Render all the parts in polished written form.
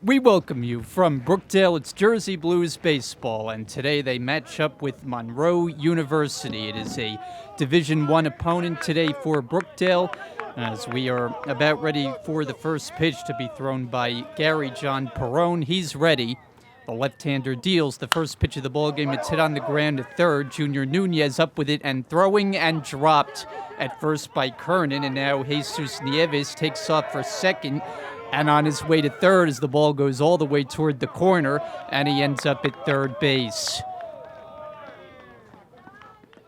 We welcome you from Brookdale. It's Jersey Blues baseball, and today they match up with Monroe University. It is a Division I opponent today for Brookdale, as we are about ready for the first pitch to be thrown by Gary John Perrone. He's ready. The left-hander deals the first pitch of the ballgame. It's hit on the ground at third. Junior Nunez up with it and throwing and dropped at first by Kernan, and now Jesus Nieves takes off for second and on his way to third as the ball goes all the way toward the corner, and he ends up at third base.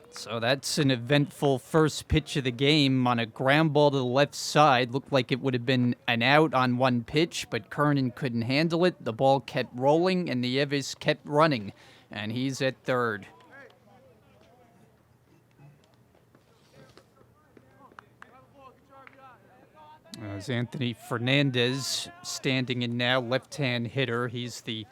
So that's an eventful first pitch of the game on a ground ball to the left side. Looked like it would have been an out on one pitch, but Kernan couldn't handle it. The ball kept rolling, and Nieves kept running, and he's at third. As Anthony Fernandez standing in now, left-hand hitter. He's the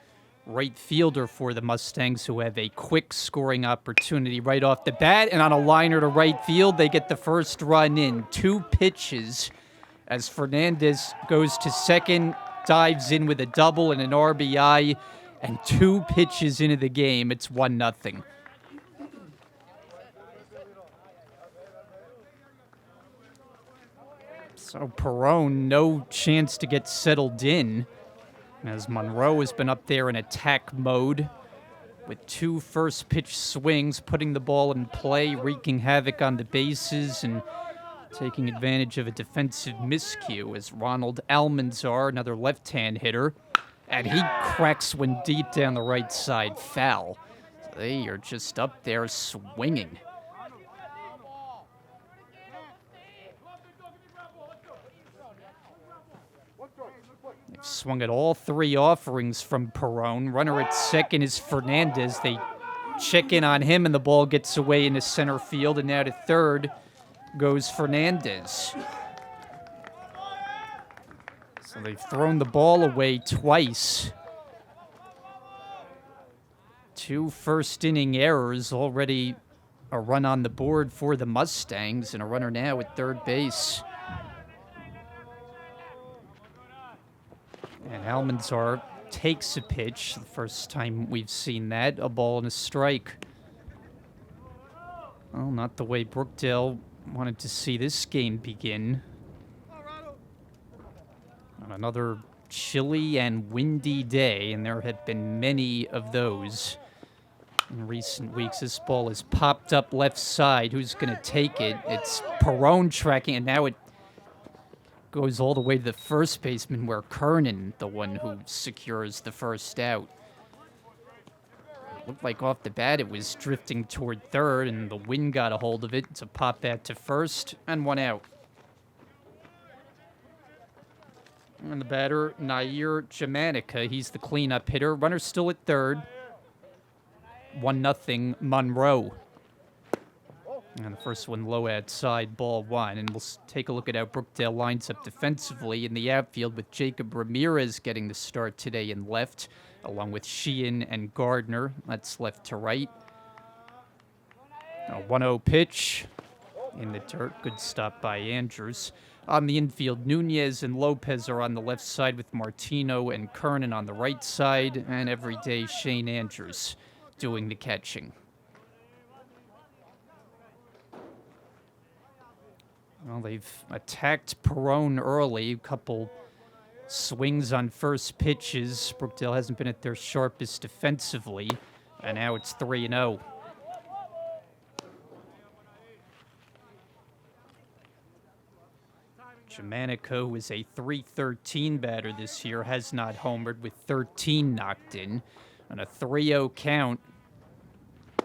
right fielder for the Mustangs, who have a quick scoring opportunity right off the bat. And on a liner to right field, they get the first run in. 2 pitches as Fernandez goes to second, dives in with a double and an RBI, and 2 pitches into the game. It's 1-0. So Perrone, no chance to get settled in, as Monroe has been up there in attack mode with 2 first pitch swings, putting the ball in play, wreaking havoc on the bases, and taking advantage of a defensive miscue as Ronald Almanzar, another left-hand hitter, and he cracks one deep down the right side, foul. So they are just up there swinging. They've swung at all 3 offerings from Perrone. Runner at second is Fernandez. They check in on him, and the ball gets away into center field, and now to third goes Fernandez. So they've thrown the ball away twice. 2 first-inning errors, already a run on the board for the Mustangs, and a runner now at third base. And Almanzar takes a pitch, the first time we've seen that, a ball and a strike. Well, not the way Brookdale wanted to see this game begin. On another chilly and windy day, and there have been many of those in recent weeks. This ball is popped up left side. Who's going to take it? It's Perrone tracking, and now it goes all the way to the first baseman, where Kernan, the one who secures the first out. It looked like off the bat it was drifting toward third, and the wind got a hold of it to pop that to first, and 1 out. And the batter, Nair Jamanica, he's the cleanup hitter. Runner still at third. 1-0 Monroe. And the first one low outside, ball 1. And we'll take a look at how Brookdale lines up defensively in the outfield, with Jacob Ramirez getting the start today in left, along with Sheehan and Gardner. That's left to right. A 1-0 pitch in the dirt. Good stop by Andrews. On the infield, Nunez and Lopez are on the left side, with Martino and Kernan on the right side, and everyday Shane Andrews doing the catching. Well, they've attacked Perrone early, a couple swings on first pitches. Brookdale hasn't been at their sharpest defensively, and now it's 3-0. Jamanica, who is a .313 batter this year, has not homered, with 13 knocked in. On a 3-0 count,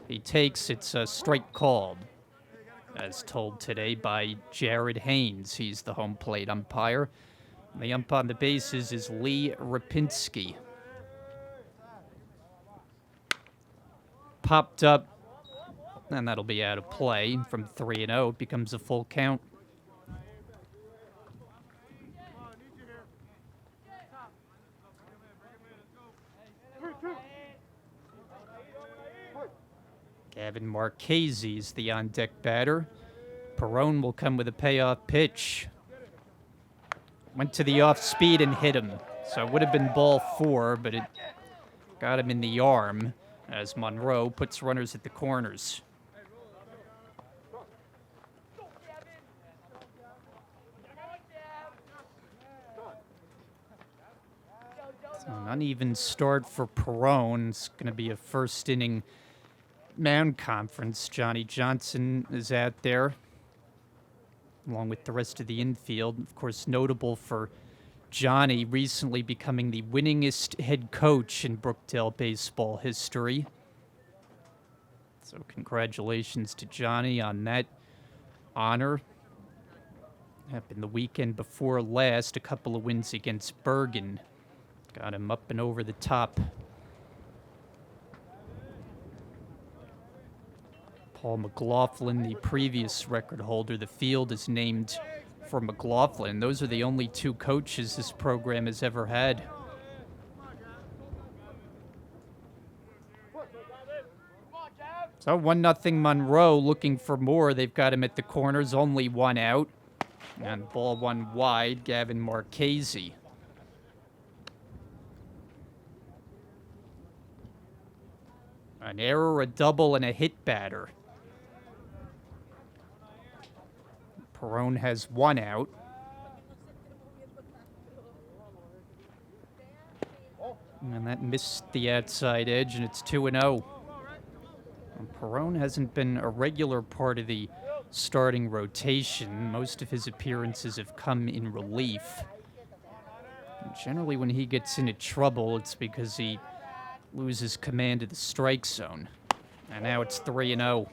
he takes, it's a strike called, as told today by Jared Haynes. He's the home plate umpire. The ump on the bases is Lee Rapinski. Popped up, and that'll be out of play. From 3-0, it becomes a full count. Gavin Marchese is the on-deck batter. Perrone will come with a payoff pitch. Went to the off speed and hit him. So it would have been ball 4, but it got him in the arm as Monroe puts runners at the corners. So an uneven start for Perone. It's going to be a first inning mound conference. Johnny Johnson is out there, along with the rest of the infield. Of course, notable for Johnny recently becoming the winningest head coach in Brookdale baseball history. So congratulations to Johnny on that honor. Happened the weekend before last, a couple of wins against Bergen. Got him up and over the top. Paul McLaughlin, the previous record holder. The field is named for McLaughlin. Those are the only 2 coaches this program has ever had. So 1-0 Monroe, looking for more. They've got him at the corners, only 1 out. And ball 1 wide, Gavin Marchese. An error, a double, and a hit batter. Perone has 1 out. And that missed the outside edge, and it's 2-0. Perone hasn't been a regular part of the starting rotation. Most of his appearances have come in relief. And generally, when he gets into trouble, it's because he loses command of the strike zone. And now it's 3-0.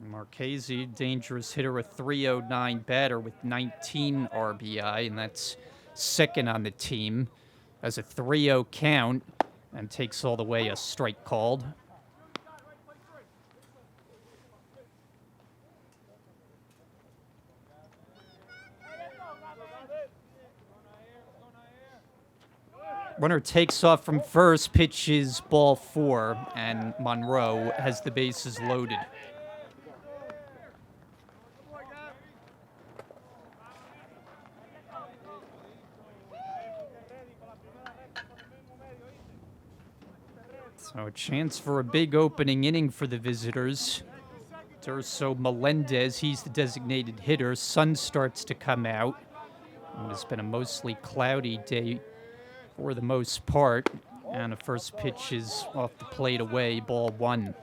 Marchese, dangerous hitter, a .309 batter with 19 RBI, and that's second on the team. Has a 3-0 count and takes all the way a strike called. Runner takes off from first, pitches ball 4, and Monroe has the bases loaded. So a chance for a big opening inning for the visitors. Durso Melendez, he's the designated hitter. Sun starts to come out. It's been a mostly cloudy day for the most part. And the first pitch is off the plate away, ball 1.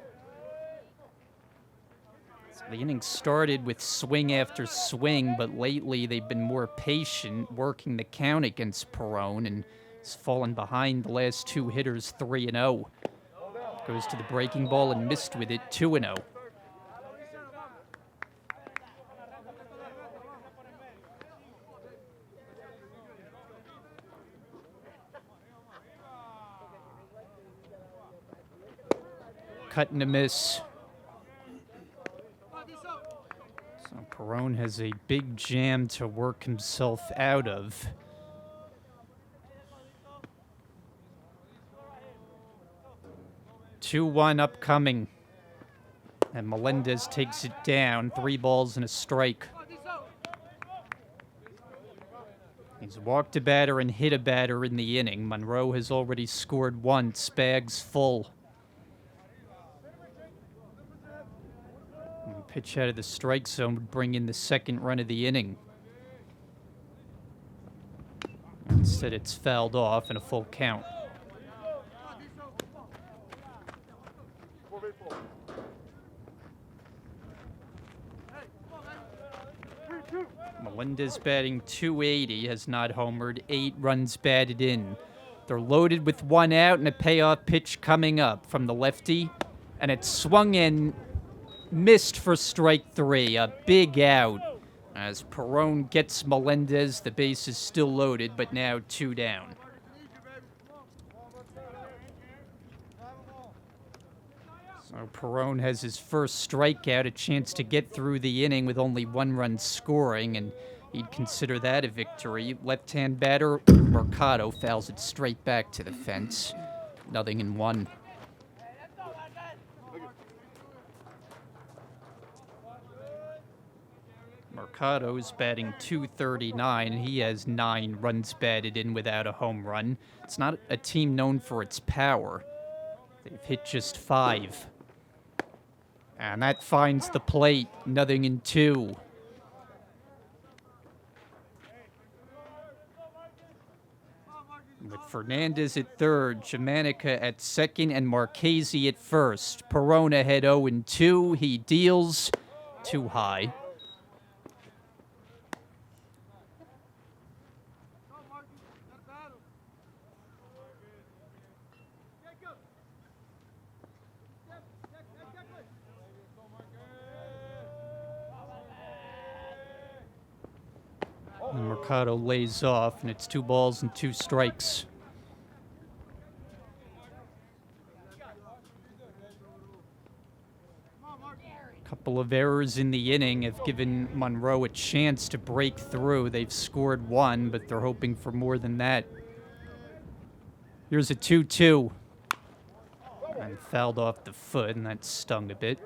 So the inning started with swing after swing, but lately they've been more patient, working the count against Perone, and he's fallen behind the last 2 hitters 3-0. Goes to the breaking ball and missed with it, 2-0. Cut and a miss. So Perone has a big jam to work himself out of. Two-1 upcoming. And Melendez takes it down. 3 balls and a strike. He's walked a batter and hit a batter in the inning. Monroe has already scored once. Bags full. And pitch out of the strike zone would bring in the second run of the inning. Instead, it's fouled off and a full count. Melendez batting .280, has not homered, 8 runs batted in. They're loaded with 1 out and a payoff pitch coming up from the lefty. And it's swung in, missed for strike 3, a big out. As Perone gets Melendez, the base is still loaded, but now 2 down. So Perone has his first strikeout, a chance to get through the inning with only 1 run scoring, and he'd consider that a victory. Left-hand batter, Mercado, fouls it straight back to the fence. 0-1. Mercado's batting .239, and he has 9 runs batted in without a home run. It's not a team known for its power. They've hit just 5. And that finds the plate, 0-2. With Fernandez at third, Jamanica at second, and Marchese at first. Perona had 0-2. He deals too high. And Mercado lays off, and it's 2 balls and 2 strikes. A couple of errors in the inning have given Monroe a chance to break through. They've scored 1, but they're hoping for more than that. Here's a 2-2. And fouled off the foot, and that stung a bit.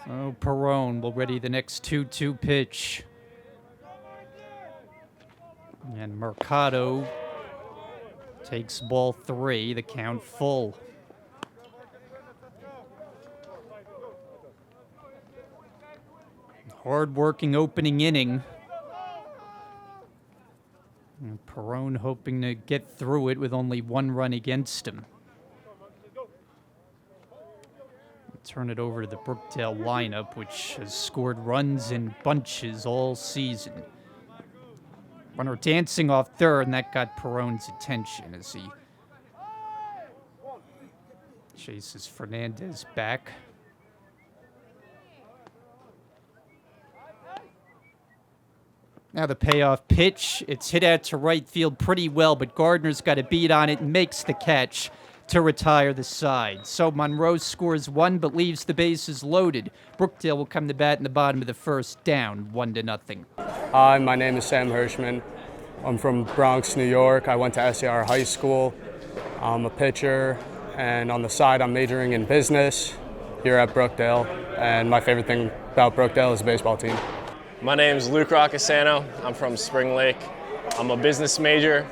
So Perone will ready the next 2-2 pitch. And Mercado takes ball 3, the count full. Hard-working opening inning. And Perone hoping to get through it with only 1 run against him. Turn it over to the Brookdale lineup, which has scored runs in bunches all season. Runner dancing off third, and that got Perone's attention as he chases Fernandez back. Now the payoff pitch. It's hit out to right field pretty well, but Gardner's got a beat on it and makes the catch to retire the side. So Monroe scores 1 but leaves the bases loaded. Brookdale will come to bat in the bottom of the first, down 1-0. Hi, my name is Sam Hirschman. I'm from Bronx, New York. I went to SAR High School. I'm a pitcher, and on the side I'm majoring in business here at Brookdale. And my favorite thing about Brookdale is the baseball team. My name is Luke Roccasano. I'm from Spring Lake. I'm a business major,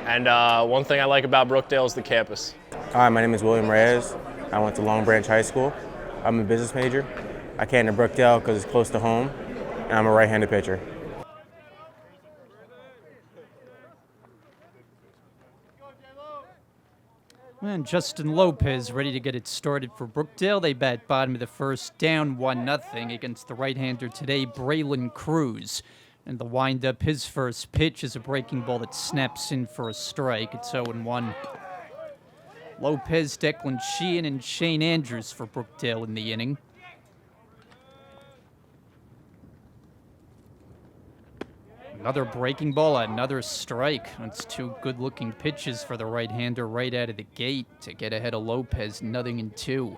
and one thing I like about Brookdale is the campus. Hi, my name is William Reyes. I went to Long Branch High School. I'm a business major. I came to Brookdale because it's close to home, and I'm a right-handed pitcher. And Justin Lopez ready to get it started for Brookdale. They bat bottom of the first, down 1-0 against the right-hander today, Braylon Cruz. And the wind-up, his first pitch is a breaking ball that snaps in for a strike. It's 0-1. Lopez, Declan Sheehan, and Shane Andrews for Brookdale in the inning. Another breaking ball, another strike. That's 2 good-looking pitches for the right-hander right out of the gate to get ahead of Lopez, 0-2.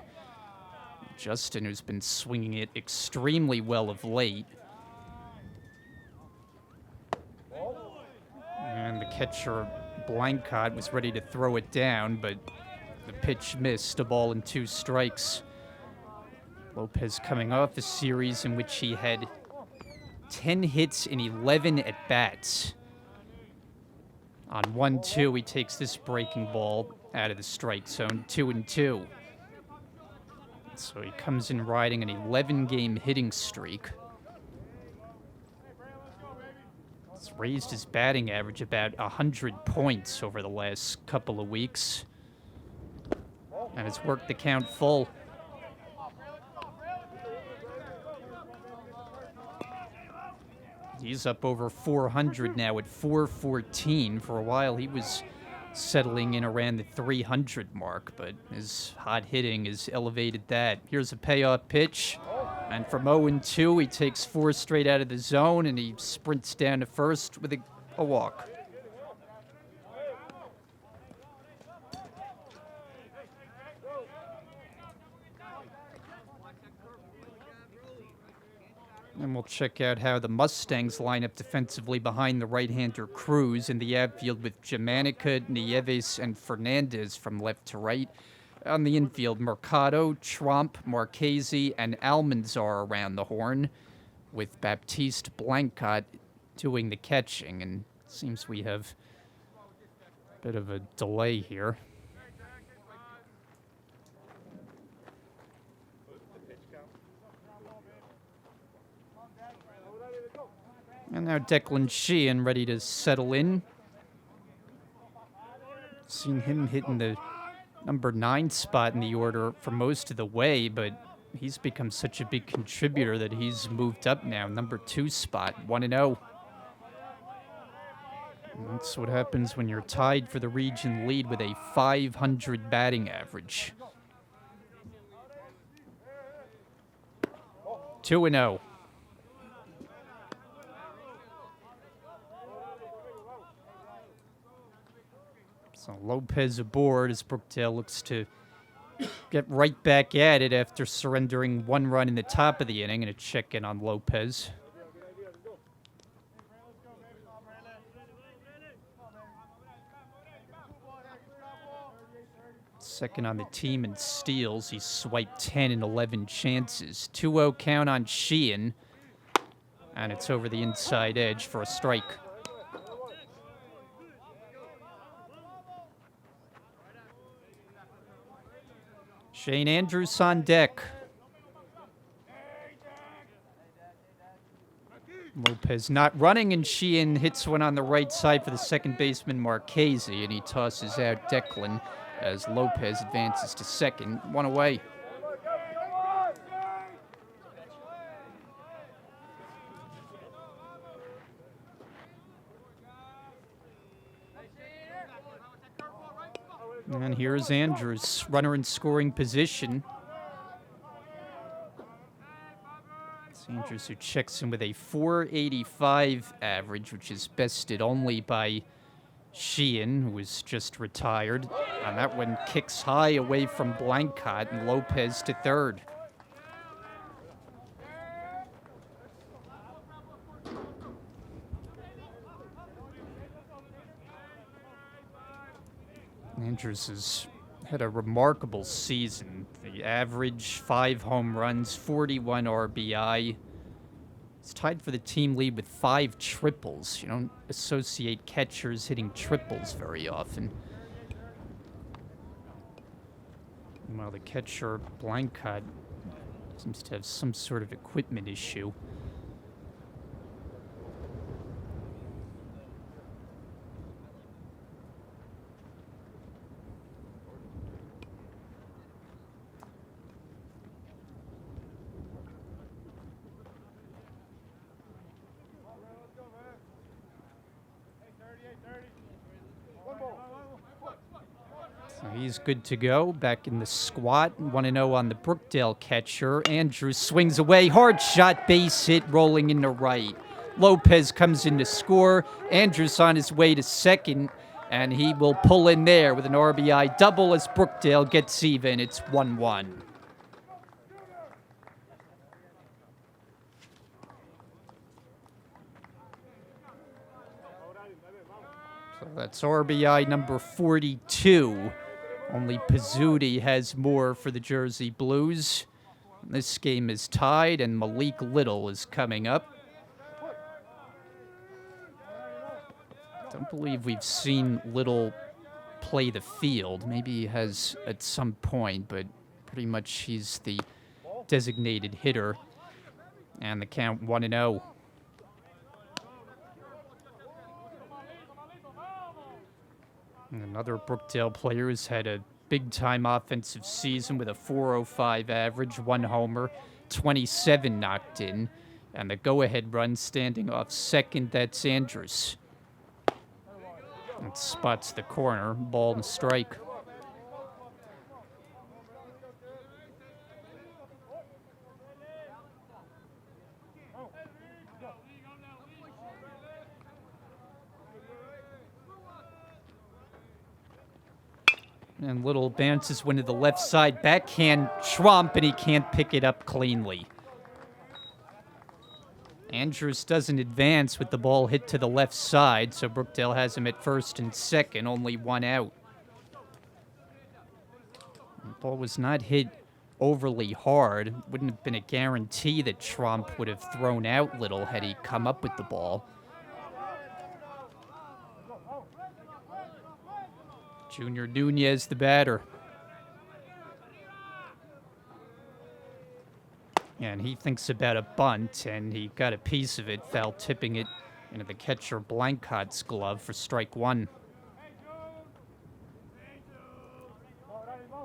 Justin, who's been swinging it extremely well of late. And the catcher, Blancott, was ready to throw it down, but the pitch missed, a ball and 2 strikes. Lopez coming off a series in which he had 10 hits in 11 at-bats. On 1-2, he takes this breaking ball out of the strike zone, 2-2. So he comes in riding an 11-game hitting streak. He's raised his batting average about 100 points over the last couple of weeks. And has worked the count full. He's up over 400 now at 414. For a while, he was settling in around the 300 mark, but his hot hitting has elevated that. Here's a payoff pitch. And from 0-2, he takes 4 straight out of the zone, and he sprints down to first with a walk. And we'll check out how the Mustangs line up defensively behind the right-hander Cruz in the outfield with Jamanica, Nieves, and Fernandez from left to right. On the infield, Mercado, Trump, Marchese, and Almanzar around the horn, with Baptiste Blancot doing the catching. And it seems we have a bit of a delay here. And now Declan Sheehan ready to settle in. Seen him hitting the number 9 spot in the order for most of the way, but he's become such a big contributor that he's moved up now, number 2 spot, 1-0. That's what happens when you're tied for the region lead with a .500 batting average. 2-0. So Lopez aboard as Brookdale looks to get right back at it after surrendering 1 run in the top of the inning. And a check in on Lopez. Second on the team in steals. He's swiped 10 in 11 chances. 2-0 count on Sheehan. And it's over the inside edge for a strike. Shane Andrews on deck. Lopez not running, and Sheehan hits one on the right side for the second baseman Marchese, and he tosses out Declan as Lopez advances to second. 1 away. And here's Andrews, runner in scoring position. It's Andrews who checks in with a .485 average, which is bested only by Sheehan, who was just retired. And that one kicks high away from Blancot, and Lopez to third. Andrews has had a remarkable season. The average 5 home runs, 41 RBI. He's tied for the team lead with 5 triples. You don't associate catchers hitting triples very often. Well, the catcher, Blancot, seems to have some sort of equipment issue. So he's good to go. Back in the squat. 1-0 on the Brookdale catcher. Andrews swings away. Hard shot, base hit, rolling into right. Lopez comes in to score. Andrews on his way to second, and he will pull in there with an RBI double as Brookdale gets even. It's 1-1. So that's RBI number 42. Only Pizzuti has more for the Jersey Blues. This game is tied, and Malik Little is coming up. Don't believe we've seen Little play the field. Maybe he has at some point, but pretty much he's the designated hitter. And the count 1-0. And another Brookdale player has had a big-time offensive season with a .405 average, 1 homer, 27 knocked in, and the go-ahead run standing off second, that's Andrews. It spots the corner, ball and strike. And Little bounces one to the left side, backhand Trump, and he can't pick it up cleanly. Andrews doesn't advance with the ball hit to the left side, so Brookdale has him at first and second, only one out. The ball was not hit overly hard. Wouldn't have been a guarantee that Trump would have thrown out Little had he come up with the ball. Junior Nunez, the batter. And he thinks about a bunt, and he got a piece of it, foul tipping it into the catcher Blancot's glove for strike one.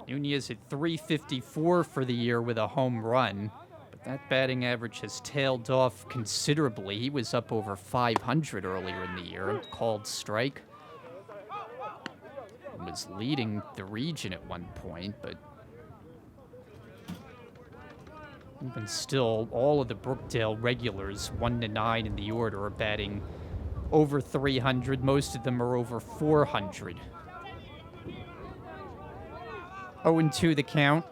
Nunez at .354 for the year with a home run, but that batting average has tailed off considerably. He was up over 500 earlier in the year, called strike. He was leading the region at one point, but even still, all of the Brookdale regulars, 1 to 9 in the order, are batting over 300. Most of them are over 400. 0-2 the count.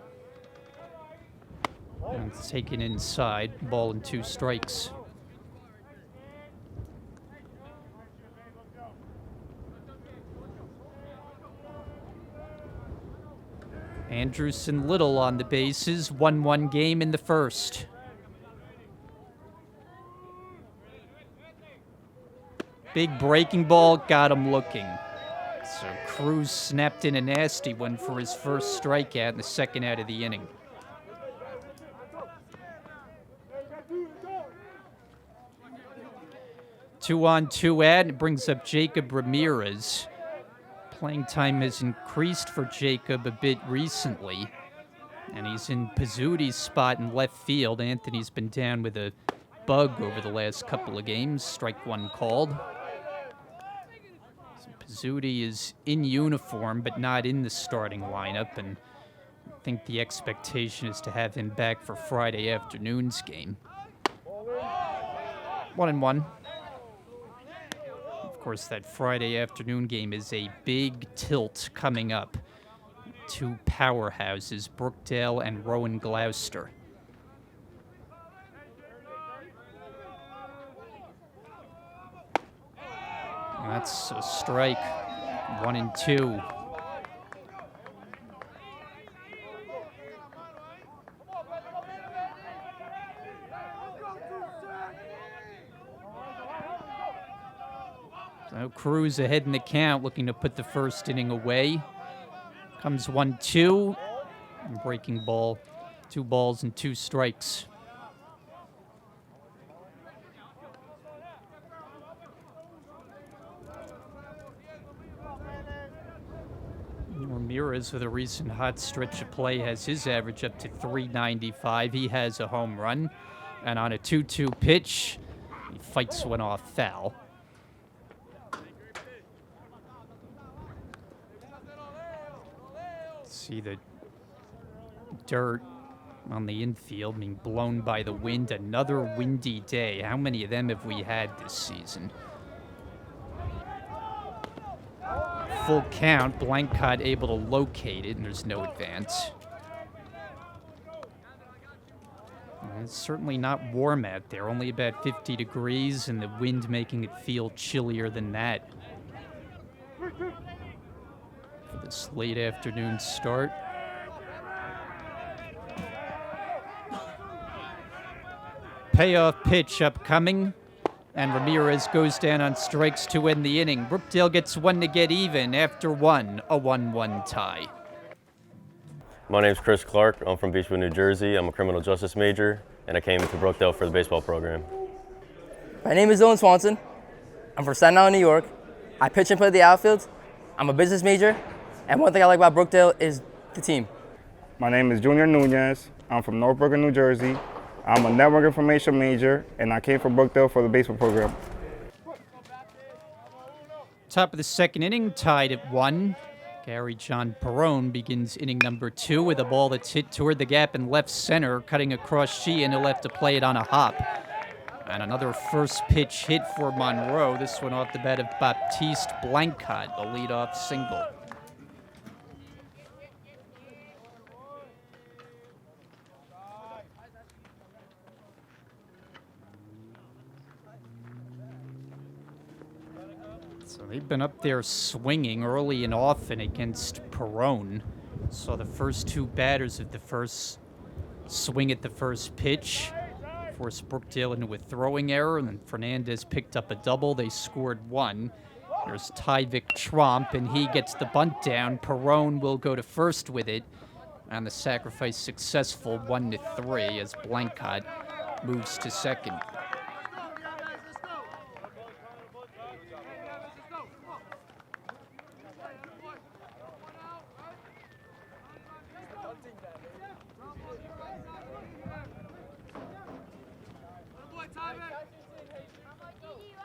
And it's taken inside, ball and 2 strikes. Andrews and Little on the bases, 1-1 game in the first. Big breaking ball, got him looking. So Cruz snapped in a nasty one for his first strikeout in the second out of the inning. Two on, two out, and it brings up Jacob Ramirez. Playing time has increased for Jacob a bit recently, and he's in Pizzuti's spot in left field. Anthony's been down with a bug over the last couple of games. Strike one called. So Pizzuti is in uniform, but not in the starting lineup, and I think the expectation is to have him back for Friday afternoon's game. 1-1. Of course, that Friday afternoon game is a big tilt coming up. 2 powerhouses, Brookdale and Rowan Gloucester. That's a strike. 1-2. So Cruz ahead in the count, looking to put the first inning away. Comes 1-2. Breaking ball, 2 balls and 2 strikes. Ramirez, with a recent hot stretch of play, has his average up to .395. He has a home run. And on a 2-2 pitch, he fights one off foul. See the dirt on the infield being blown by the wind. Another windy day. How many of them have we had this season? Full count. Blancott able to locate it, and there's no advance. It's certainly not warm out there. Only about 50 degrees, and the wind making it feel chillier than that. For this late afternoon start. Payoff pitch upcoming, and Ramirez goes down on strikes to end the inning. Brookdale gets one to get even after one, a 1-1 tie. My name's Chris Clark. I'm from Beechwood, New Jersey. I'm a criminal justice major, and I came to Brookdale for the baseball program. My name is Dylan Swanson. I'm from Staten Island, New York. I pitch and play the outfield. I'm a business major, and one thing I like about Brookdale is the team. My name is Junior Nunez. I'm from North Brooklyn, New Jersey. I'm a network information major, and I came from Brookdale for the baseball program. Top of the second inning, tied at 1. Gary John Perrone begins inning number 2 with a ball that's hit toward the gap in left center, cutting across Sheehan. He'll have to play it on a hop. And another first pitch hit for Monroe. This one off the bat of Baptiste Blancott, a leadoff single. They've been up there swinging early and often against Perone. So the first two batters of the first swing at the first pitch forced Brookdale into a throwing error, and then Fernandez picked up a double. They scored one. There's Tyvik Tromp, and he gets the bunt down. Perone will go to first with it, and the sacrifice successful, 1-3, as Blancott moves to second.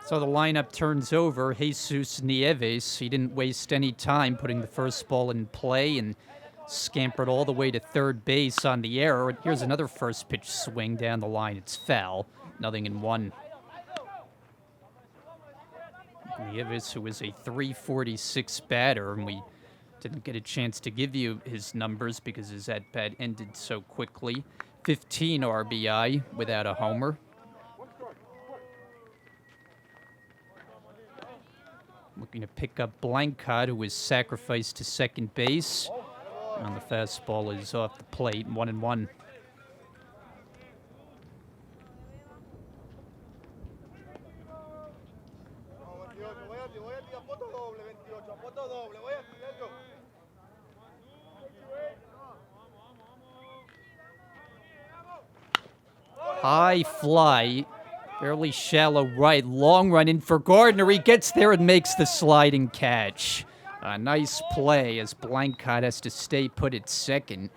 So the lineup turns over. Jesus Nieves, he didn't waste any time putting the first ball in play and scampered all the way to third base on the error. Here's another first pitch swing down the line. It's foul. 0-1. Nieves, who is a .346 batter, and we didn't get a chance to give you his numbers because his at-bat ended so quickly. 15 RBI without a homer. Looking to pick up Blancott, who was sacrificed to second base. And the fastball is off the plate, 1-1. High fly. Fairly shallow right, long run in for Gardner. He gets there and makes the sliding catch. A nice play as Blancott has to stay put at second.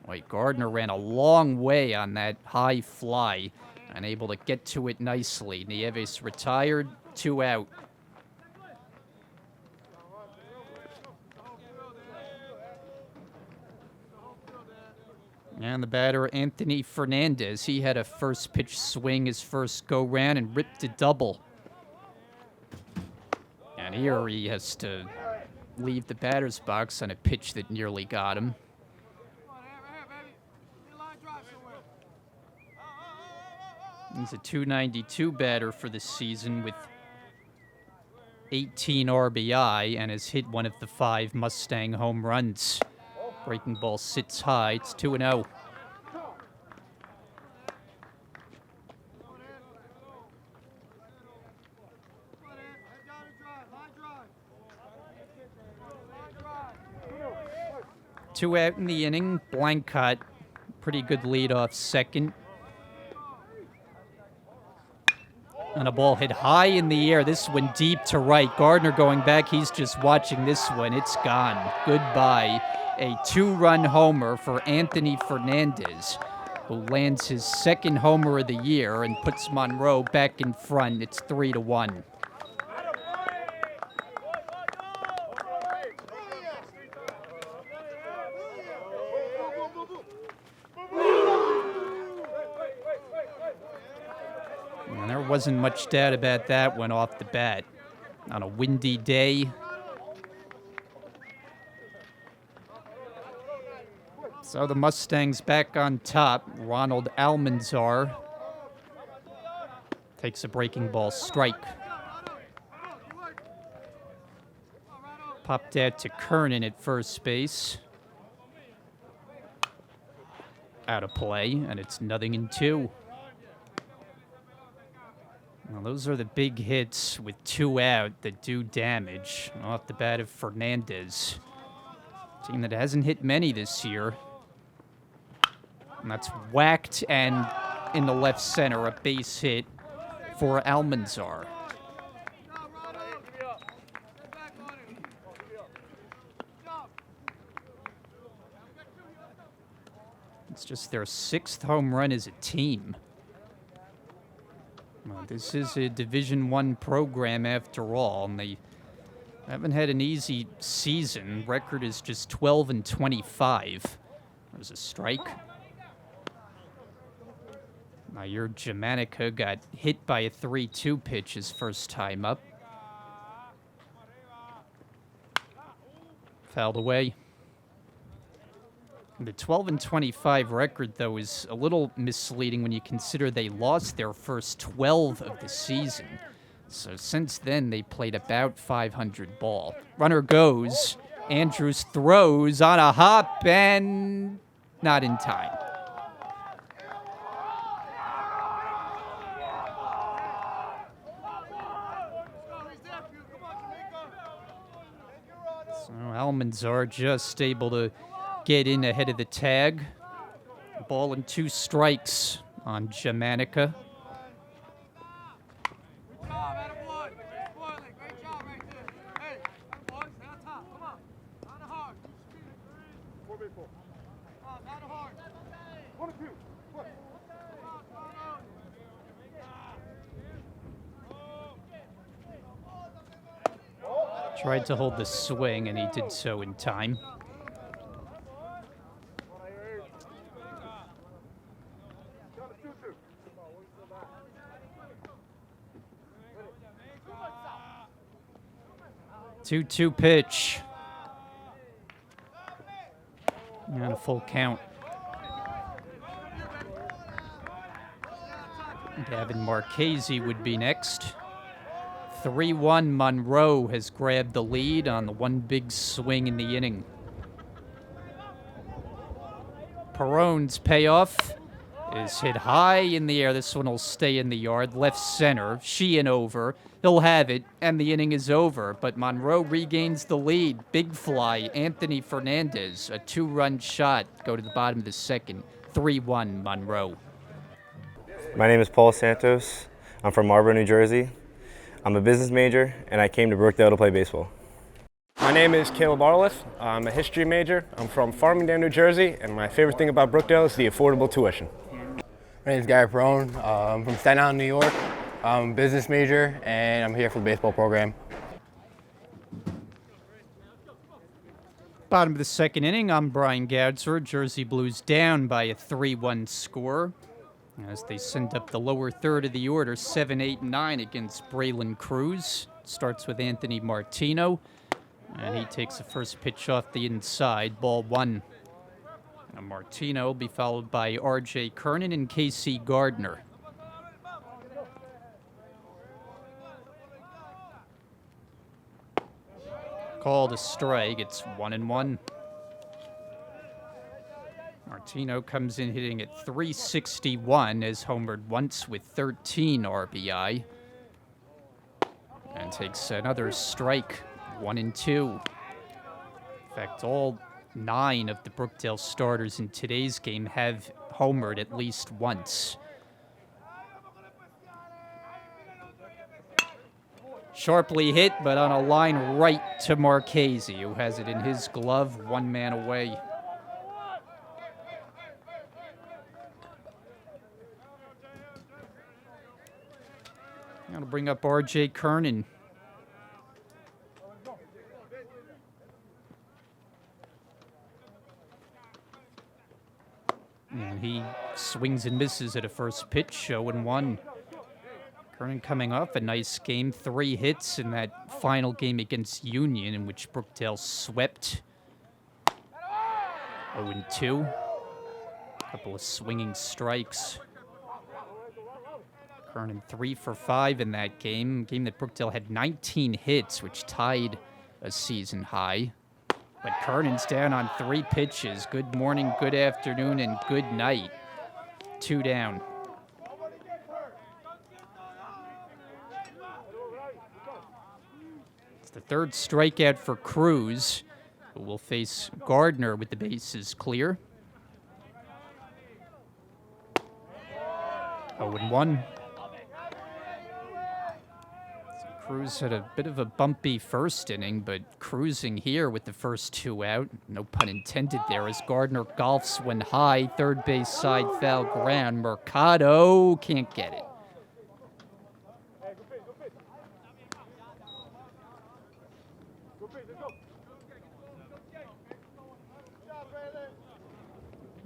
Boy, Gardner ran a long way on that high fly and able to get to it nicely. Nieves retired, 2 out. And the batter, Anthony Fernandez, he had a first pitch swing his first go-round and ripped a double. And here he has to leave the batter's box on a pitch that nearly got him. He's a .292 batter for the season with 18 RBI and has hit one of the 5 Mustang home runs. Breaking ball sits high. It's 2-0. Two out in the inning. Blancott, pretty good lead off second. And a ball hit high in the air. This one deep to right. Gardner going back. He's just watching this one. It's gone. Goodbye. A 2-run homer for Anthony Fernandez, who lands his second homer of the year and puts Monroe back in front. It's 3-1. And there wasn't much doubt about that one off the bat. On a windy day, so the Mustangs back on top. Ronald Almanzar takes a breaking ball strike. Popped out to Kernan at first base. Out of play, and it's 0-2. Well, those are the big hits with 2 out that do damage off the bat of Fernandez. Team that hasn't hit many this year. And that's whacked and in the left center, a base hit for Almanzar. It's just their 6th home run as a team. Well, this is a Division I program after all, and they haven't had an easy season. Record is just 12-25. There's a strike. Now your Germanica got hit by a 3-2 pitch his first time up. Fouled away. The 12-25 record, though, is a little misleading when you consider they lost their first 12 of the season. So since then, they played about 500 ball. Runner goes. Andrews throws on a hop and not in time. So Almanzar just able to get in ahead of the tag. Ball and 2 strikes on Jamanica. Tried to hold the swing, and he did so in time. Two-two pitch. And a full count. Gavin Marchese would be next. 3-1, Monroe has grabbed the lead on the one big swing in the inning. Perrone's payoff is hit high in the air. This one will stay in the yard. Left center, Sheehan over. He'll have it, and the inning is over. But Monroe regains the lead. Big fly, Anthony Fernandez. A 2-run shot. Go to the bottom of the second. 3-1, Monroe. My name is Paul Santos. I'm from Monroe, New Jersey. I'm a business major, and I came to Brookdale to play baseball. My name is Caleb Arliff. I'm a history major. I'm from Farmingdale, New Jersey, and my favorite thing about Brookdale is the affordable tuition. My name is Gary Perrone. I'm from Staten Island, New York. I'm a business major, and I'm here for the baseball program. Bottom of the second inning, I'm Brian Gadzer. Jersey Blues down by a 3-1 score as they send up the lower third of the order, 7, 8, 9 against Braylon Cruz. Starts with Anthony Martino, and he takes the first pitch off the inside, ball 1. And Martino will be followed by R.J. Kernan and Casey Gardner. Called a strike, it's 1-1. Martino comes in hitting at .361, has homered once with 13 RBI. And takes another strike, 1-2. In fact, all 9 of the Brookdale starters in today's game have homered at least once. Sharply hit, but on a line right to Marchese, who has it in his glove, 1 man away. Now to bring up R.J. Kernan. And he swings and misses at a first pitch, 0-1. Kernan coming off a nice game, 3 hits in that final game against Union, in which Brookdale swept. 0-2. A couple of swinging strikes. Kernan 3 for 5 in that game. Game that Brookdale had 19 hits, which tied a season high. But Kernan's down on 3 pitches. Good morning, good afternoon, and good night. 2 down. It's the 3rd strikeout for Cruz, who will face Gardner with the bases clear. 0-1. Cruz had a bit of a bumpy first inning, but cruising here with the first 2 out. No pun intended there, as Gardner golfs one high, third base side foul ground. Mercado can't get it.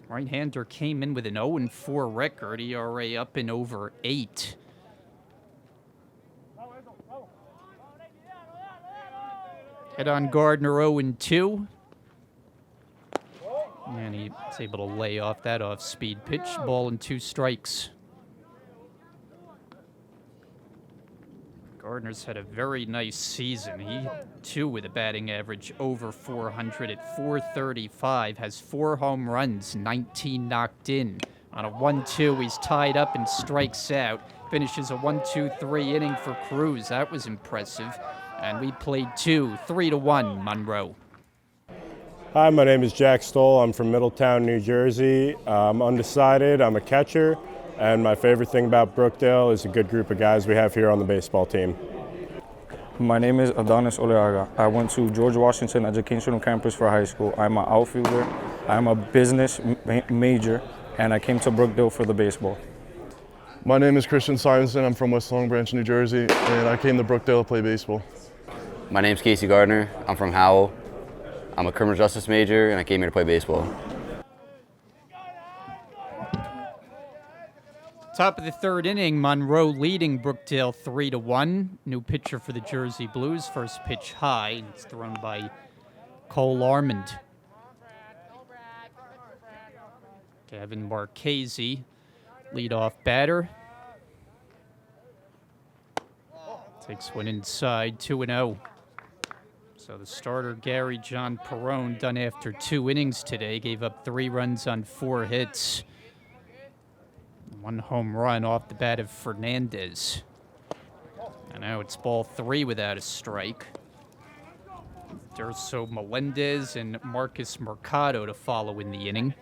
Right-hander came in with an 0-4 record, ERA up and over 8. Head on Gardner, 0-2. And he's able to lay off that off-speed pitch. Ball and 2 strikes. Gardner's had a very nice season. He, too, with a batting average over 400 at 435, has 4 home runs, 19 knocked in. On a 1-2, he's tied up and strikes out. Finishes a 1-2-3 inning for Cruz. That was impressive. And we played 3-1 Monroe. Hi, my name is Jack Stoll. I'm from Middletown, New Jersey. I'm undecided. I'm a catcher. And my favorite thing about Brookdale is a good group of guys we have here on the baseball team. My name is Adonis Oleaga. I went to George Washington Educational Campus for high school. I'm an outfielder. I'm a business major, and I came to Brookdale for the baseball. My name is Christian Simonson. I'm from West Long Branch, New Jersey, and I came to Brookdale to play baseball. My name's Casey Gardner. I'm from Howell. I'm a criminal justice major, and I came here to play baseball. Top of the 3rd inning, Monroe leading Brookdale 3-1. New pitcher for the Jersey Blues. First pitch high, and it's thrown by Cole Armand. Gavin Marchese, leadoff batter. Takes one inside, 2-0. So the starter, Gary John Perrone, done after 2 innings today, gave up 3 runs on 4 hits. 1 home run off the bat of Fernandez. And now it's ball 3 without a strike. Derso Melendez and Marcus Mercado to follow in the inning.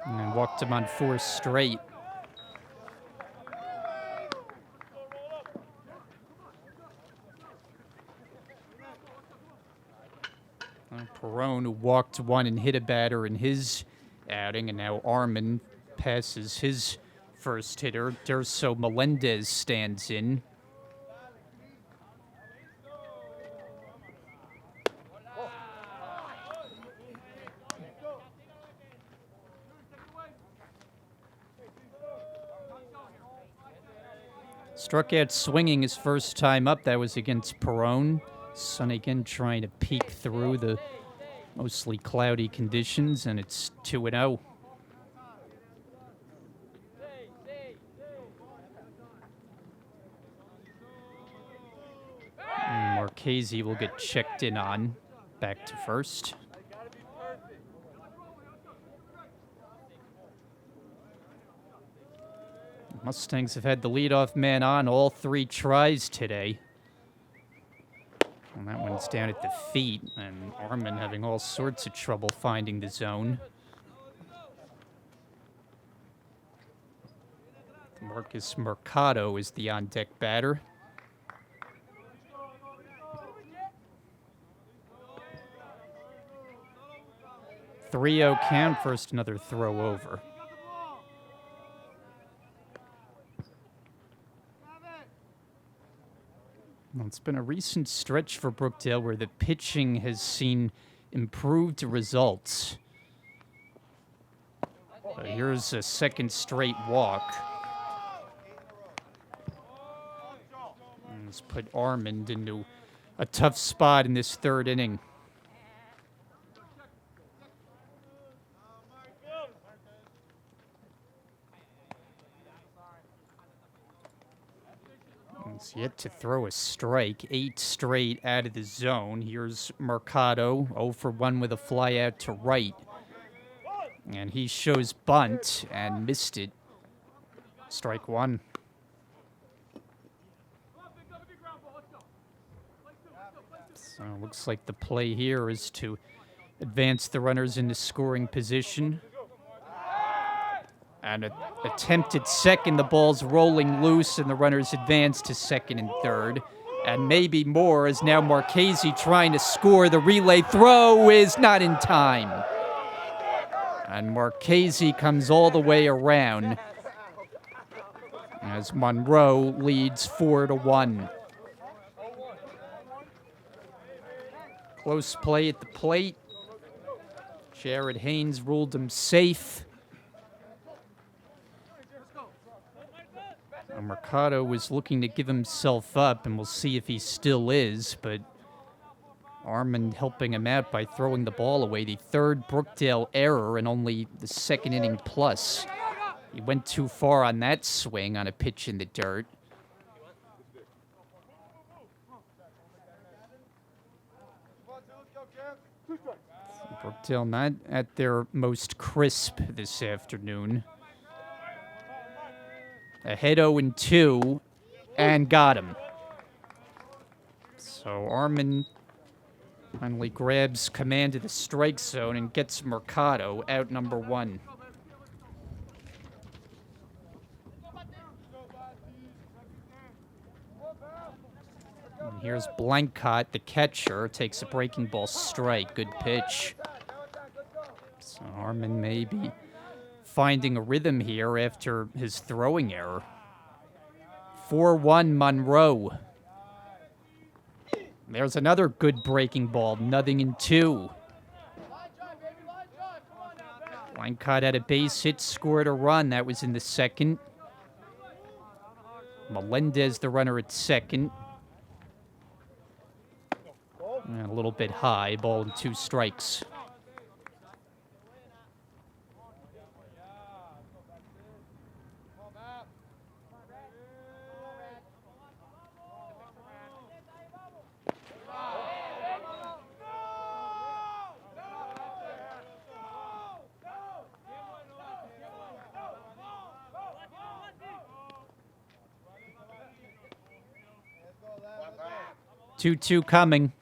And then walked him on 4 straight. Perrone, who walked 1 and hit a batter in his outing, and now Armand passes his first hitter. Derso Melendez stands in. Struck out swinging his first time up. That was against Perrone. Sun again trying to peek through the mostly cloudy conditions, and it's 2-0. Marchese will get checked in on, back to first. Mustangs have had the leadoff man on all 3 tries today. And that one's down at the feet, and Armand having all sorts of trouble finding the zone. Marcus Mercado is the on-deck batter. Three-0 count, first another throw over. Well, it's been a recent stretch for Brookdale where the pitching has seen improved results. So here's a second straight walk. And let's put Armand into a tough spot in this 3rd inning. He's yet to throw a strike, 8 straight out of the zone. Here's Mercado, 0 for 1 with a fly out to right. And he shows bunt and missed it. Strike 1. So it looks like the play here is to advance the runners into scoring position. And an attempt at second, the ball's rolling loose, and the runners advance to second and third. And maybe more, as now Marchese trying to score. The relay throw is not in time. And Marchese comes all the way around as Monroe leads 4-1. Close play at the plate. Jared Haynes ruled him safe. Mercado was looking to give himself up, and we'll see if he still is, but Armin helping him out by throwing the ball away. The third Brookdale error and only the second inning plus. He went too far on that swing on a pitch in the dirt. Brookdale not at their most crisp this afternoon. Ahead 0-2 and got him. So Armin finally grabs command of the strike zone and gets Mercado out number 1. And here's Blancott, the catcher, takes a breaking ball strike. Good pitch. So Armin may be finding a rhythm here after his throwing error. 4-1 Monroe. There's another good breaking ball, 0-2. Blancott had a base hit, scored a run. That was in the second. Melendez, the runner at second. And a little bit high, ball and 2 strikes. Two coming.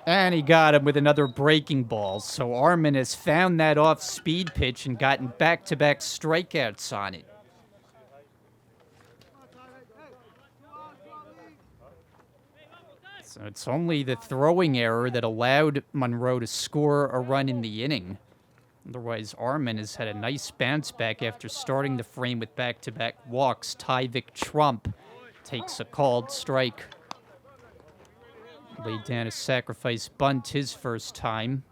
And he got him with another breaking ball. So Armin has found that off-speed pitch and gotten back-to-back strikeouts on it. So it's only the throwing error that allowed Monroe to score a run in the inning. Otherwise, Armin has had a nice bounce back after starting the frame with back-to-back walks. Tyvik Trump takes a called strike. Laid down a sacrifice bunt his first time.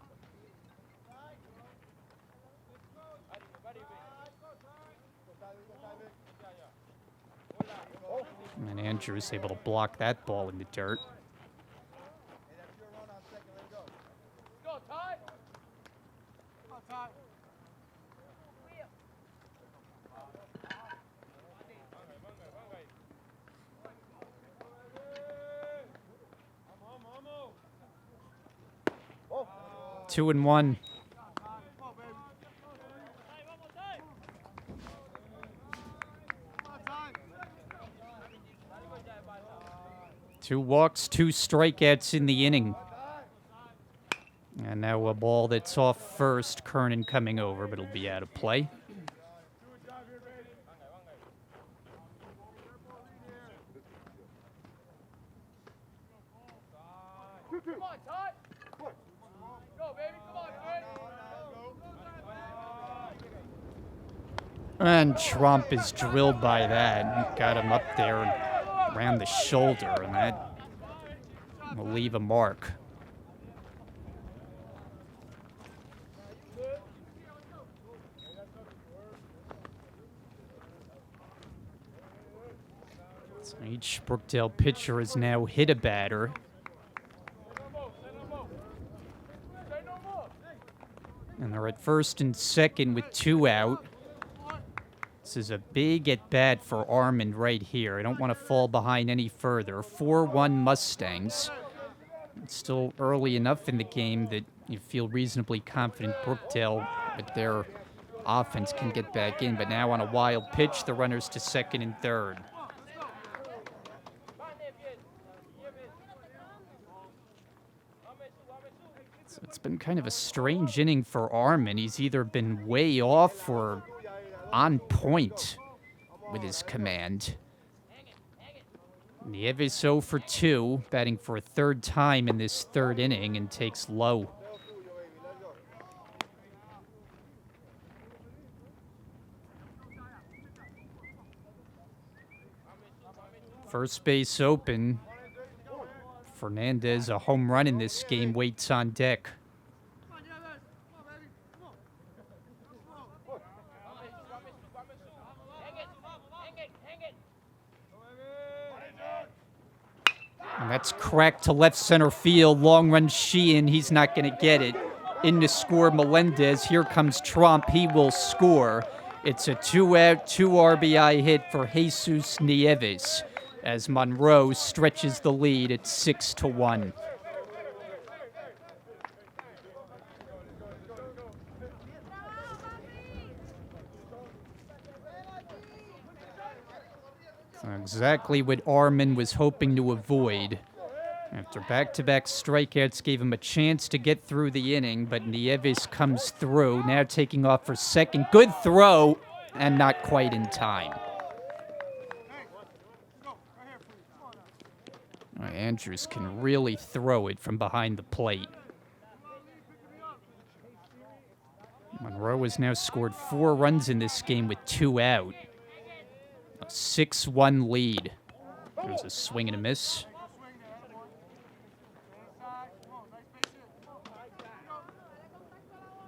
And Andrews able to block that ball in the dirt. Two and one. Two walks, 2 strikeouts in the inning. And now a ball that's off first. Kernan coming over, but it'll be out of play. And Trump is drilled by that. Got him up there and around the shoulder, and that will leave a mark. So each Brookdale pitcher has now hit a batter. And they're at first and second with 2 out. This is a big at-bat for Armin right here. I don't want to fall behind any further. 4-1 Mustangs. It's still early enough in the game that you feel reasonably confident Brookdale, with their offense, can get back in. But now on a wild pitch, the runners to second and third. So it's been kind of a strange inning for Armin. He's either been way off or on point with his command. Nieves 0 for 2, batting for a 3rd time in this 3rd inning, and takes low. First base open. Fernandez, a home run in this game, waits on deck. And that's cracked to left center field. Long run Sheehan. He's not going to get it. In to score Melendez. Here comes Trump. He will score. It's a 2-out, 2 RBI hit for Jesus Nieves as Monroe stretches the lead at 6-1. Exactly what Arman was hoping to avoid. After back-to-back strikeouts gave him a chance to get through the inning, but Nieves comes through, now taking off for second. Good throw, and not quite in time. Andrews can really throw it from behind the plate. Monroe has now scored 4 runs in this game with 2 out. A 6-1 lead. There's a swing and a miss.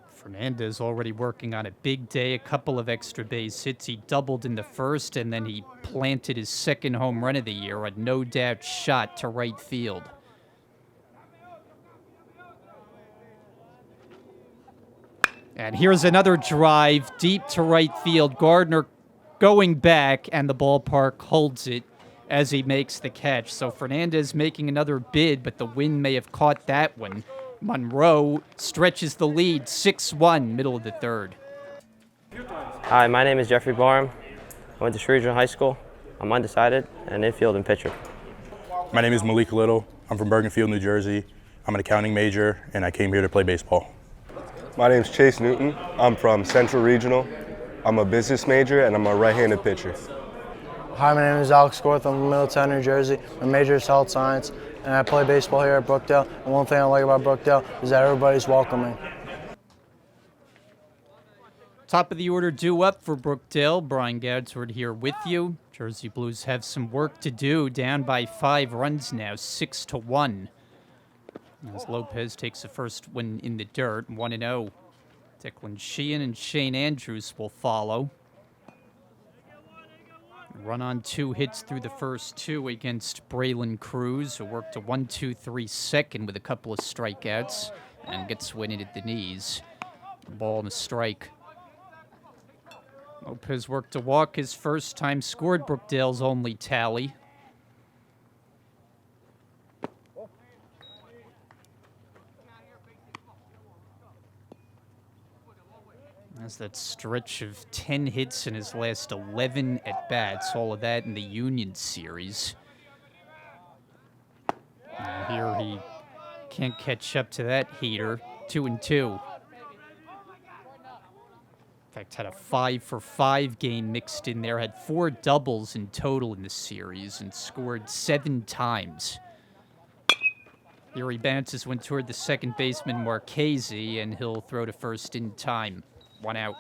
Fernandez already working on a big day, a couple of extra base hits. He doubled in the first, and then he planted his second home run of the year, a no-doubt shot to right field. And here's another drive deep to right field. Gardner going back, and the ballpark holds it as he makes the catch. So Fernandez making another bid, but the wind may have caught that one. Monroe stretches the lead, 6-1, middle of the third. Hi, my name is Jeffrey Barham. I went to Shrewsbury Regional High School. I'm undecided, and infield and pitcher. My name is Malik Little. I'm from Bergenfield, New Jersey. I'm an accounting major, and I came here to play baseball. My name is Chase Newton. I'm from Central Regional. I'm a business major, and I'm a right-handed pitcher. Hi, my name is Alex Scorth. I'm from Middletown, New Jersey. My major is health science, and I play baseball here at Brookdale. And one thing I like about Brookdale is that everybody's welcoming. Top of the order due up for Brookdale. Brian Gadsford here with you. Jersey Blues have some work to do, down by 5 runs now, 6-1. As Lopez takes the first one in the dirt, 1-0. Declan Sheehan and Shane Andrews will follow. Run on 2 hits through the first 2 against Braylon Cruz, who worked a 1-2-3 second with a couple of strikeouts and gets winning at the knees. Ball and a strike. Lopez worked a walk, his first time, scored Brookdale's only tally. Has that stretch of 10 hits in his last 11 at-bats, all of that in the Union Series. And here he can't catch up to that heater, 2-2. In fact, had a 5-for-5 game mixed in there, had 4 doubles in total in the series, and scored 7 times. Here he bounces one toward the second baseman, Marchese, and he'll throw to first in time. 1 out.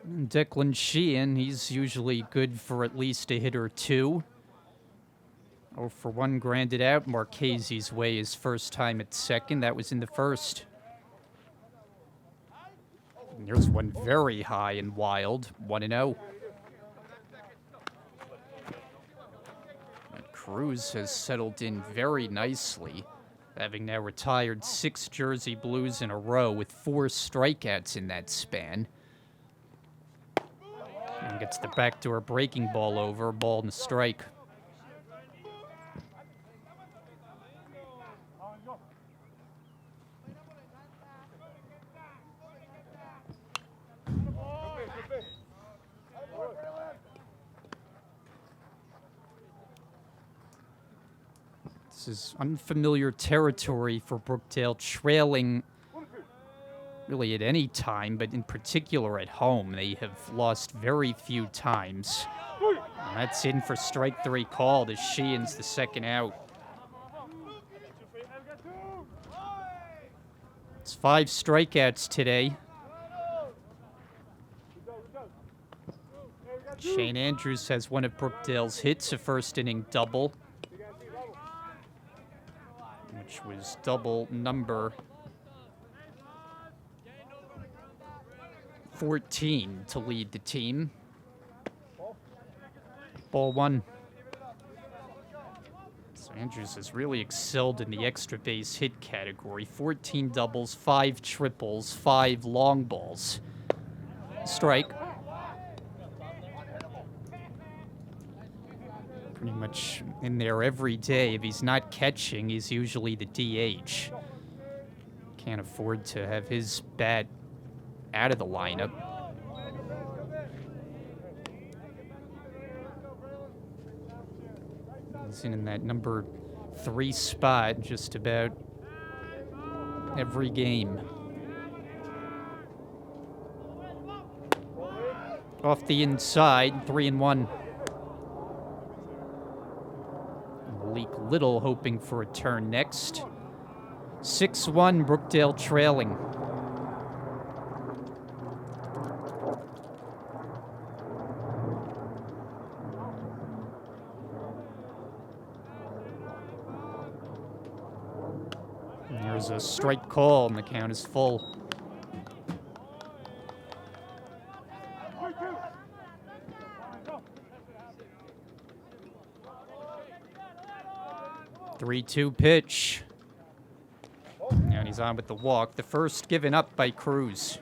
And Declan Sheehan, he's usually good for at least a hit or 2. 0-for-1 grounded out. Marchese's way his first time at second. That was in the first. And here's one very high and wild, 1-0. Cruz has settled in very nicely, having now retired 6 Jersey Blues in a row with 4 strikeouts in that span. And gets the backdoor breaking ball over, ball and a strike. This is unfamiliar territory for Brookdale, trailing really at any time, but in particular at home. They have lost very few times. And that's in for strike 3 called as Sheehan's the second out. It's 5 strikeouts today. Shane Andrews has one of Brookdale's hits, a first inning double, which was double number 14 to lead the team. Ball 1. So Andrews has really excelled in the extra base hit category. 14 doubles, 5 triples, 5 long balls. Strike. Pretty much in there every day. If he's not catching, he's usually the DH. Can't afford to have his bat out of the lineup. He's in that number 3 spot just about every game. Off the inside, 3-1. Malik Little hoping for a turn next. 6-1, Brookdale trailing. There's a strike call, and the count is full. Three-two pitch. And he's on with the walk. The first given up by Cruz.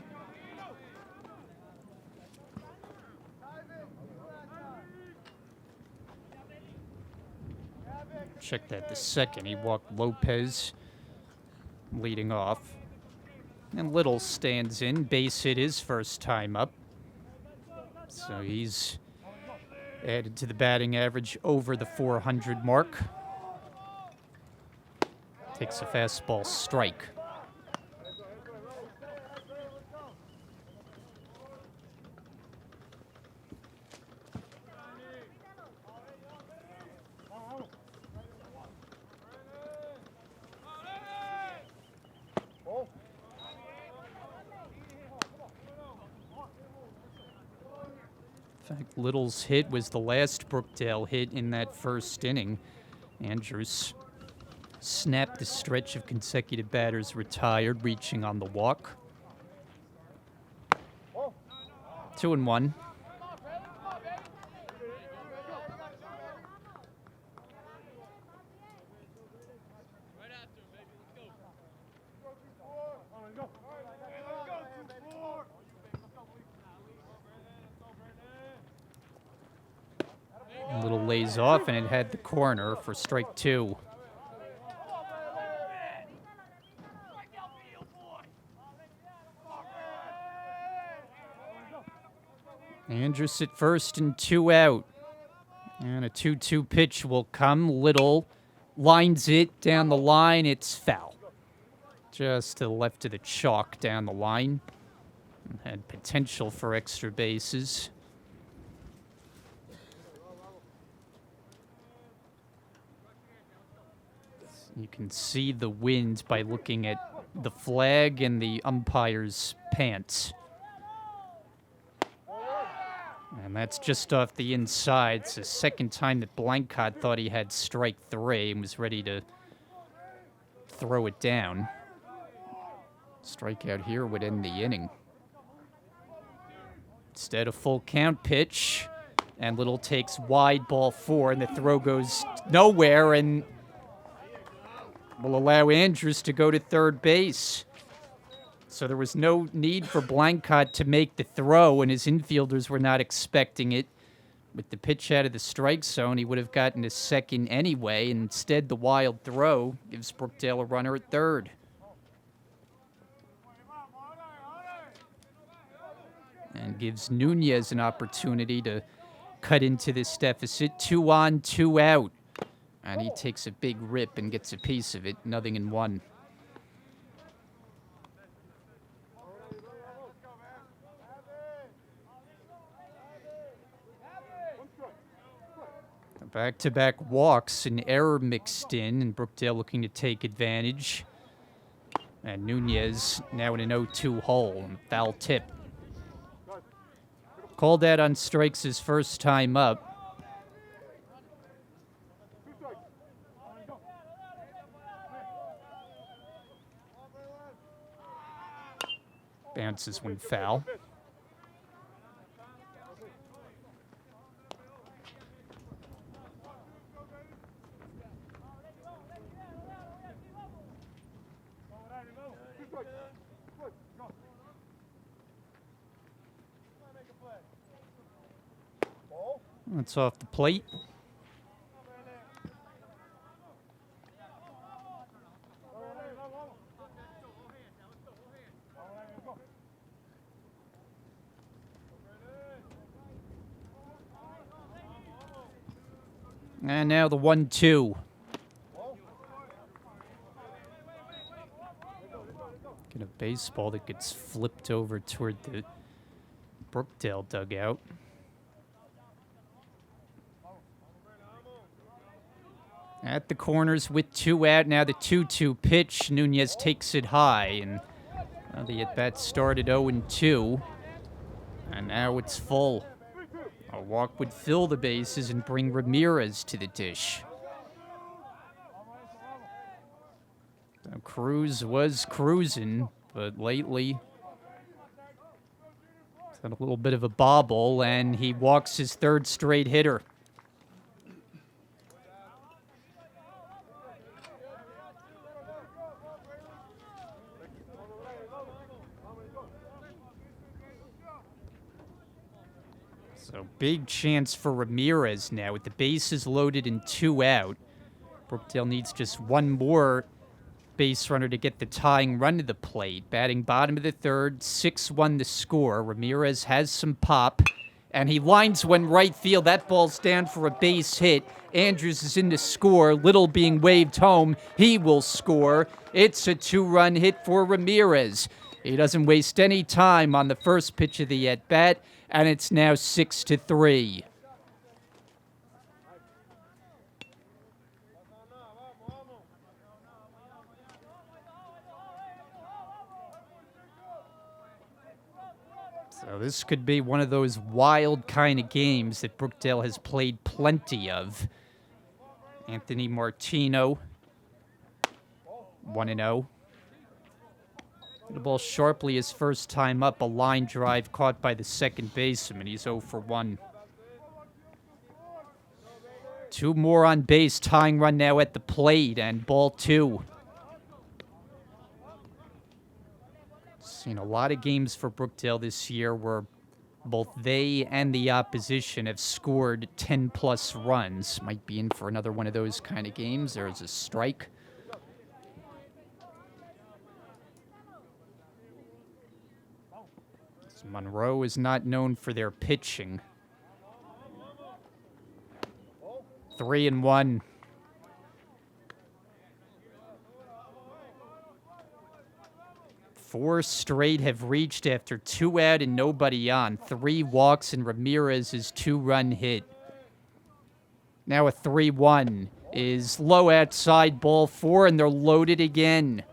Check that the second. He walked Lopez leading off. And Little stands in. Base hit his first time up. So he's added to the batting average over the 400 mark. Takes a fastball strike. In fact, Little's hit was the last Brookdale hit in that first inning. Andrews snapped the stretch of consecutive batters retired, reaching on the walk. 2-1. Little lays off, and it had the corner for strike 2. Andrews at first and 2 out. And a 2-2 pitch will come. Little lines it down the line. It's foul. Just to the left of the chalk down the line. Had potential for extra bases. You can see the wind by looking at the flag and the umpire's pants. And that's just off the inside. It's the second time that Blancott thought he had strike 3 and was ready to throw it down. Strikeout here would end the inning. Instead, a full count pitch. And Little takes wide, ball 4, and the throw goes nowhere and will allow Andrews to go to third base. So there was no need for Blancott to make the throw, and his infielders were not expecting it. With the pitch out of the strike zone, he would have gotten a second anyway. Instead, the wild throw gives Brookdale a runner at third. And gives Nunez an opportunity to cut into this deficit. 2 on, 2 out. And he takes a big rip and gets a piece of it. 0-1. Back-to-back walks, an error mixed in, and Brookdale looking to take advantage. And Nunez now in an 0-2 hole, and foul tip. Called out on strikes his first time up. Bounces when foul. That's off the plate. And now the 1-2. Get a baseball that gets flipped over toward the Brookdale dugout. At the corners with 2 out. Now the 2-2 pitch. Nunez takes it high. And the at-bat started 0-2. And now it's full. A walk would fill the bases and bring Ramirez to the dish. Now, Cruz was cruising, but lately he's had a little bit of a bobble, and he walks his 3rd straight hitter. So big chance for Ramirez now with the bases loaded and 2 out. Brookdale needs just 1 more base runner to get the tying run to the plate. Batting bottom of the 3rd, 6-1 the score. Ramirez has some pop, and he lines one right field. That ball's down for a base hit. Andrews is in to score. Little being waved home. He will score. It's a 2-run hit for Ramirez. He doesn't waste any time on the first pitch of the at-bat, and it's now 6-3. So this could be one of those wild kind of games that Brookdale has played plenty of. Anthony Martino, 1-0. The ball sharply his first time up, a line drive caught by the second baseman. He's 0 for 1. 2 more on base, tying run now at the plate, and ball 2. Seen a lot of games for Brookdale this year where both they and the opposition have scored 10-plus runs. Might be in for another one of those kind of games. There's a strike. Monroe is not known for their pitching. 3-1. Four straight have reached after 2 out and nobody on. 3 walks and Ramirez's 2-run hit. Now a 3-1 is low outside, ball 4, and they're loaded again.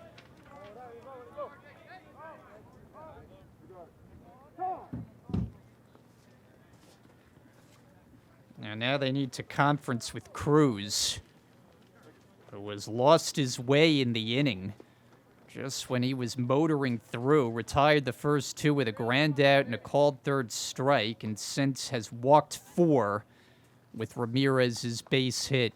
Now they need to conference with Cruz, who has lost his way in the inning. Just when he was motoring through, retired the first 2 with a ground out and a called 3rd strike, and since has walked 4 with Ramirez's base hit.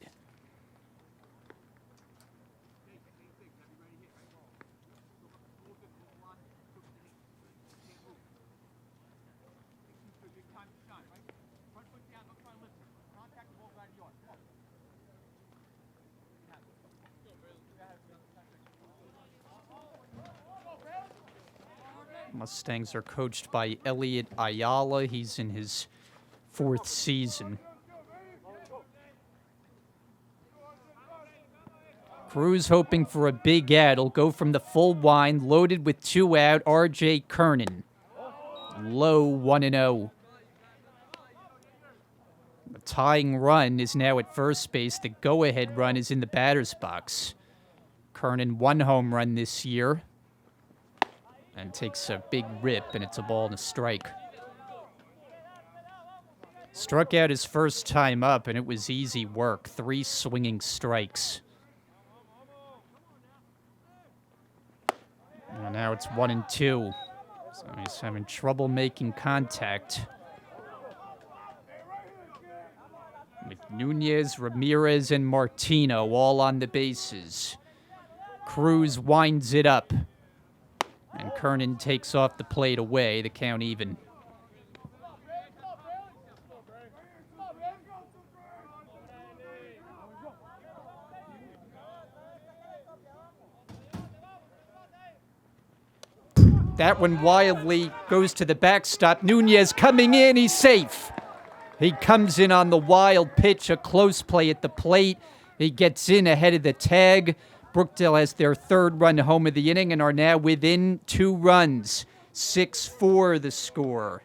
Mustangs are coached by Elliot Ayala. He's in his 4th season. Cruz hoping for a big out. He'll go from the full wind, loaded with 2 out. R.J. Kernan. Low 1-0. The tying run is now at first base. The go-ahead run is in the batter's box. Kernan 1 home run this year and takes a big rip, and it's a ball and a strike. Struck out his first time up, and it was easy work. 3 swinging strikes. And now it's 1-2. So he's having trouble making contact. With Nunez, Ramirez, and Martino all on the bases. Cruz winds it up. And Kernan takes off the plate away. The count even. That one wildly goes to the backstop. Nunez coming in. He's safe. He comes in on the wild pitch, a close play at the plate. He gets in ahead of the tag. Brookdale has their 3rd run home of the inning and are now within 2 runs. 6-4 the score.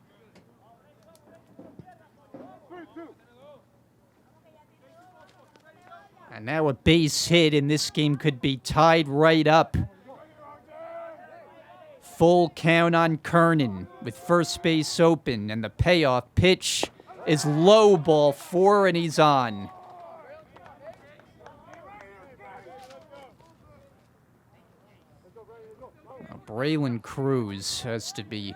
And now a base hit, and this game could be tied right up. Full count on Kernan with first base open, and the payoff pitch is low, ball 4, and he's on. Now, Braylon Cruz has to be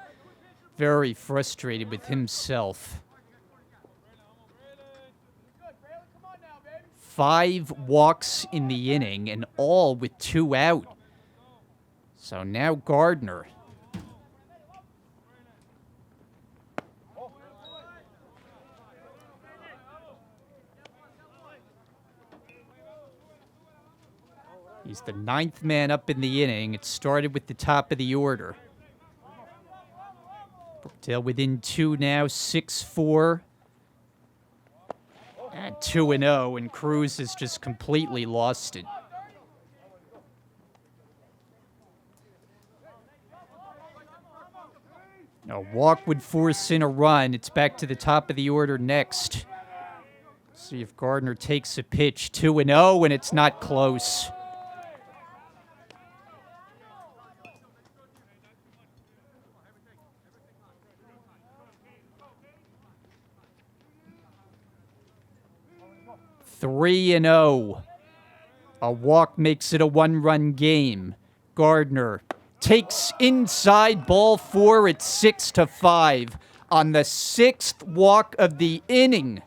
very frustrated with himself. 5 walks in the inning, and all with 2 out. So now Gardner. He's the 9th man up in the inning. It started with the top of the order. Brookdale within 2 now, 6-4. And 2-0, and Cruz has just completely lost it. A walk would force in a run. It's back to the top of the order next. See if Gardner takes a pitch. 2-0, and it's not close. Three and 0. A walk makes it a 1-run game. Gardner takes inside, ball 4. It's 6-5 on the 6th walk of the inning.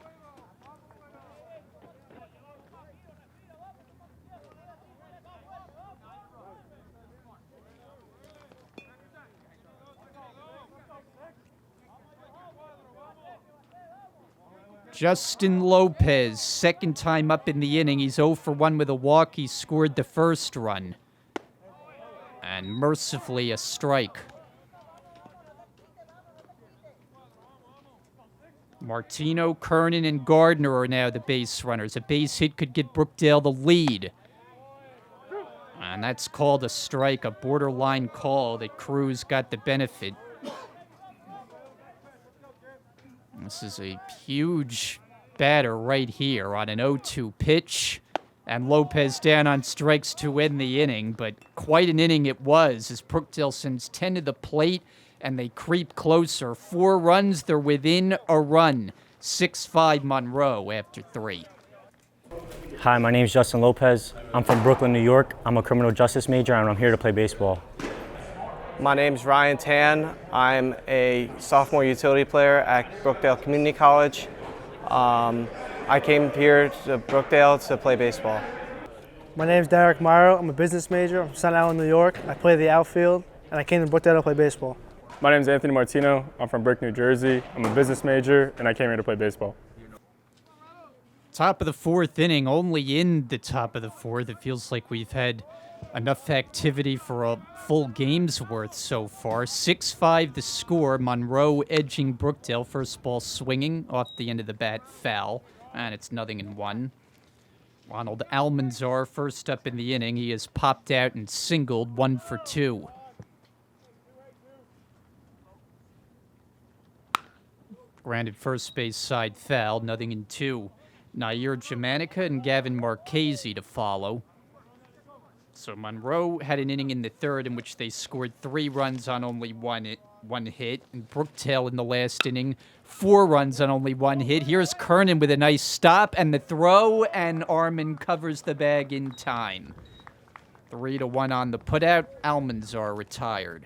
Justin Lopez, 2nd time up in the inning. He's 0 for 1 with a walk. He scored the 1st run. And mercifully a strike. Martino, Kernan, and Gardner are now the base runners. A base hit could get Brookdale the lead. And that's called a strike, a borderline call that Cruz got the benefit. This is a huge batter right here on an 0-2 pitch. And Lopez down on strikes to end the inning, but quite an inning it was as Brookdale sends 10 to the plate and they creep closer. 4 runs, they're within a run. 6-5 Monroe after 3. Hi, my name is Justin Lopez. I'm from Brooklyn, New York. I'm a criminal justice major and I'm here to play baseball. My name is Ryan Tan. I'm a sophomore utility player at Brookdale Community College. I came here to Brookdale to play baseball. My name is Derek Morrow. I'm a business major. I'm from Staten Island, New York. I play the outfield, and I came to Brookdale to play baseball. My name is Anthony Martino. I'm from Brick, New Jersey. I'm a business major, and I came here to play baseball. Top of the 4th inning, only in the top of the 4th. It feels like we've had enough activity for a full game's worth so far. 6-5 the score. Monroe edging Brookdale. First ball swinging off the end of the bat, foul. And it's 0-1. Ronald Almanzar first up in the inning. He has popped out and singled, 1 for 2. Granted first base side foul, 0-2. Nair Jamanica and Gavin Marchese to follow. So Monroe had an inning in the third in which they scored 3 runs on only one hit. And Brookdale in the last inning, 4 runs on only 1 hit. Here's Kernan with a nice stop and the throw, and Armin covers the bag in time. 3-1 on the putout. Almanzar retired.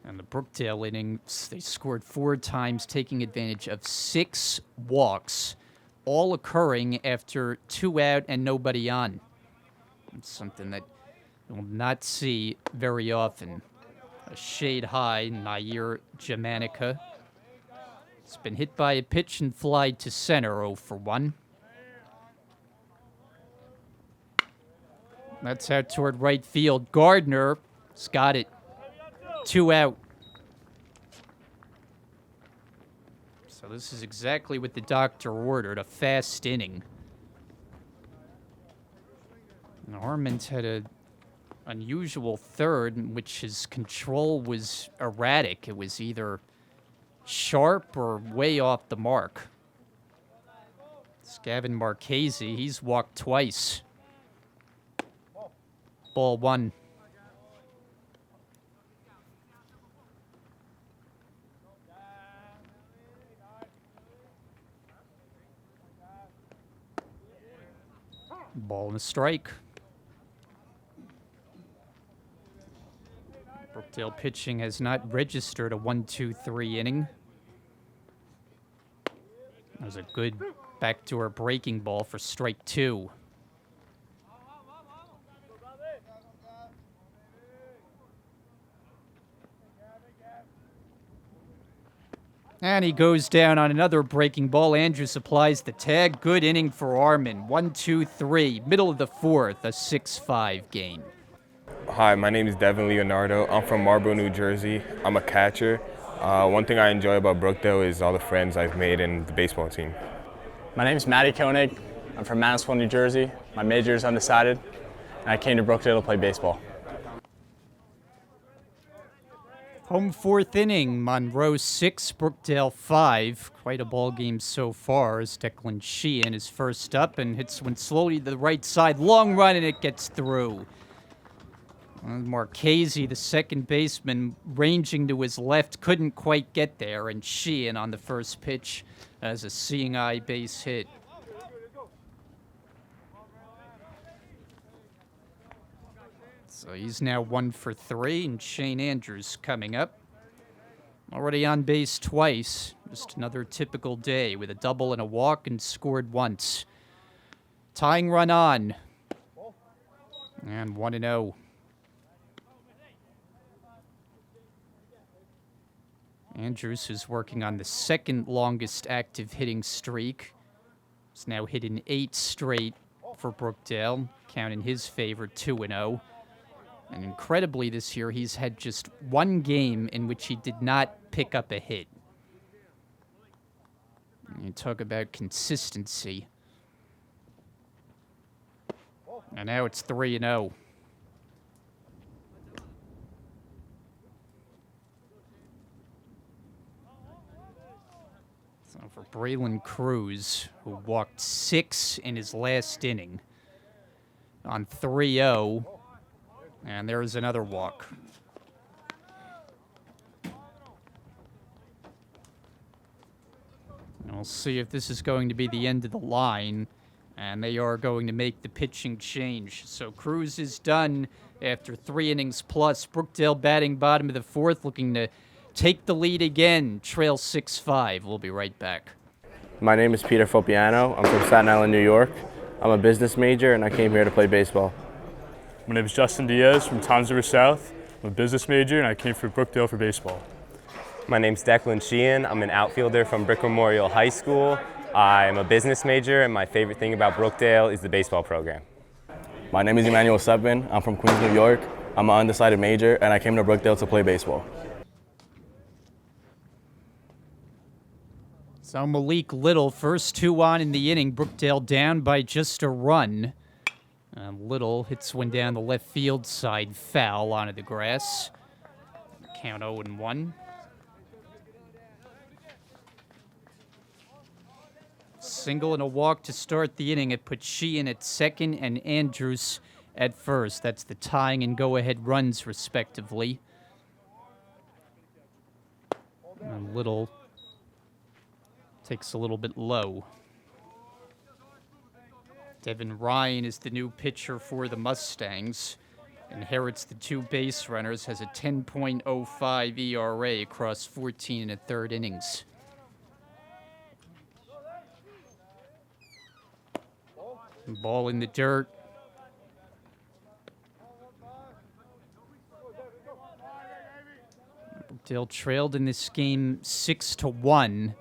And the Brookdale innings, they scored 4 times, taking advantage of 6 walks, all occurring after 2 out and nobody on. It's something that you'll not see very often. A shade high, Nair Jamanica. It's been hit by a pitch and fly to center, 0 for 1. That's out toward right field. Gardner's got it. 2 out. So this is exactly what the doctor ordered, a fast inning. And Armin's had an unusual third in which his control was erratic. It was either sharp or way off the mark. It's Gavin Marchese, he's walked twice. Ball 1. Ball and a strike. Brookdale pitching has not registered a 1-2-3 inning. That was a good backdoor breaking ball for strike 2. And he goes down on another breaking ball. Andrews applies the tag. Good inning for Armin. 1-2-3. Middle of the 4th, a 6-5 game. Hi, my name is Devin Leonardo. I'm from Marlboro, New Jersey. I'm a catcher. One thing I enjoy about Brookdale is all the friends I've made in the baseball team. My name is Matty Koenig. I'm from Madisonville, New Jersey. My major is undecided, and I came to Brookdale to play baseball. Home 4th inning, Monroe 6, Brookdale 5. Quite a ball game so far as Declan Sheehan is first up and hits one slowly to the right side. Long run and it gets through. Marchese, the second baseman, ranging to his left, couldn't quite get there, and Sheehan on the first pitch as a seeing eye base hit. So he's now 1 for 3, and Shane Andrews coming up. Already on base twice. Just another typical day with a double and a walk and scored once. Tying run on. And 1-0. Andrews is working on the second longest active hitting streak. He's now hit in 8 straight for Brookdale, counting his favor 2-0. And incredibly this year, he's had just 1 game in which he did not pick up a hit. And you talk about consistency. And now it's 3-0. So for Braylon Cruz, who walked 6 in his last inning on 3-0. And there is another walk. And we'll see if this is going to be the end of the line. And they are going to make the pitching change. So Cruz is done after 3 innings plus. Brookdale batting bottom of the 4th, looking to take the lead again. Trail 6-5. We'll be right back. My name is Peter Fopiano. I'm from Staten Island, New York. I'm a business major, and I came here to play baseball. My name is Justin Diaz from Toms River South. I'm a business major and I came from Brookdale for baseball. My name's Declan Sheehan. I'm an outfielder from Brick Memorial High School. I'm a business major and my favorite thing about Brookdale is the baseball program. My name is Emmanuel Sepin. I'm from Queens, New York. I'm an undecided major and I came to Brookdale to play baseball. So Malik Little, first 2 on in the inning. Brookdale down by just a run. Little hits one down the left field side, foul onto the grass. Count 0-1. Single and a walk to start the inning. It puts Sheehan at second and Andrews at first. That's the tying and go-ahead runs, respectively. And Little takes a little bit low. Devin Ryan is the new pitcher for the Mustangs. Inherits the two base runners, has a 10.05 ERA across 14 1/3 innings. Ball in the dirt. Brookdale trailed in this game 6-1.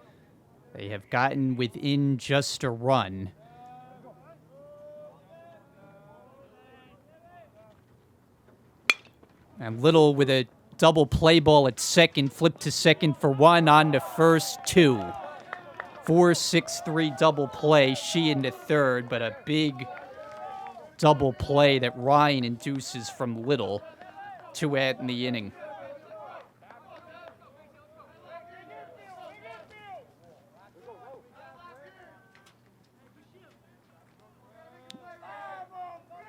They have gotten within just a run. And Little with a double play ball at second, flipped to second for one, on to first, 2. 4-6-3 double play, Sheehan to third, but a big double play that Ryan induces from Little. 2 out in the inning.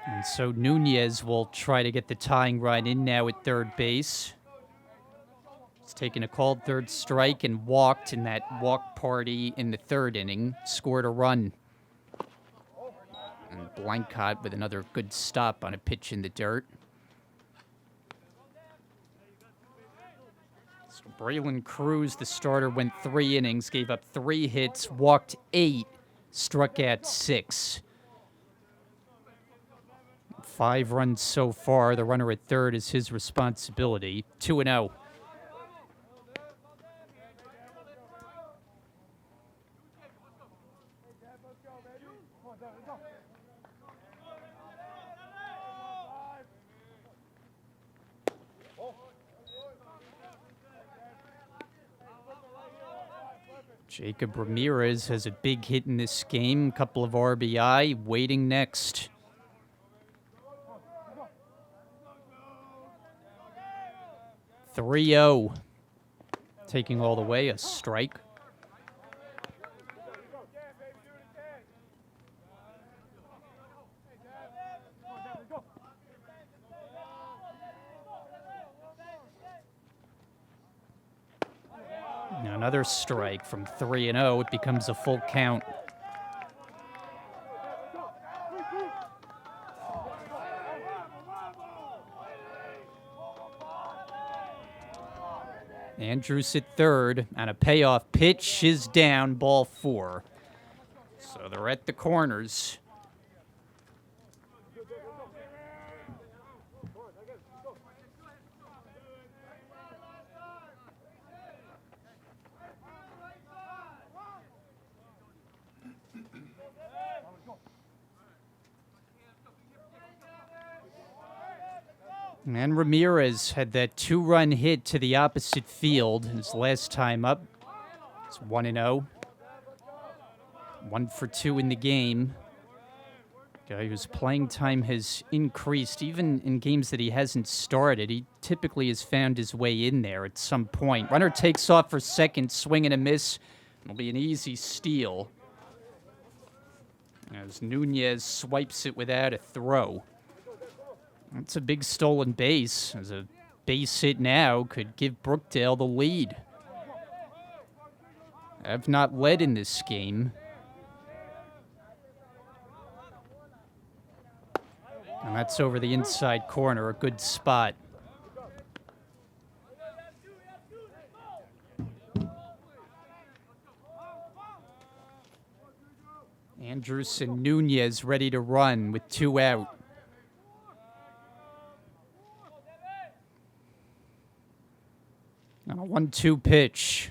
And so Nunez will try to get the tying run in now at third base. He's taken a called third strike and walked in that walk party in the third inning. Scored a run. And Blancott with another good stop on a pitch in the dirt. So Braylon Cruz, the starter, went 3 innings, gave up 3 hits, walked 8, struck out 6. 5 runs so far. The runner at third is his responsibility. 2-0. Jacob Ramirez has a big hit in this game. Couple of RBI. Waiting next. .30. Taking all the way, a strike. Now another strike from 3-0. It becomes a full count. Andrews at third, and a payoff pitch is down, ball 4. So they're at the corners. And Ramirez had that 2-run hit to the opposite field his last time up. It's 1-0. 1 for 2 in the game. Guy whose playing time has increased, even in games that he hasn't started. He typically has found his way in there at some point. Runner takes off for second, swing and a miss. It'll be an easy steal as Nunez swipes it without a throw. That's a big stolen base, as a base hit now could give Brookdale the lead. Have not led in this game. And that's over the inside corner, a good spot. Andrews and Nunez ready to run with 2 out. On a 1-2 pitch.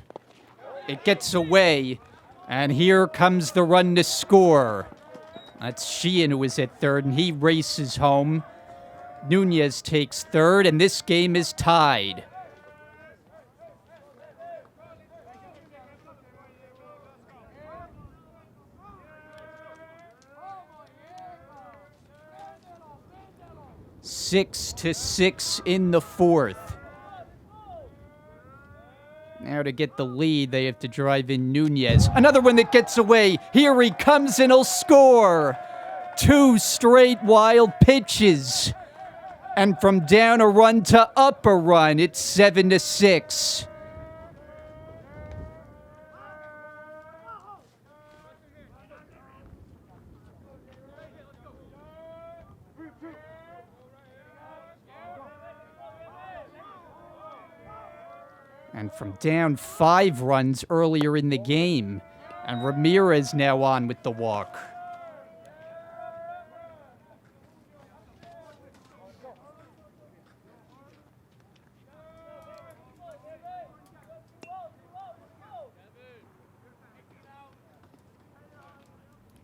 It gets away, and here comes the run to score. That's Sheehan who is at third, and he races home. Nunez takes third, and this game is tied. 6-6 in the fourth. Now to get the lead, they have to drive in Nunez. Another one that gets away. Here he comes and he'll score. 2 straight wild pitches. And from down a run to up a run, it's 7-6. And from down 5 runs earlier in the game. And Ramirez now on with the walk.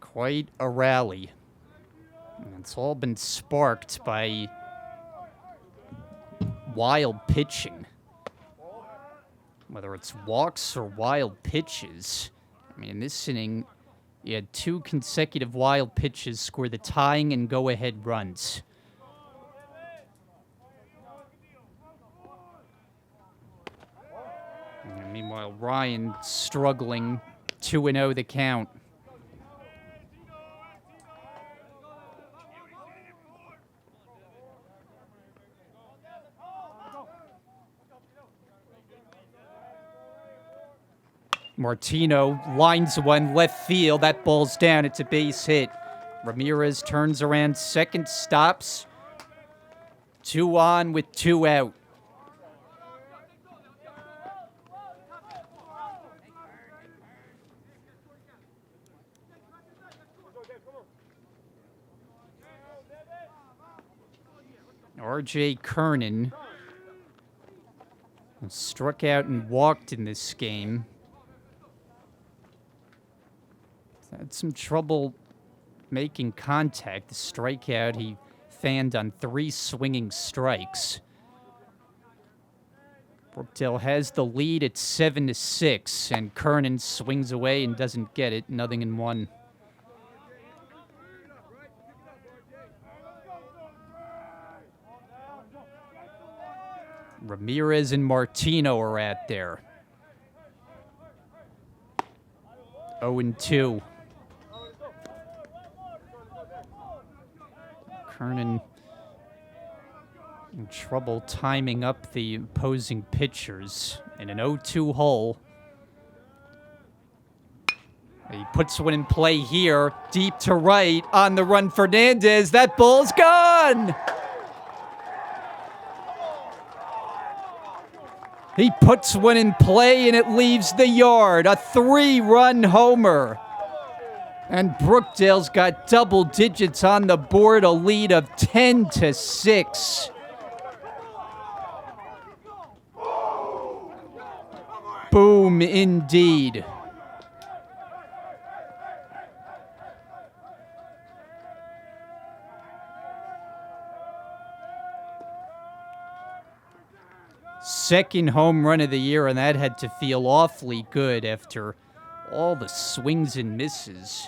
Quite a rally. And it's all been sparked by wild pitching. Whether it's walks or wild pitches. I mean, in this inning, you had 2 consecutive wild pitches score the tying and go-ahead runs. And meanwhile, Ryan struggling, 2-0 the count. Martino lines one left field. That ball's down. It's a base hit. Ramirez turns around second, stops. 2 on with 2 out. R.J. Kernan struck out and walked in this game. Had some trouble making contact. The strikeout he fanned on 3 swinging strikes. Brookdale has the lead at 7-6, and Kernan swings away and doesn't get it. 0-1. Ramirez and Martino are at there. 0-2. Kernan in trouble timing up the opposing pitchers in an 0-2 hole. He puts one in play here, deep to right, on the run Fernandez. That ball's gone! He puts one in play and it leaves the yard. A 3-run homer. And Brookdale's got double digits on the board, a lead of 10-6. Boom indeed. Second home run of the year, and that had to feel awfully good after all the swings and misses.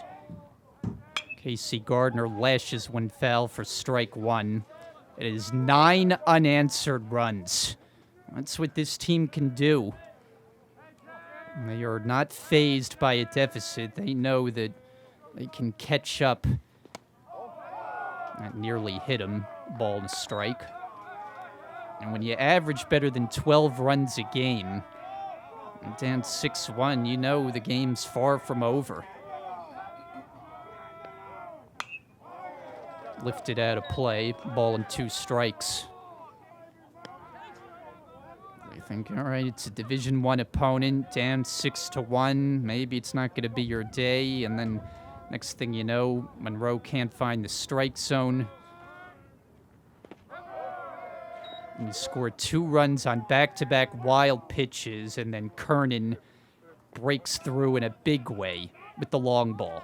Casey Gardner lashes one foul for strike 1. It is 9 unanswered runs. That's what this team can do. They are not fazed by a deficit. They know that they can catch up. That nearly hit him. Ball and strike. And when you average better than 12 runs a game, and down 6-1, you know the game's far from over. Lifted out of play, ball and 2 strikes. They think, all right, it's a Division I opponent, down 6-1. Maybe it's not going to be your day. And then next thing you know, Monroe can't find the strike zone. And you score 2 runs on back-to-back wild pitches, and then Kernan breaks through in a big way with the long ball.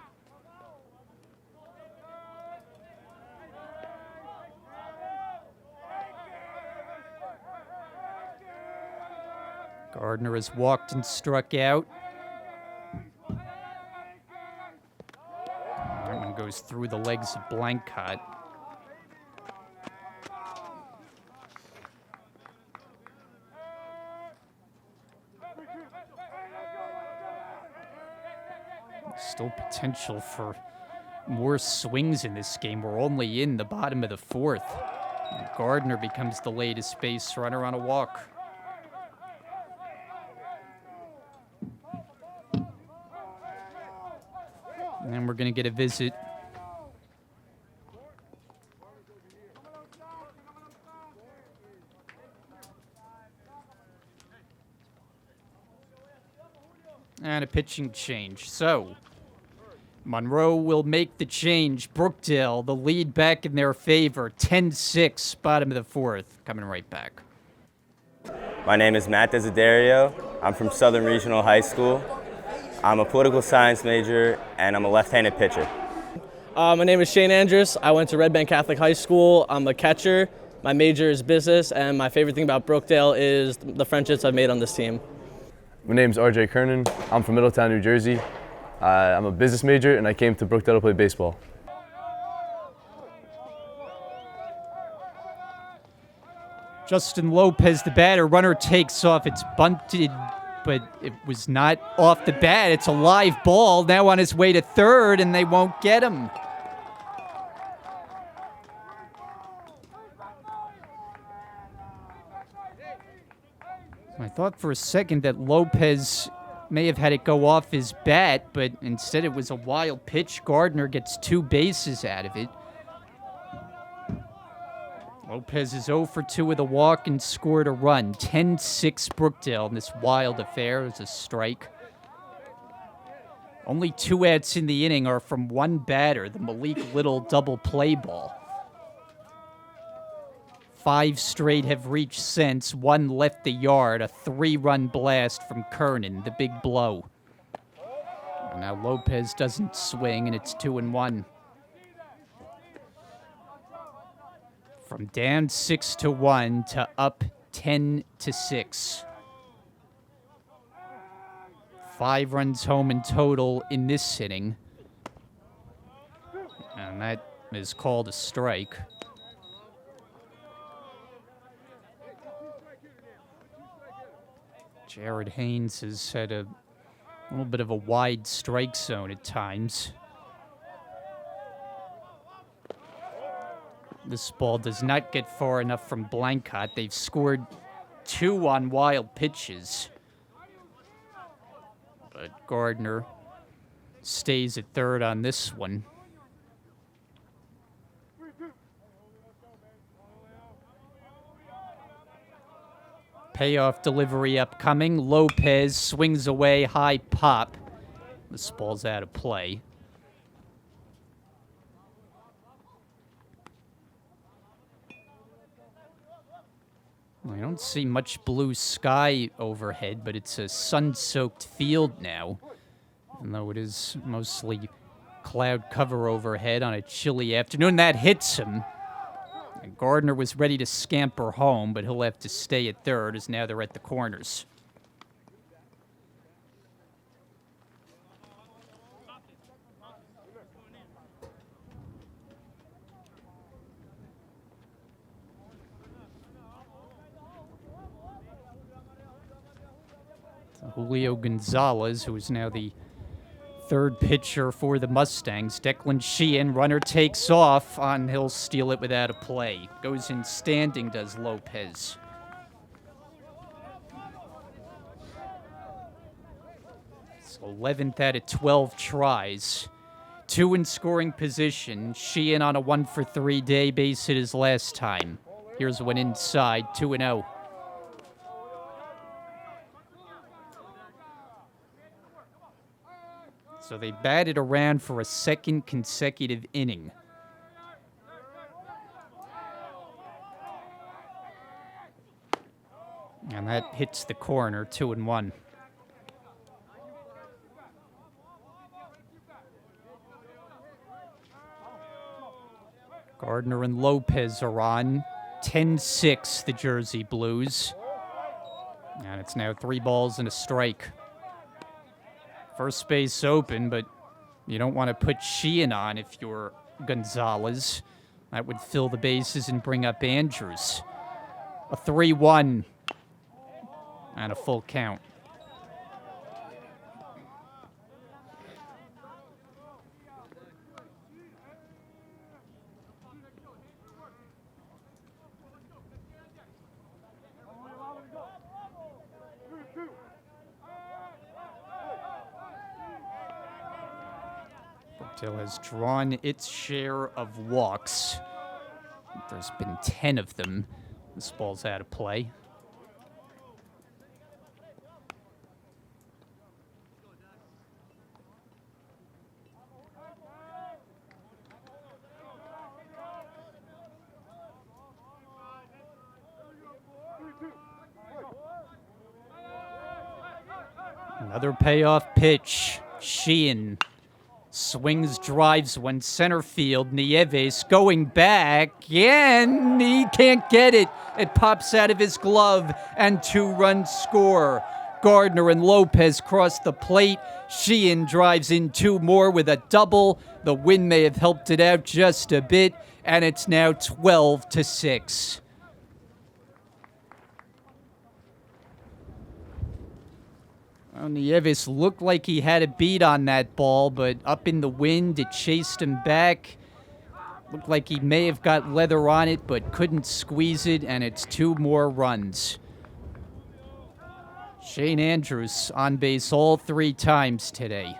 Gardner has walked and struck out. That one goes through the legs of Blancott. Still potential for more swings in this game. We're only in the bottom of the fourth. And Gardner becomes the latest base runner on a walk. And then we're going to get a visit. And a pitching change. So, Monroe will make the change. Brookdale, the lead back in their favor. 10-6, bottom of the fourth. Coming right back. My name is Matt Desiderio. I'm from Southern Regional High School. I'm a political science major, and I'm a left-handed pitcher. My name is Shane Andrews. I went to Red Bank Catholic High School. I'm a catcher. My major is business, and my favorite thing about Brookdale is the friendships I've made on this team. My name is RJ Kernan. I'm from Middletown, New Jersey. I'm a business major, and I came to Brookdale to play baseball. Justin Lopez, the batter. Runner takes off. It's bunted, but it was not off the bat. It's a live ball. Now on his way to third, and they won't get him. I thought for a second that Lopez may have had it go off his bat, but instead it was a wild pitch. Gardner gets 2 bases out of it. Lopez is 0 for 2 with a walk and scored a run. 10-6 Brookdale in this wild affair. It was a strike. Only 2 outs in the inning are from one batter, the Malik Little double play ball. 5 straight have reached since. 1 left the yard. A 3-run blast from Kernan, the big blow. And now Lopez doesn't swing, and it's 2-1. From down 6-1 to up 10-6. 5 runs home in total in this inning. And that is called a strike. Jared Haynes has had a little bit of a wide strike zone at times. This ball does not get far enough from Blancott. They've scored 2 on wild pitches. But Gardner stays at third on this one. Payoff delivery upcoming. Lopez swings away, high pop. This ball's out of play. I don't see much blue sky overhead, but it's a sun-soaked field now. Even though it is mostly cloud cover overhead on a chilly afternoon. That hits him. And Gardner was ready to scamper home, but he'll have to stay at third as now they're at the corners. Julio Gonzalez, who is now the third pitcher for the Mustangs. Declan Sheehan, runner takes off on, he'll steal it without a play. Goes in standing, does Lopez. It's 11th out of 12 tries. 2 in scoring position. Sheehan on a 1-for-3 day, base hit his last time. Here's one inside, 2-0. So they batted around for a second consecutive inning. And that hits the corner, 2-1. Gardner and Lopez are on. 10-6, the Jersey Blues. And it's now 3 balls and a strike. First base open, but you don't want to put Sheehan on if you're Gonzalez. That would fill the bases and bring up Andrews. A 3-1 and a full count. Brookdale has drawn its share of walks. There's been 10 of them. This ball's out of play. Another payoff pitch. Sheehan swings, drives one center field. Nieves going back, and he can't get it. It pops out of his glove, and 2-run score. Gardner and Lopez cross the plate. Sheehan drives in 2 more with a double. The wind may have helped it out just a bit, and it's now 12-6. Well, Nieves looked like he had a beat on that ball, but up in the wind, it chased him back. Looked like he may have got leather on it, but couldn't squeeze it, and it's 2 more runs. Shane Andrews on base all 3 times today.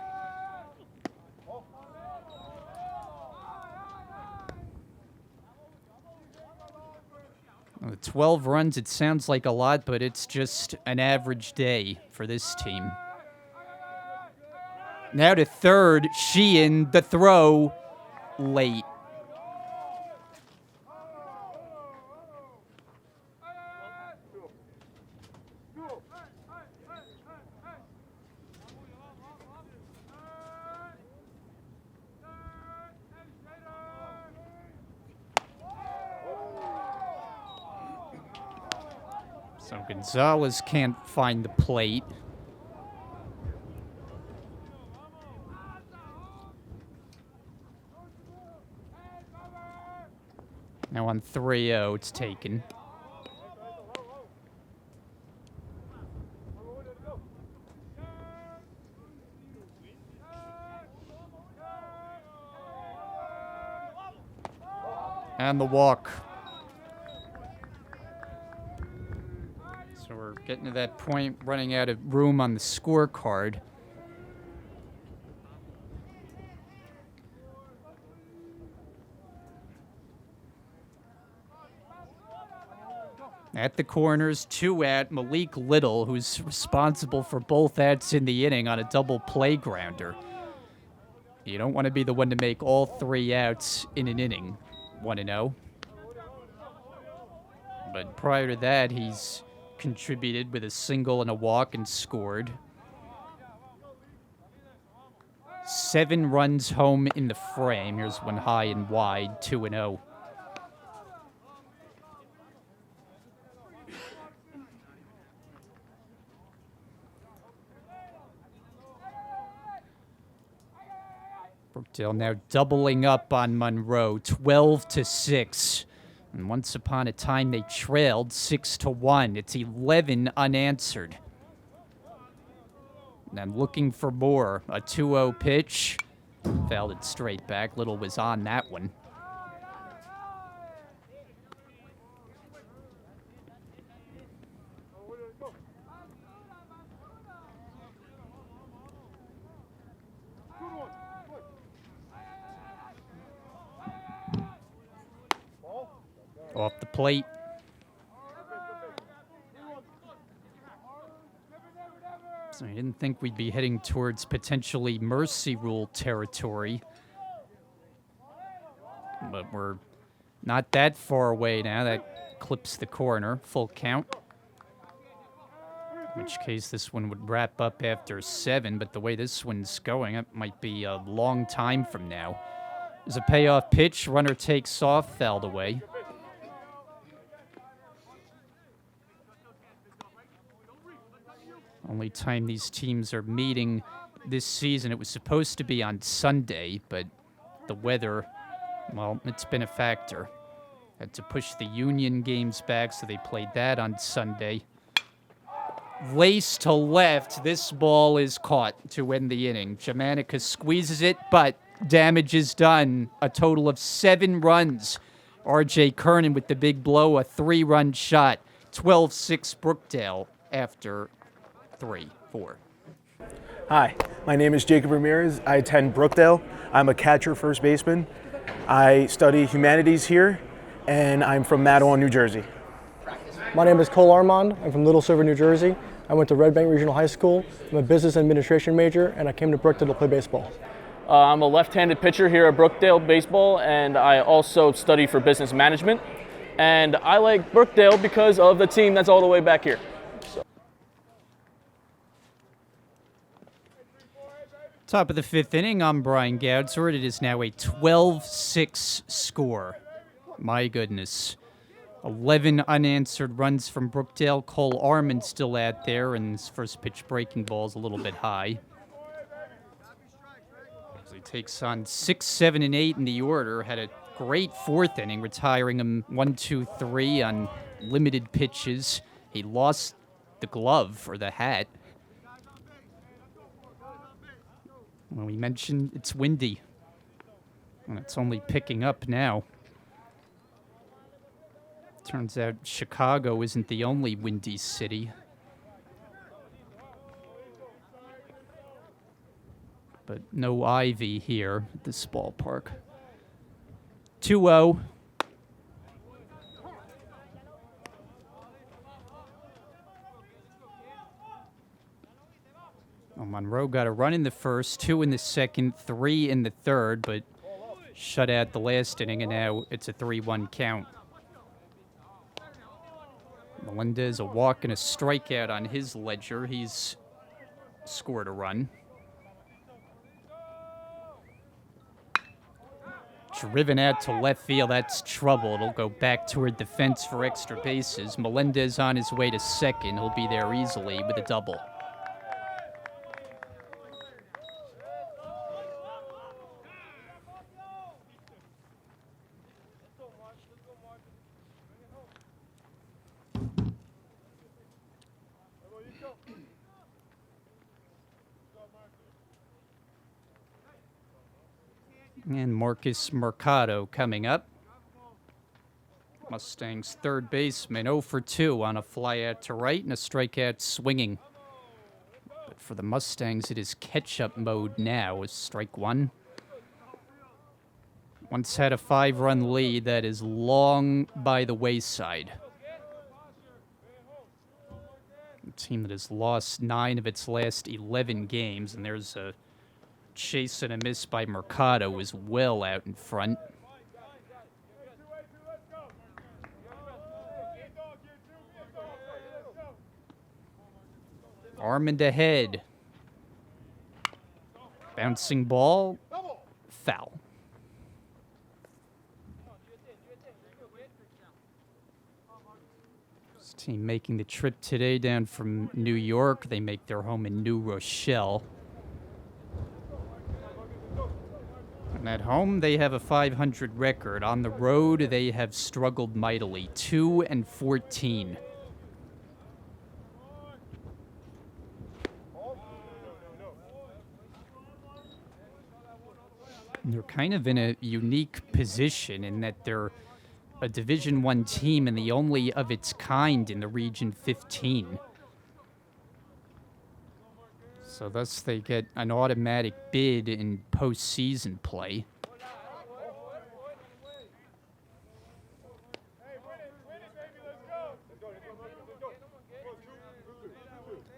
Well, 12 runs, it sounds like a lot, but it's just an average day for this team. Now to third, Sheehan, the throw, late. So Gonzalez can't find the plate. Now on 3-0, it's taken. And the walk. So we're getting to that point, running out of room on the scorecard. At the corners, 2 out, Malik Little, who's responsible for both outs in the inning on a double play grounder. You don't want to be the one to make all 3 outs in an inning, 1-0. But prior to that, he's contributed with a single and a walk and scored. 7 runs home in the frame. Here's one high and wide, 2-0. Brookdale now doubling up on Monroe, 12-6. And once upon a time, they trailed 6-1. It's 11 unanswered. And then looking for more. A 2-0 pitch. Fouled it straight back. Little was on that one. Off the plate. So I didn't think we'd be heading towards potentially mercy rule territory. But we're not that far away now. That clips the corner. Full count. In which case this one would wrap up after 7. But the way this one's going, it might be a long time from now. There's a payoff pitch. Runner takes off. Fouled away. Only time these teams are meeting this season. It was supposed to be on Sunday, but the weather, well, it's been a factor. Had to push the Union games back, so they played that on Sunday. Lace to left. This ball is caught to end the inning. Germanica squeezes it, but damage is done. A total of 7 runs. R.J. Kernan with the big blow, a 3-run shot. 12-6 Brookdale after 3-4. Hi, my name is Jacob Ramirez. I attend Brookdale. I'm a catcher first baseman. I study humanities here, and I'm from Mattawa, New Jersey. My name is Cole Armand. I'm from Little Silver, New Jersey. I went to Red Bank Regional High School. I'm a business administration major, and I came to Brookdale to play baseball. I'm a left-handed pitcher here at Brookdale Baseball, and I also study for business management. And I like Brookdale because of the team that's all the way back here. Top of the fifth inning, I'm Brian Goudsworth. It is now a 12-6 score. My goodness. 11 unanswered runs from Brookdale. Cole Armand still out there, and his first pitch breaking ball is a little bit high. So he takes on 6, 7, and 8 in the order. Had a great fourth inning, retiring him 1, 2, 3 on limited pitches. He lost the glove, or the hat. Well, we mentioned it's windy, and it's only picking up now. Turns out Chicago isn't the only windy city. But no ivy here at this ballpark. 2-0. Monroe got a run in the first, 2 in the second, 3 in the third, but shut out the last inning, and now it's a 3-1 count. Melendez, a walk and a strikeout on his ledger. He's scored a run. Driven out to left field, that's trouble. It'll go back toward the fence for extra bases. Melendez on his way to second. He'll be there easily with a double. And Marcus Mercado coming up. Mustangs third baseman, 0 for 2 on a fly out to right and a strikeout swinging. But for the Mustangs, it is catch-up mode now with strike one. Once had a 5-run lead that is long by the wayside. A team that has lost 9 of its last 11 games, and there's a chase and a miss by Mercado is well out in front. Armand ahead. Bouncing ball. Foul. This team making the trip today down from New York. They make their home in New Rochelle. And at home, they have a 500 record. On the road, they have struggled mightily. 2-14. And they're kind of in a unique position in that they're a Division I team and the only of its kind in the Region 15. So thus they get an automatic bid in postseason play.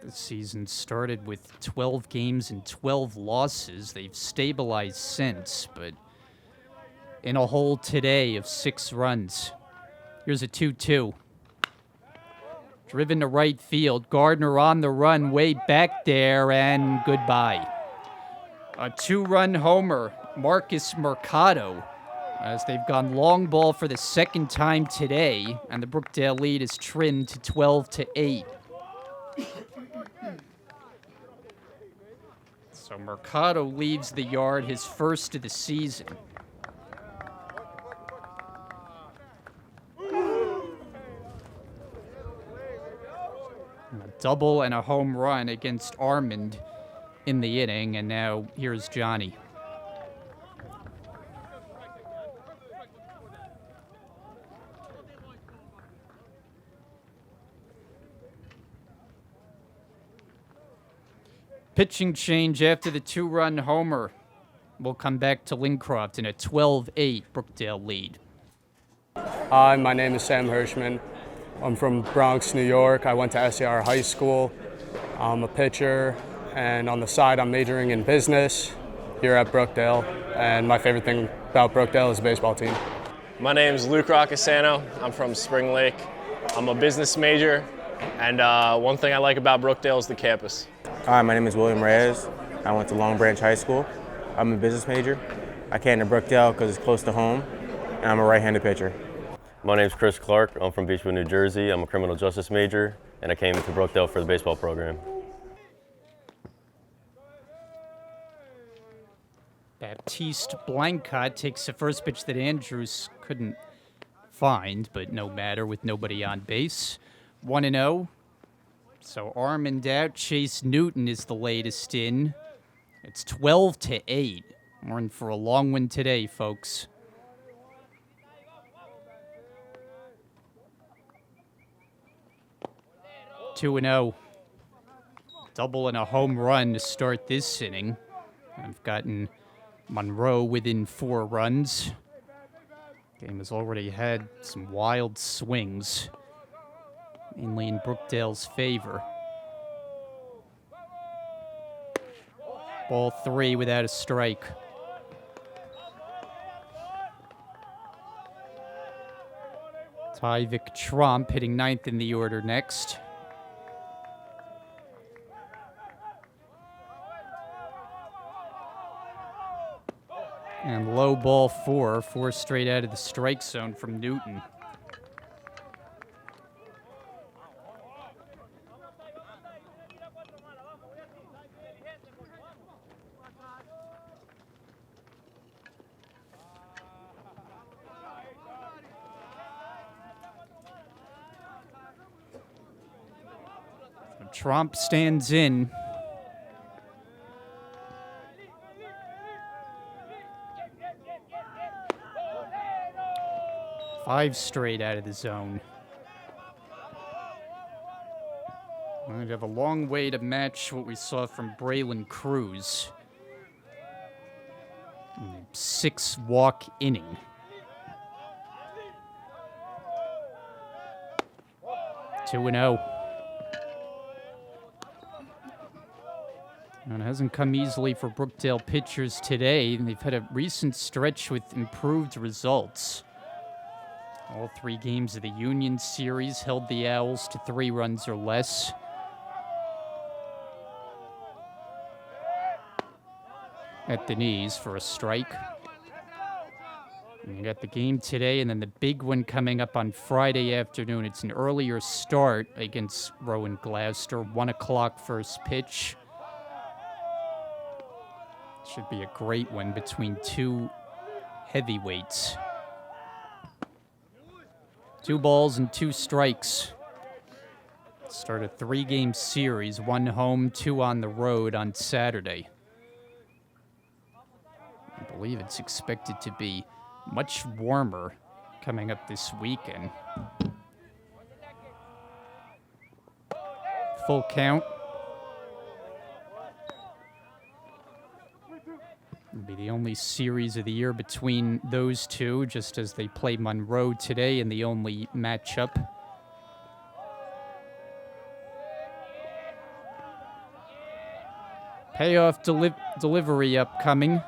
The season started with 12 games and 12 losses. They've stabilized since, but in a hole today of 6 runs. Here's a 2-2. Driven to right field. Gardner on the run, way back there, and goodbye. A 2-run homer, Marcus Mercado, as they've gone long ball for the second time today, and the Brookdale lead is trimmed to 12-8. So Mercado leaves the yard, his first of the season. A double and a home run against Armand in the inning, and now here's Johnny. pitching change after the 2-run homer. We'll come back to Lincroft in a 12-8 Brookdale lead. Hi, my name is Sam Hirschman. I'm from Bronx, New York. I went to SAR High School. I'm a pitcher, and on the side I'm majoring in business here at Brookdale, and my favorite thing about Brookdale is the baseball team. My name is Luke Roccasano. I'm from Spring Lake. I'm a business major, and one thing I like about Brookdale is the campus. Hi, my name is William Reyes. I went to Long Branch High School. I'm a business major. I came to Brookdale because it's close to home, and I'm a right-handed pitcher. My name's Chris Clark. I'm from Beechwood, New Jersey. I'm a criminal justice major, and I came to Brookdale for the baseball program. Baptiste Blancott takes the first pitch that Andrews couldn't find, but no matter with nobody on base. 1-0. So Armand out. Chase Newton is the latest in. It's 12-8. We're in for a long one today, folks. Two and 0. Double and a home run to start this inning. I've gotten Monroe within 4 runs. Game has already had some wild swings, mainly in Brookdale's favor. Ball 3 without a strike. Tyvik Trump hitting 9th in the order next. And low ball 4 straight out of the strike zone from Newton. So Trump stands in. Five straight out of the zone. We'd have a long way to match what we saw from Braylon Cruz. 6-walk inning. Two and 0. And it hasn't come easily for Brookdale pitchers today. They've had a recent stretch with improved results. All 3 games of the Union Series held the Owls to 3 runs or less. At the knees for a strike. And you got the game today, and then the big one coming up on Friday afternoon. It's an earlier start against Rowan Gloucester, 1 o'clock first pitch. Should be a great one between 2 heavyweights. 2 balls and 2 strikes. Start a 3-game series, 1 home, 2 on the road on Saturday. I believe it's expected to be much warmer coming up this weekend. Full count. It'll be the only series of the year between those two, just as they play Monroe today in the only matchup. Payoff delivery upcoming.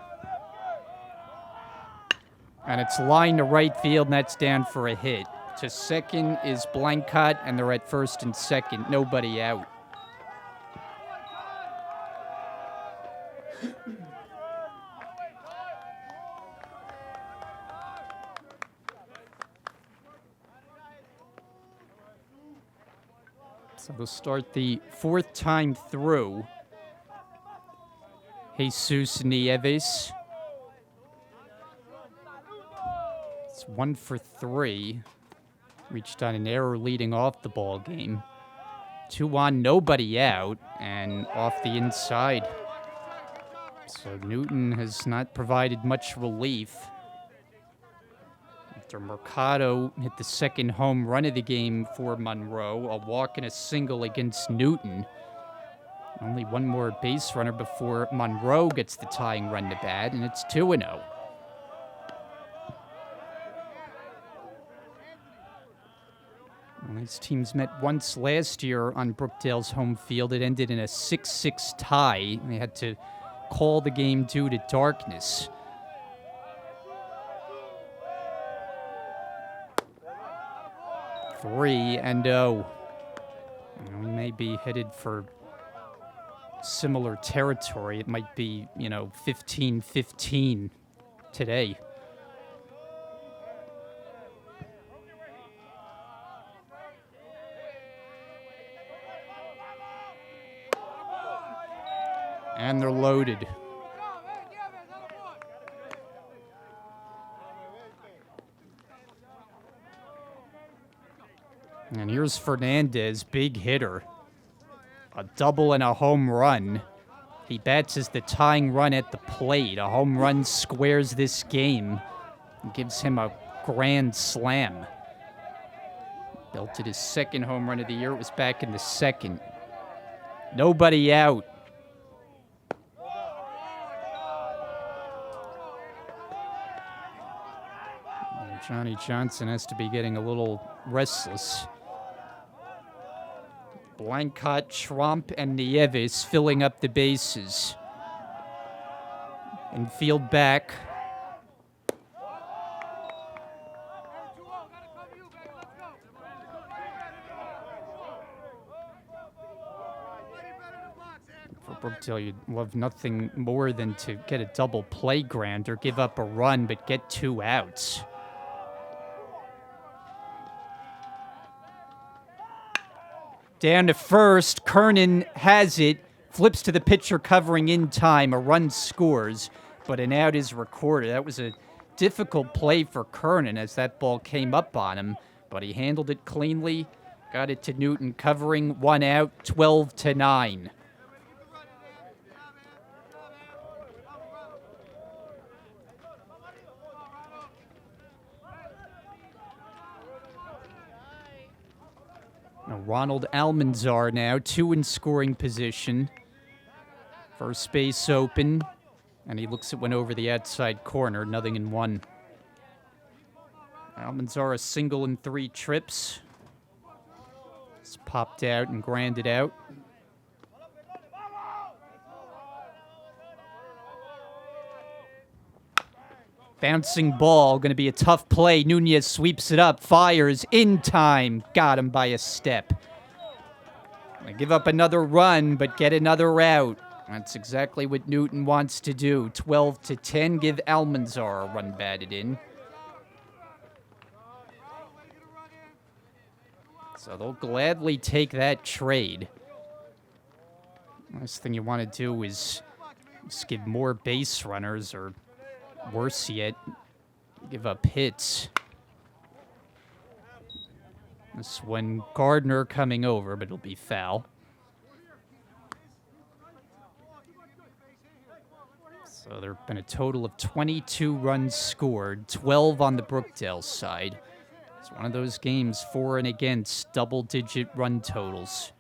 And it's line to right field, and that's down for a hit. To second is Blancott, and they're at first and second. Nobody out. So we'll start the 4th time through. Jesus Nieves. It's 1 for 3. Reached on an error leading off the ball game. 2 on, nobody out, and off the inside. So Newton has not provided much relief. After Mercado hit the 2nd home run of the game for Monroe, a walk and a single against Newton. Only one more base runner before Monroe gets the tying run to bat, and it's 2-0. Well, these teams met once last year on Brookdale's home field. It ended in a 6-6 tie. They had to call the game due to darkness. Three and 0. We may be headed for similar territory. It might be, 15-15 today. And they're loaded. And here's Fernandez, big hitter. A double and a home run. He bats as the tying run at the plate. A home run squares this game and gives him a grand slam. Belted his second home run of the year. It was back in the second. Nobody out. Johnny Johnson has to be getting a little restless. Blancott, Trump, and Nieves filling up the bases. Infield back. For Brookdale, you'd love nothing more than to get a double play grand or give up a run but get 2 outs. Down to first, Kernan has it, flips to the pitcher covering in time, a run scores, but an out is recorded. That was a difficult play for Kernan as that ball came up on him, but he handled it cleanly, got it to Newton covering, 1 out, 12-9. Now Ronald Almanzar now, 2 in scoring position. First base open, and he looks at one over the outside corner, 0-1. Almanzar a single in 3 trips. It's popped out and grounded out. Bouncing ball, going to be a tough play. Nunez sweeps it up, fires in time. Got him by a step. They give up another run, but get another out. That's exactly what Newton wants to do. 12-10, give Almanzar a run batted in. So they'll gladly take that trade. Last thing you want to do is just give more base runners, or worse yet, give up hits. This one, Gardner coming over, but it'll be foul. So there have been a total of 22 runs scored, 12 on the Brookdale side. It's one of those games, for and against, double-digit run totals.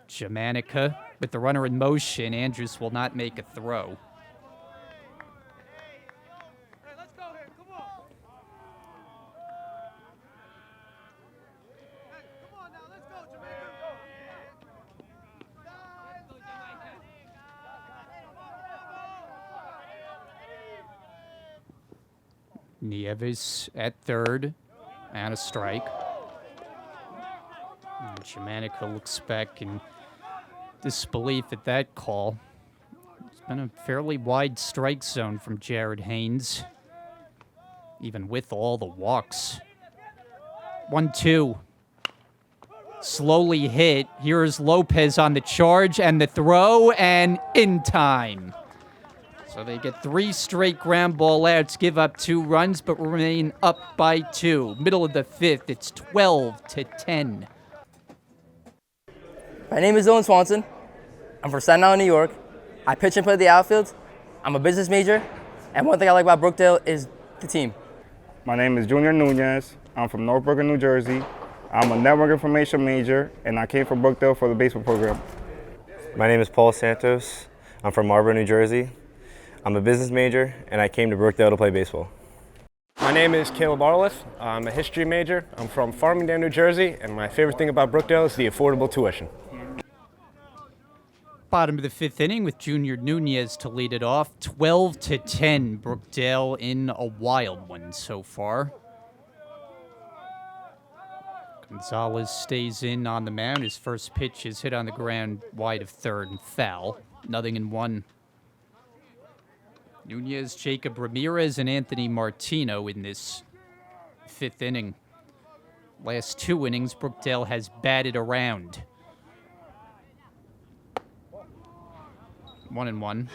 Jamanica with the runner in motion. Andrews will not make a throw. Nieves at third, and a strike. And Jamanica looks back in disbelief at that call. It's been a fairly wide strike zone from Jared Haynes, even with all the walks. 1-2. Slowly hit. Here's Lopez on the charge and the throw, and in time. So they get 3 straight ground ball outs, give up 2 runs, but remain up by 2. Middle of the 5th, it's 12-10. My name is Dylan Swanson. I'm from Staten Island, New York. I pitch and play the outfield. I'm a business major, and one thing I like about Brookdale is the team. My name is Junior Nunez. I'm from North Brooklyn, New Jersey. I'm a network information major, and I came from Brookdale for the baseball program. My name is Paul Santos. I'm from Monroe, New Jersey. I'm a business major, and I came to Brookdale to play baseball. My name is Caleb Arliff. I'm a history major. I'm from Farmingdale, New Jersey, and my favorite thing about Brookdale is the affordable tuition. Bottom of the fifth inning with Junior Nunez to lead it off. 12-10, Brookdale in a wild one so far. Gonzalez stays in on the mound. His first pitch is hit on the ground wide of third and foul. 0-1. Nunez, Jacob Ramirez, and Anthony Martino in this fifth inning. Last two innings, Brookdale has batted around. 1-1.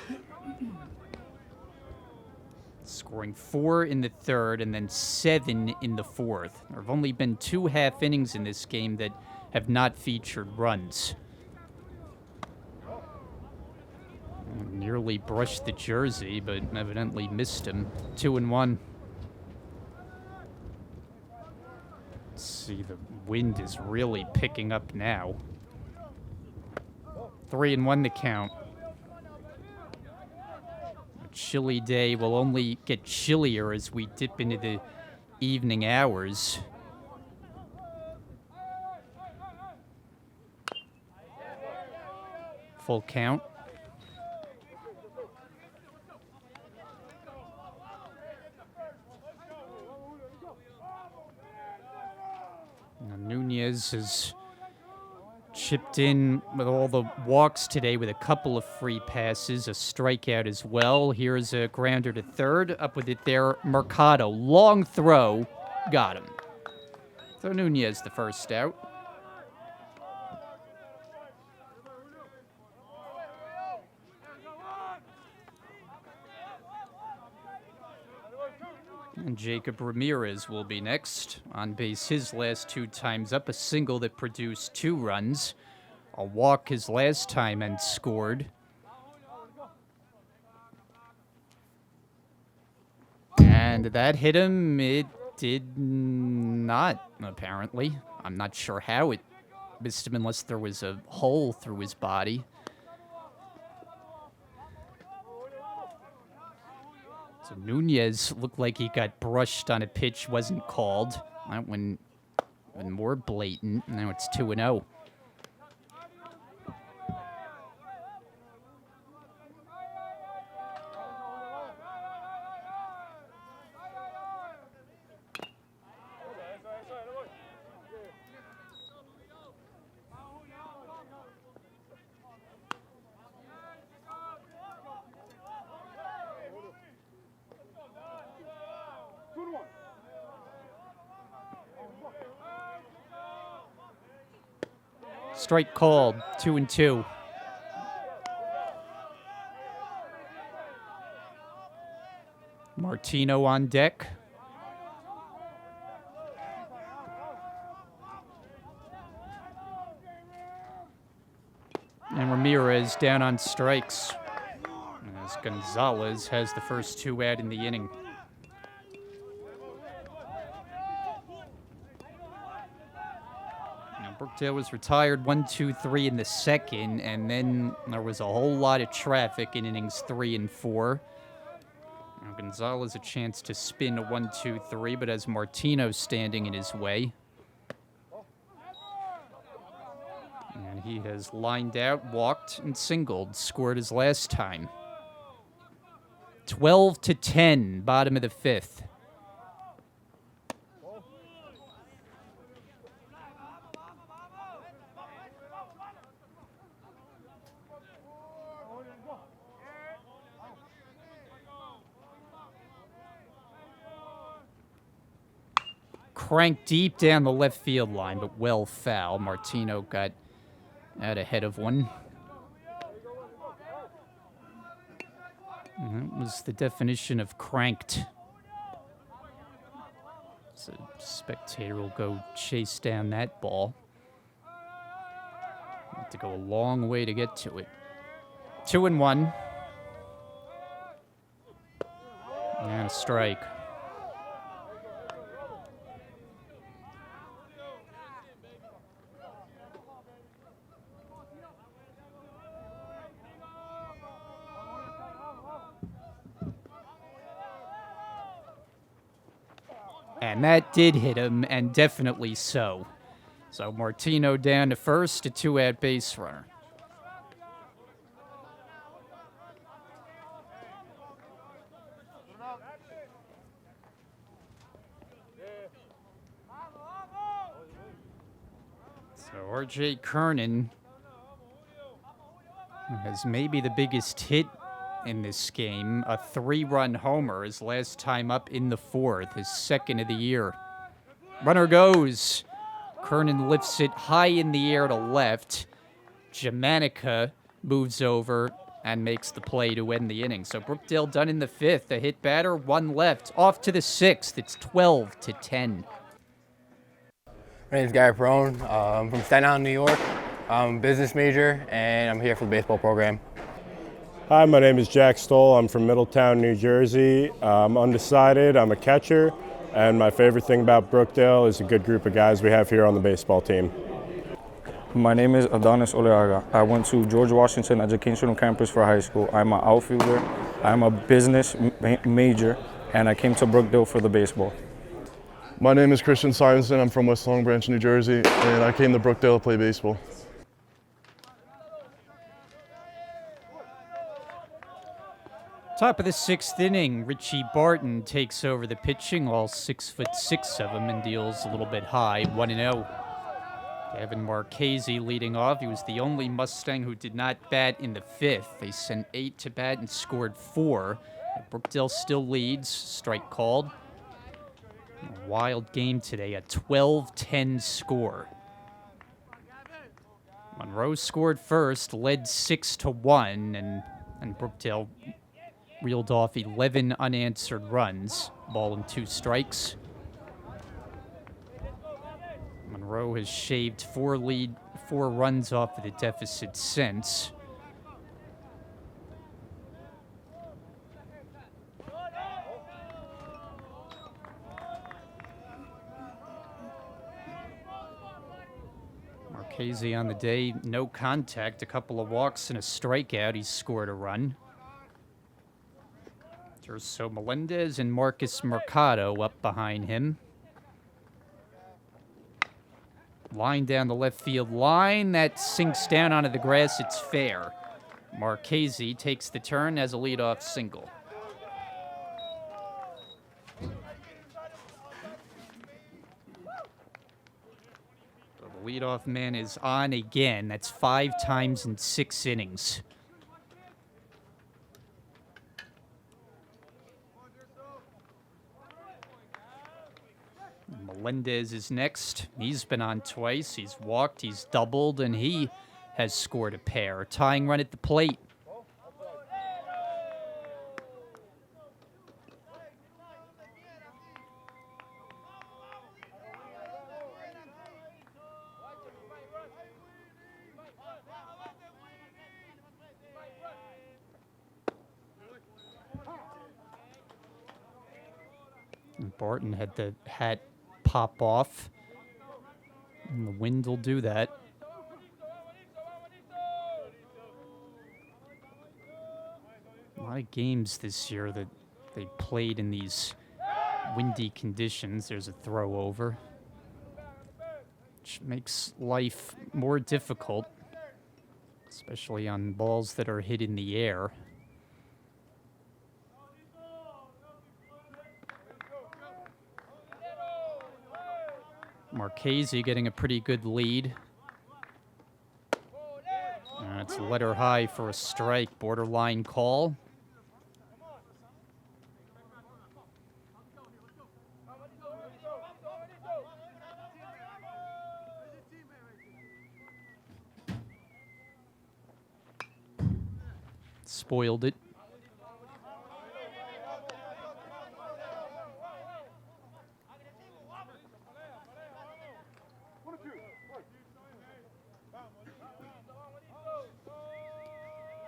Scoring 4 in the third and then 7 in the fourth. There have only been 2 half innings in this game that have not featured runs. Nearly brushed the jersey, but evidently missed him. 2-1. Let's see, the wind is really picking up now. 3-1 the count. A chilly day will only get chillier as we dip into the evening hours. Full count. Now, Nunez has chipped in with all the walks today with a couple of free passes, a strikeout as well. Here's a grounder to third. Up with it there, Mercado. Long throw. Got him. So Nunez the first out. And Jacob Ramirez will be next. On base his last 2 times up. A single that produced 2 runs. A walk his last time and scored. And that hit him. It did not, apparently. I'm not sure how it missed him unless there was a hole through his body. So Nunez looked like he got brushed on a pitch, wasn't called. That one even more blatant. Now it's 2-0. Strike called, 2-2. Martino on deck. And Ramirez down on strikes, as Gonzalez has the first 2 out in the inning. Brookdale was retired 1-2-3 in the second, and then there was a whole lot of traffic in innings 3 and 4. Now Gonzalez a chance to spin a 1-2-3, but has Martino standing in his way. And he has lined out, walked, and singled, scored his last time. 12-10, bottom of the fifth. Cranked deep down the left field line, but well foul. Martino got out ahead of one. And that was the definition of cranked. So spectator will go chase down that ball. Have to go a long way to get to it. 2-1. And a strike. And that did hit him, and definitely so. So Martino down to first, a 2-out base runner. So R.J. Kernan has maybe the biggest hit in this game, a 3-run homer, his last time up in the 4th, his second of the year. Runner goes. Kernan lifts it high in the air to left. Jamanica moves over and makes the play to end the inning. So Brookdale done in the 5th, a hit batter, 1 left. Off to the 6th, it's 12-10. My name is Gary Perone. I'm from Staten Island, New York. I'm a business major, and I'm here for the baseball program. Hi, my name is Jack Stoll. I'm from Middletown, New Jersey. I'm undecided. I'm a catcher, and my favorite thing about Brookdale is a good group of guys we have here on the baseball team. My name is Adonis Oleaga. I went to George Washington Educational Campus for high school. I'm an outfielder. I'm a business major, and I came to Brookdale for the baseball. My name is Christian Simonson. I'm from West Long Branch, New Jersey, and I came to Brookdale to play baseball. Top of the 6th inning, Richie Barton takes over the pitching, all 6'6" of him, and deals a little bit high, 1-0. Gavin Marchese leading off. He was the only Mustang who did not bat in the 5th. They sent 8 to bat and scored 4. Brookdale still leads, strike called. A wild game today, a 12-10 score. Monroe scored first, led 6-1, and Brookdale reeled off 11 unanswered runs. Ball and 2 strikes. Monroe has shaved 4 runs off of the deficit since. Marchese on the day, no contact, a couple of walks and a strikeout. He's scored a run. So Melendez and Marcus Mercado up behind him. Line down the left field line. That sinks down onto the grass. It's fair. Marchese takes the turn as a leadoff single. The leadoff man is on again. That's 5 times in 6 innings. Melendez is next. He's been on twice. He's walked, he's doubled, and he has scored a pair. Tying run at the plate. And Barton had the hat pop off, and the wind will do that. A lot of games this year that they played in these windy conditions. There's a throw over, which makes life more difficult, especially on balls that are hit in the air. Marchese getting a pretty good lead. It's letter high for a strike, borderline call. Spoiled it.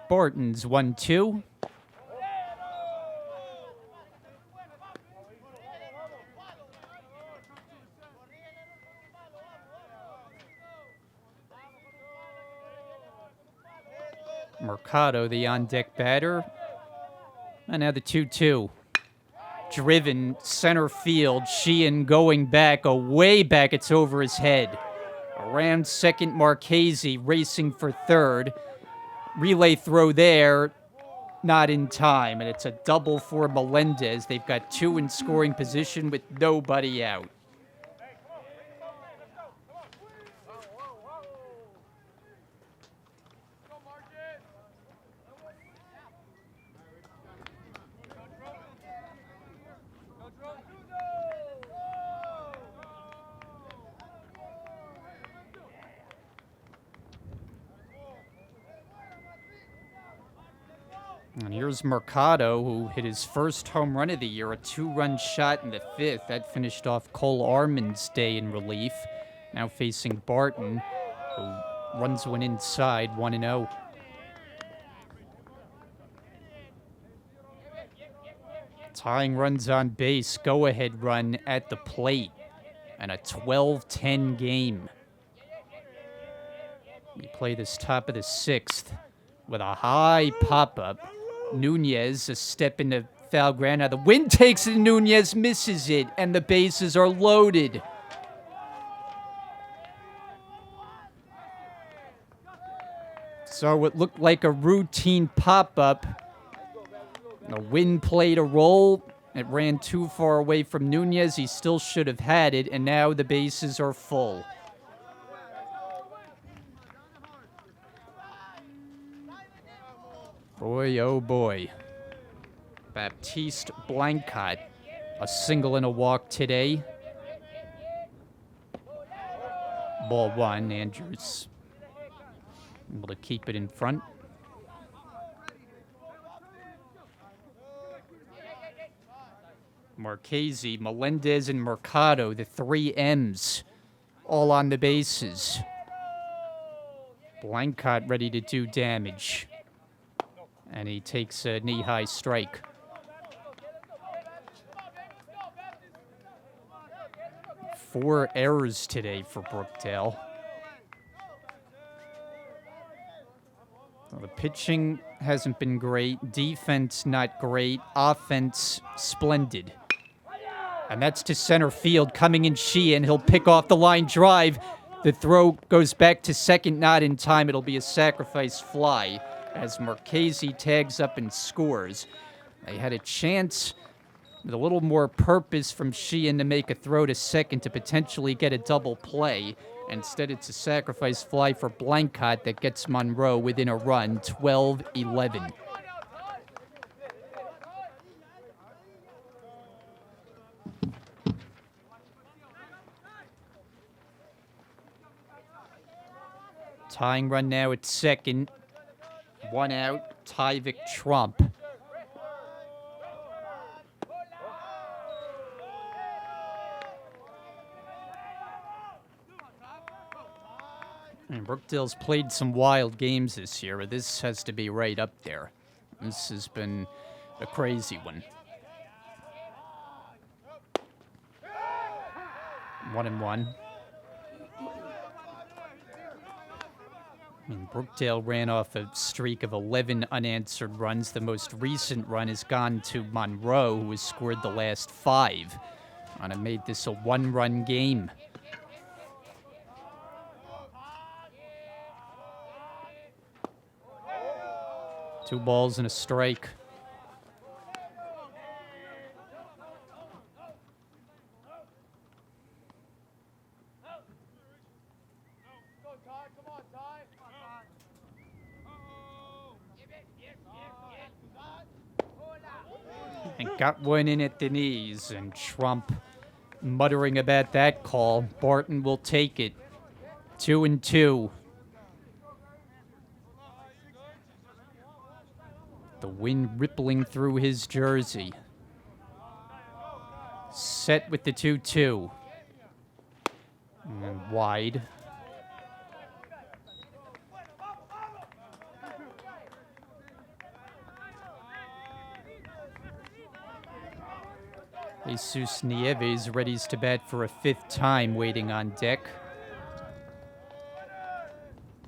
Barton's 1-2. Mercado, the on-deck batter. And now the 2-2. driven center field. Sheehan going back, way back. It's over his head. Around second, Marchese racing for third. Relay throw there, not in time, and it's a double for Melendez. They've got 2 in scoring position with nobody out. And here's Mercado, who hit his first home run of the year, a 2-run shot in the 5th. That finished off Cole Arman's day in relief. Now facing Barton, who runs one inside, 1-0. Tying runs on base, go-ahead run at the plate, and a 12-10 game. We play this top of the 6th with a high pop-up. Nunez, a step into foul ground. Now the wind takes it, and Nunez misses it, and the bases are loaded. So what looked like a routine pop-up, the wind played a role. It ran too far away from Nunez. He still should have had it, and now the bases are full. Boy, oh boy. Baptiste Blancot, a single and a walk today. Ball 1, Andrews able to keep it in front. Marchese, Melendez, and Mercado, the 3 M's, all on the bases. Blancot ready to do damage. And he takes a knee-high strike. Four errors today for Brookdale. Well, the pitching hasn't been great. Defense not great. Offense splendid. And that's to center field. Coming in Sheehan. He'll pick off the line drive. The throw goes back to second, not in time. It'll be a sacrifice fly as Marchese tags up and scores. They had a chance with a little more purpose from Sheehan to make a throw to second to potentially get a double play. Instead, it's a sacrifice fly for Blancot that gets Monroe within a run, 12-11. Tying run now at second. 1 out, Tyvik Trump. And Brookdale's played some wild games this year, but this has to be right up there. This has been a crazy one. 1-1. Brookdale ran off a streak of 11 unanswered runs. The most recent run has gone to Monroe, who has scored the last 5. And it made this a 1-run game. Two balls and a strike. And got one in at the knees, and Trump muttering about that call. Barton will take it. 2-2. The wind rippling through his jersey. Set with the 2-2. And wide. Jesus Nieves readies to bat for a 5th time, waiting on deck.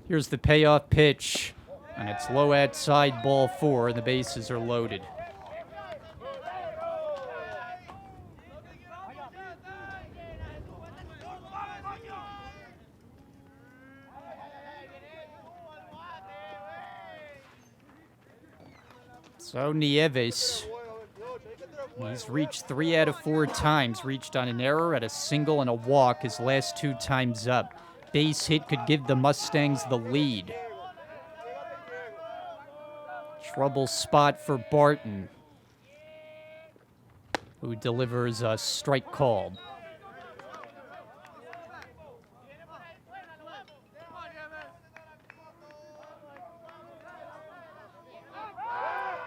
Here's the payoff pitch, and it's low outside, ball 4, and the bases are loaded. So Nieves, he's reached 3 out of 4 times. Reached on an error, at a single, and a walk his last 2 times up. Base hit could give the Mustangs the lead. Trouble spot for Barton, who delivers a strike called.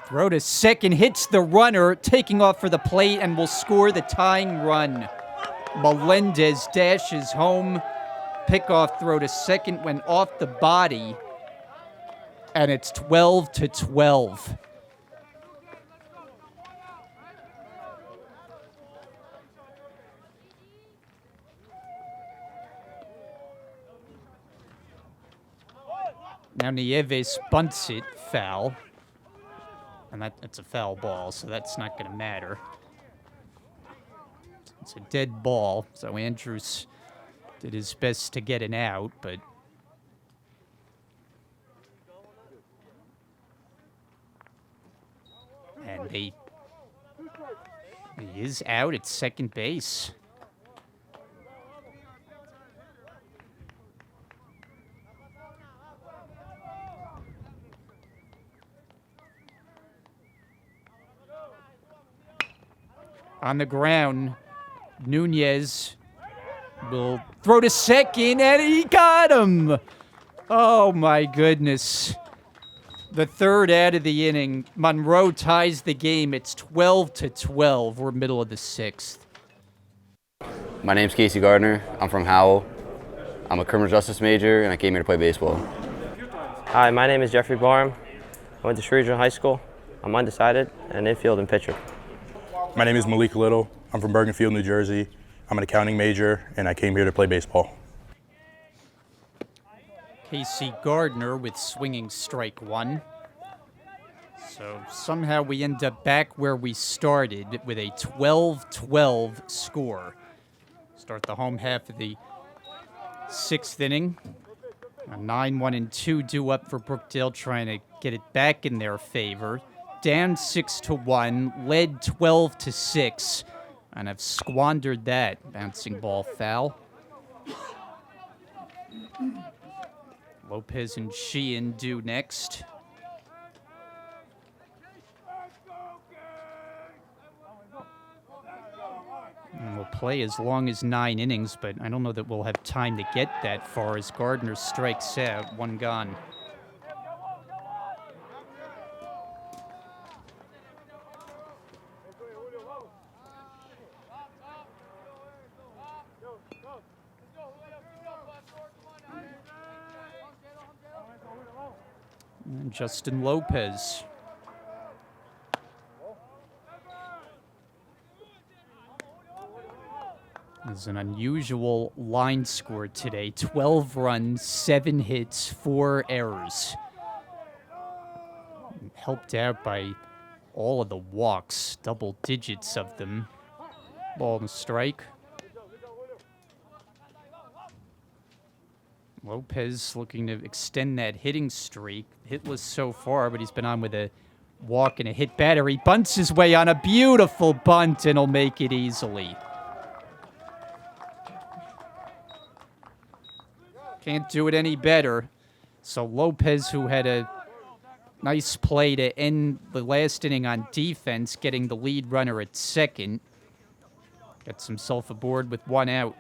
Throw to second, hits the runner, taking off for the plate, and will score the tying run. Melendez dashes home. Pickoff throw to second went off the body, and it's 12-12. Now Nieves bunts it, foul. And that's a foul ball, so that's not going to matter. It's a dead ball, so Andrews did his best to get an out, but and he is out at second base. On the ground, Nunez will throw to second, and he got him! Oh, my goodness. The third out of the inning. Monroe ties the game. It's 12-12. We're middle of the 6th. My name's Casey Gardner. I'm from Howell. I'm a criminal justice major, and I came here to play baseball. Hi, my name is Jeffrey Barham. I went to Shrewsbury Regional High School. I'm undecided, and infield and pitcher. My name is Malik Little. I'm from Bergenfield, New Jersey. I'm an accounting major, and I came here to play baseball. Casey Gardner with swinging strike 1. So somehow we end up back where we started with a 12-12 score. Start the home half of the 6th inning. A 9-1-2 due up for Brookdale, trying to get it back in their favor. Down 6-1, led 12-6, and have squandered that. Bouncing ball foul. Lopez and Sheehan due next. And we'll play as long as 9 innings, but I don't know that we'll have time to get that far as Gardner strikes out. 1 gone. And Justin Lopez. There's an unusual line score today. 12 runs, 7 hits, 4 errors. Helped out by all of the walks, double digits of them. Ball and strike. Lopez looking to extend that hitting streak. Hitless so far, but he's been on with a walk and a hit batter. He bunts his way on a beautiful bunt, and he'll make it easily. Can't do it any better. So Lopez, who had a nice play to end the last inning on defense, getting the lead runner at second, gets himself aboard with 1 out.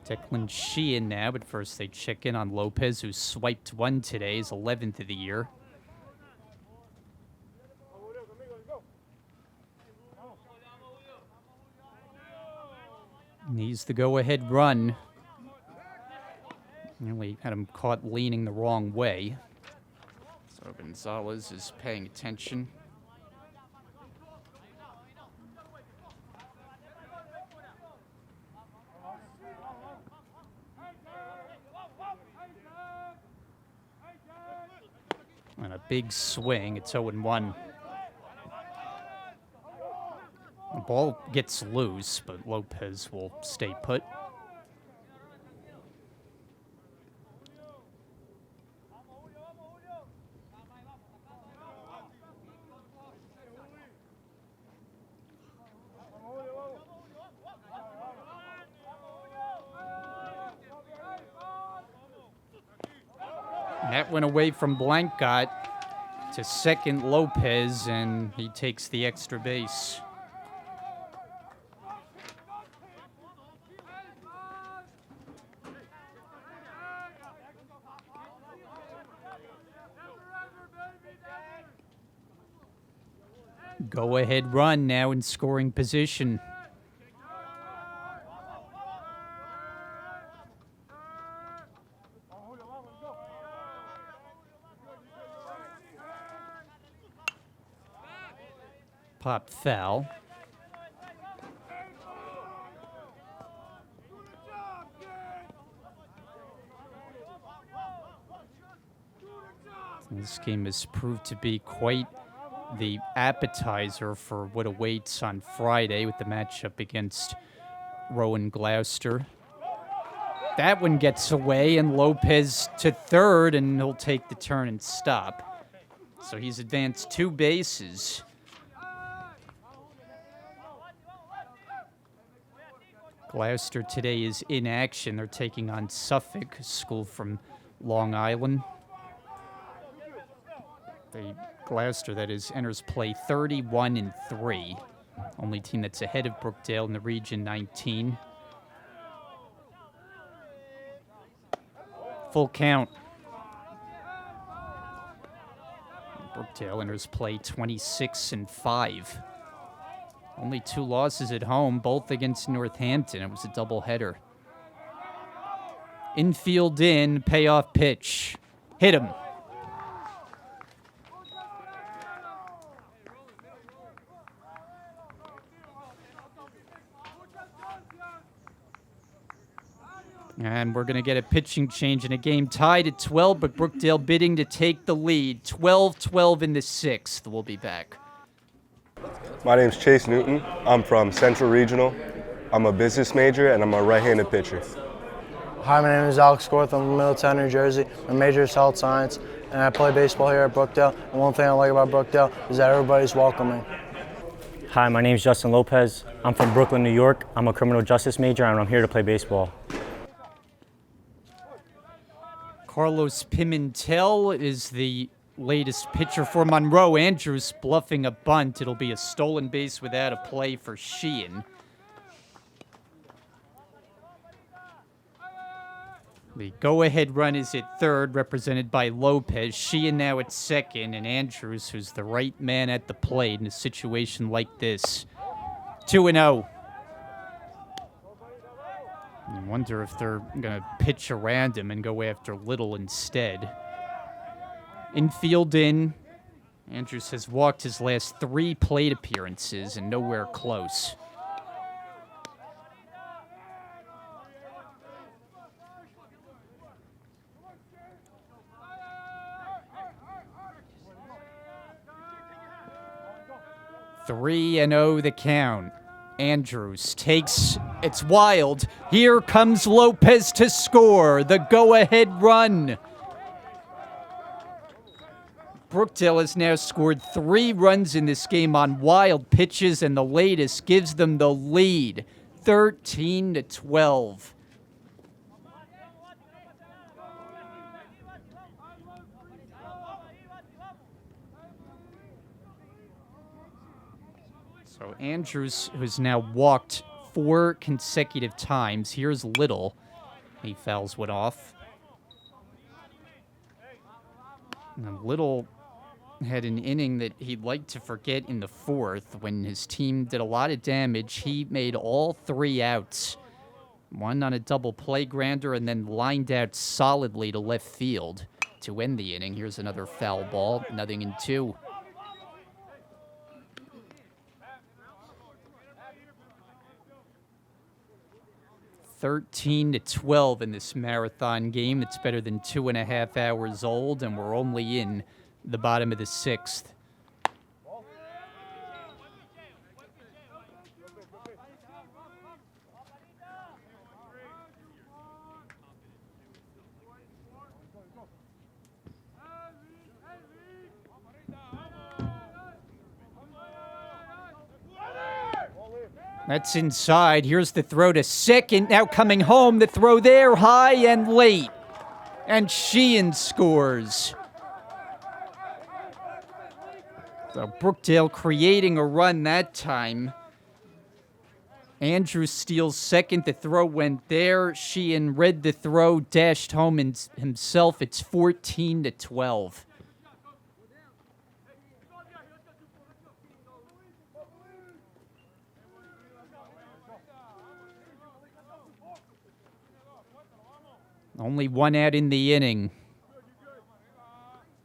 Declan Sheehan now, but first they check in on Lopez, who swiped 1 today, his 11th of the year. Needs the go-ahead run. Nearly had him caught leaning the wrong way. So Gonzalez is paying attention. And a big swing. It's 0-1. The ball gets loose, but Lopez will stay put. That went away from Blancott to second Lopez, and he takes the extra base. Go ahead run now in scoring position. Pop foul. This game has proved to be quite the appetizer for what awaits on Friday with the matchup against Rowan Gloucester. That one gets away, and Lopez to third, and he'll take the turn and stop. So he's advanced 2 bases. Gloucester today is in action. They're taking on Suffolk, a school from Long Island. Gloucester, that is, enters play 31-3. Only team that's ahead of Brookdale in the Region 19. Full count. Brookdale enters play 26-5. Only 2 losses at home, both against Northampton. It was a doubleheader. Infield in, payoff pitch. Hit him. And we're going to get a pitching change in a game tied at 12, but Brookdale bidding to take the lead. 12-12 in the 6th. We'll be back. My name's Chase Newton. I'm from Central Regional. I'm a business major, and I'm a right-handed pitcher. Hi, my name is Alex Gorth. I'm from Middletown, New Jersey. My major is health science, and I play baseball here at Brookdale. And one thing I like about Brookdale is that everybody's welcoming. Hi, my name is Justin Lopez. I'm from Brooklyn, New York. I'm a criminal justice major, and I'm here to play baseball. Carlos Pimentel is the latest pitcher for Monroe. Andrews bluffing a bunt. It'll be a stolen base without a play for Sheehan. The go-ahead run is at third, represented by Lopez. Sheehan now at second, and Andrews, who's the right man at the plate in a situation like this. 2-0. I wonder if they're going to pitch around him and go after Little instead. Infield in. Andrews has walked his last 3 plate appearances and nowhere close. Three and 0 the count. Andrews takes, it's wild. Here comes Lopez to score the go-ahead run. Brookdale has now scored 3 runs in this game on wild pitches, and the latest gives them the lead, 13-12. So Andrews, who's now walked 4 consecutive times. Here's Little. He fouls one off. And Little had an inning that he'd like to forget in the 4th when his team did a lot of damage. He made all 3 outs. One on a double play grounder and then lined out solidly to left field to end the inning. Here's another foul ball, 0-2. (13-12) in this marathon game. It's better than 2.5 hours old, and we're only in the bottom of the 6th. That's inside. Here's the throw to second. Now coming home, the throw there, high and late. And Sheehan scores. So Brookdale creating a run that time. Andrew steals second. The throw went there. Sheehan read the throw, dashed home himself. It's 14-12. Only one out in the inning.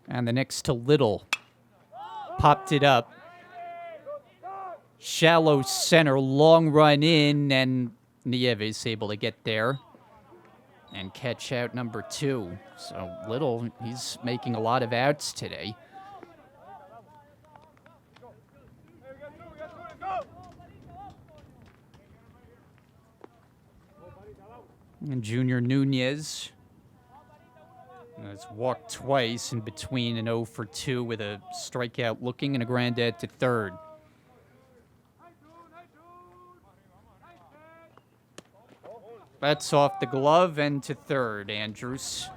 And the next to Little. Popped it up. Shallow center, long run in, and Nieves able to get there and catch out number 2. So Little, he's making a lot of outs today. And Junior Nunez has walked twice in between an 0 for 2 with a strikeout looking and a ground out to third. That's off the glove and to third, Andrews.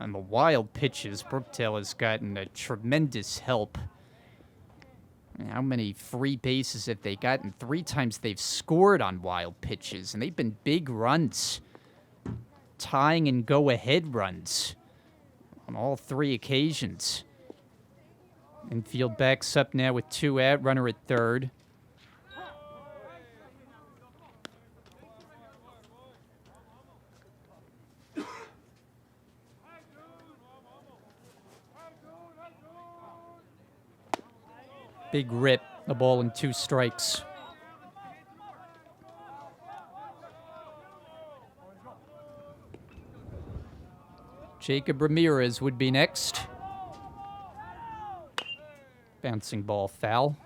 On the wild pitches, Brookdale has gotten a tremendous help. How many free bases have they gotten? 3 times they've scored on wild pitches, and they've been big runs. Tying and go-ahead runs on all 3 occasions. Infield backs up now with 2 out, runner at third. Big rip, the ball and 2 strikes. Jacob Ramirez would be next. Bouncing ball foul.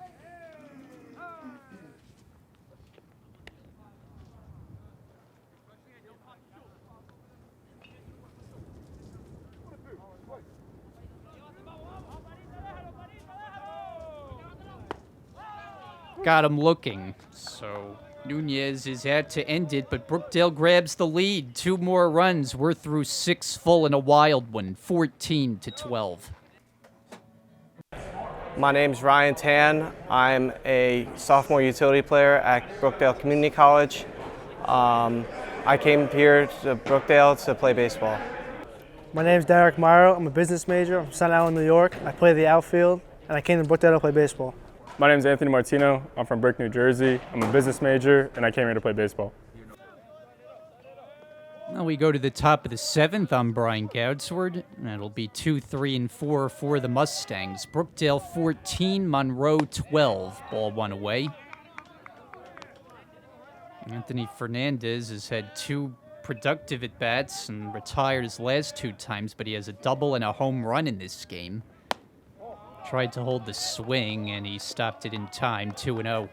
Got him looking. So Nunez is out to end it, but Brookdale grabs the lead. 2 more runs. We're through 6 full and a wild one, 14-12. My name's Ryan Tan. I'm a sophomore utility player at Brookdale Community College. I came here to Brookdale to play baseball. My name's Derek Morrow. I'm a business major. I'm from Staten Island, New York. I play the outfield, and I came to Brookdale to play baseball. My name is Anthony Martino. I'm from Brick, New Jersey. I'm a business major, and I came here to play baseball. Now we go to the top of the 7th. I'm Brian Goudsward. And it'll be 2, 3, and 4 for the Mustangs. Brookdale 14, Monroe 12. Ball 1 away. Anthony Fernandez has had 2 productive at-bats and retired his last 2 times, but he has a double and a home run in this game. Tried to hold the swing, and he stopped it in time, 2-0.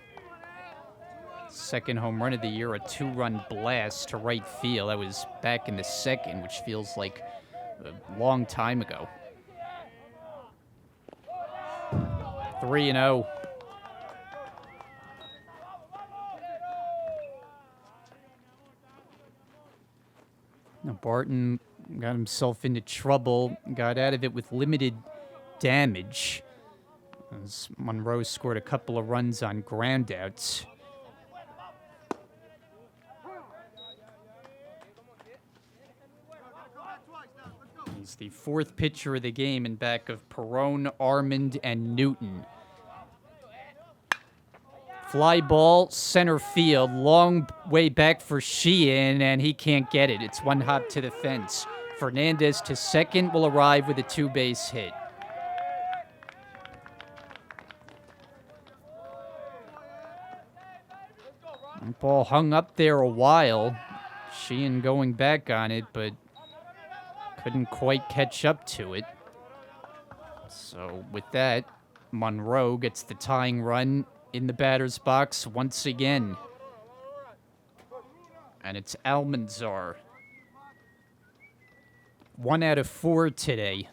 Second home run of the year, a 2-run blast to right field. That was back in the 2nd, which feels like a long time ago. 3-0. Now Barton got himself into trouble, got out of it with limited damage, as Monroe scored a couple of runs on groundouts. He's the 4th pitcher of the game in back of Perrone, Armand, and Newton. Fly ball, center field, long way back for Sheehan, and he can't get it. It's 1 hop to the fence. Fernandez to second will arrive with a 2-base hit. Ball hung up there a while. Sheehan going back on it, but couldn't quite catch up to it. So with that, Monroe gets the tying run in the batter's box once again. And it's Almanzar. 1 out of 4 today.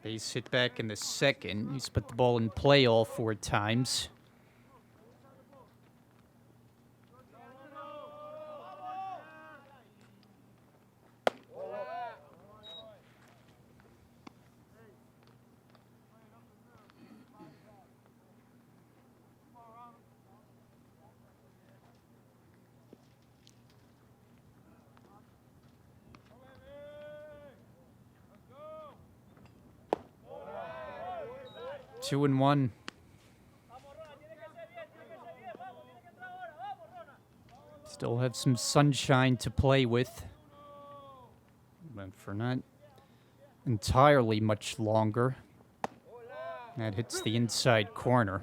Base hit back in the 2nd. He's put the ball in play all 4 times. 2-1. Still have some sunshine to play with, but for not entirely much longer. That hits the inside corner.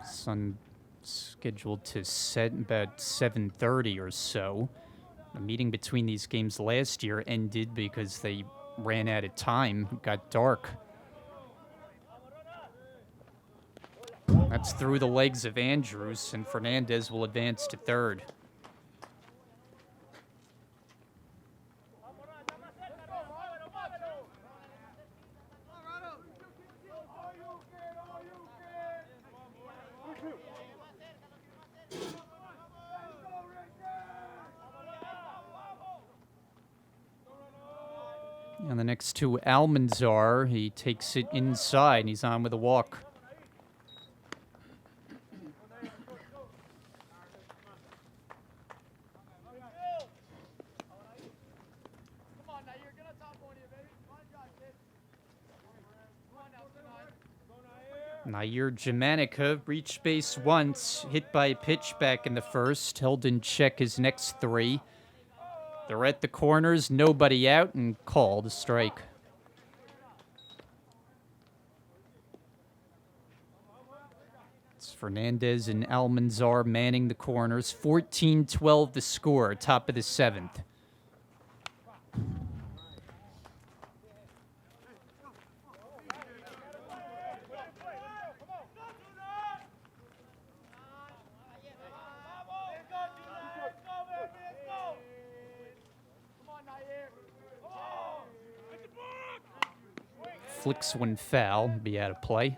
Sun scheduled to set about 7:30 or so. The meeting between these games last year ended because they ran out of time. It got dark. That's through the legs of Andrews, and Fernandez will advance to third. And the next to Almanzar, he takes it inside, and he's on with a walk. Nair Jamanica reached base once, hit by a pitch back in the first, held in check his next three. They're at the corners, nobody out, and called a strike. It's Fernandez and Almanzar manning the corners. 14-12 the score, top of the seventh. Flicks one foul, be out of play.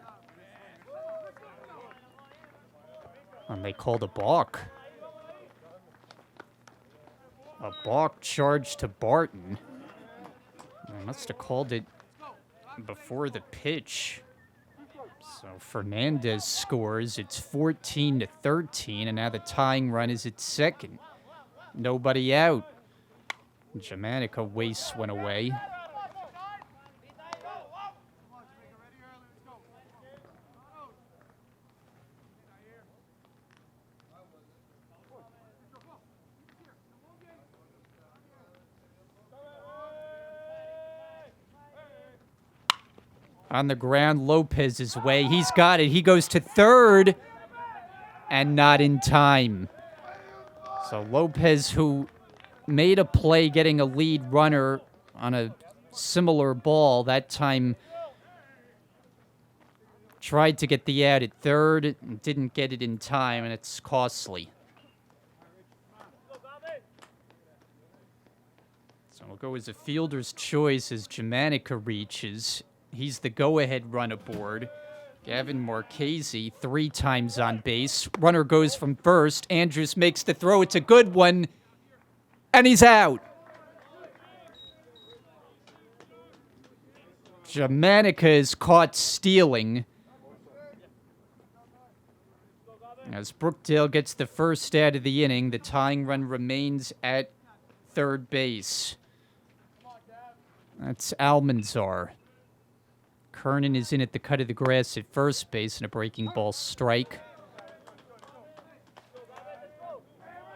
And they called a balk. A balk charge to Barton. They must have called it before the pitch. So Fernandez scores. It's 14-13, and now the tying run is at second. Nobody out. Jamanica wastes one away. On the ground, Lopez's way. He's got it. He goes to third and not in time. So Lopez, who made a play getting a lead runner on a similar ball, that time tried to get the out at third, didn't get it in time, and it's costly. So we'll go as a fielder's choice as Jamanica reaches. He's the go-ahead run aboard. Gavin Marchese 3 times on base. Runner goes from first. Andrews makes the throw. It's a good one. And he's out. Jamanica is caught stealing. As Brookdale gets the first out of the inning, the tying run remains at third base. That's Almanzar. Kernan is in at the cut of the grass at first base and a breaking ball strike.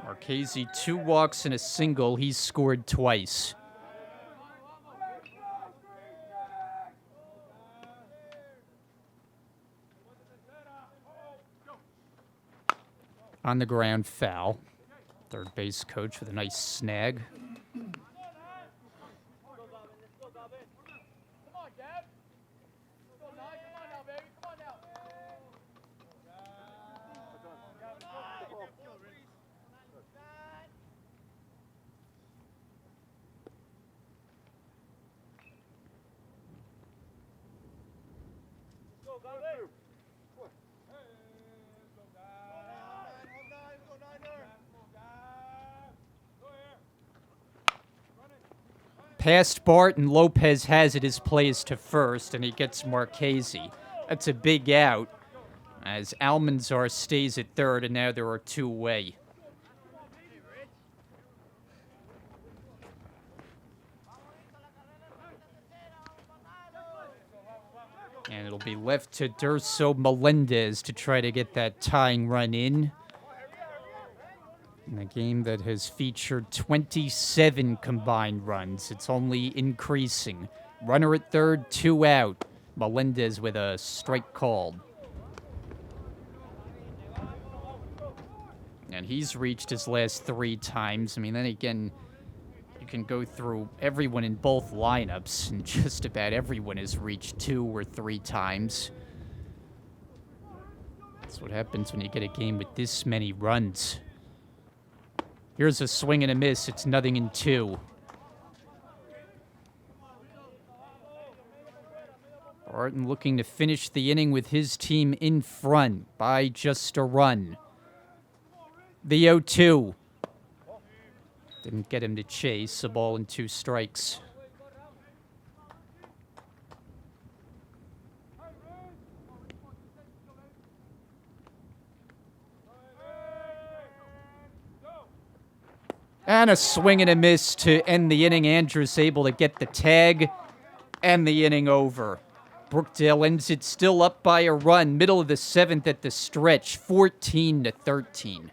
Marchese 2 walks and a single. He's scored twice. On the ground, foul. Third base coach with a nice snag. Past Barton, Lopez has it. His play is to first, and he gets Marchese. That's a big out, as Almanzar stays at third, and now there are 2 away. And it'll be left to Durso Melendez to try to get that tying run in a game that has featured 27 combined runs. It's only increasing. Runner at third, 2 out. Melendez with a strike called. And he's reached his last 3 times. I mean, then again, you can go through everyone in both lineups, and just about everyone has reached 2 or 3 times. That's what happens when you get a game with this many runs. Here's a swing and a miss. It's 0-2. Barton looking to finish the inning with his team in front by just a run. The 0-2. Didn't get him to chase. A ball and 2 strikes. And a swing and a miss to end the inning. Andrews able to get the tag and the inning over. Brookdale ends it still up by a run. Middle of the 7th at the stretch, 14-13.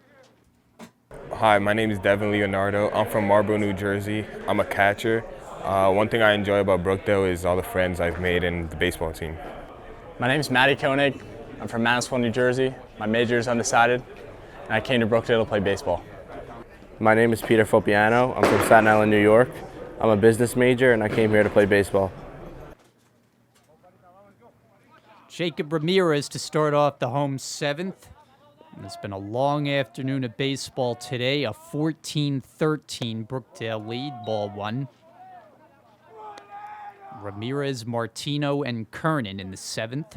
Hi, my name is Devin Leonardo. I'm from Monroe, New Jersey. I'm a catcher. One thing I enjoy about Brookdale is all the friends I've made in the baseball team. My name is Matty Koenig. I'm from Manasquan, New Jersey. My major is undecided, and I came to Brookdale to play baseball. My name is Peter Fopiano. I'm from Staten Island, New York. I'm a business major, and I came here to play baseball. Jacob Ramirez to start off the home 7th. It's been a long afternoon of baseball today. A 14-13 Brookdale lead, ball 1. Ramirez, Martino, and Kernan in the 7th.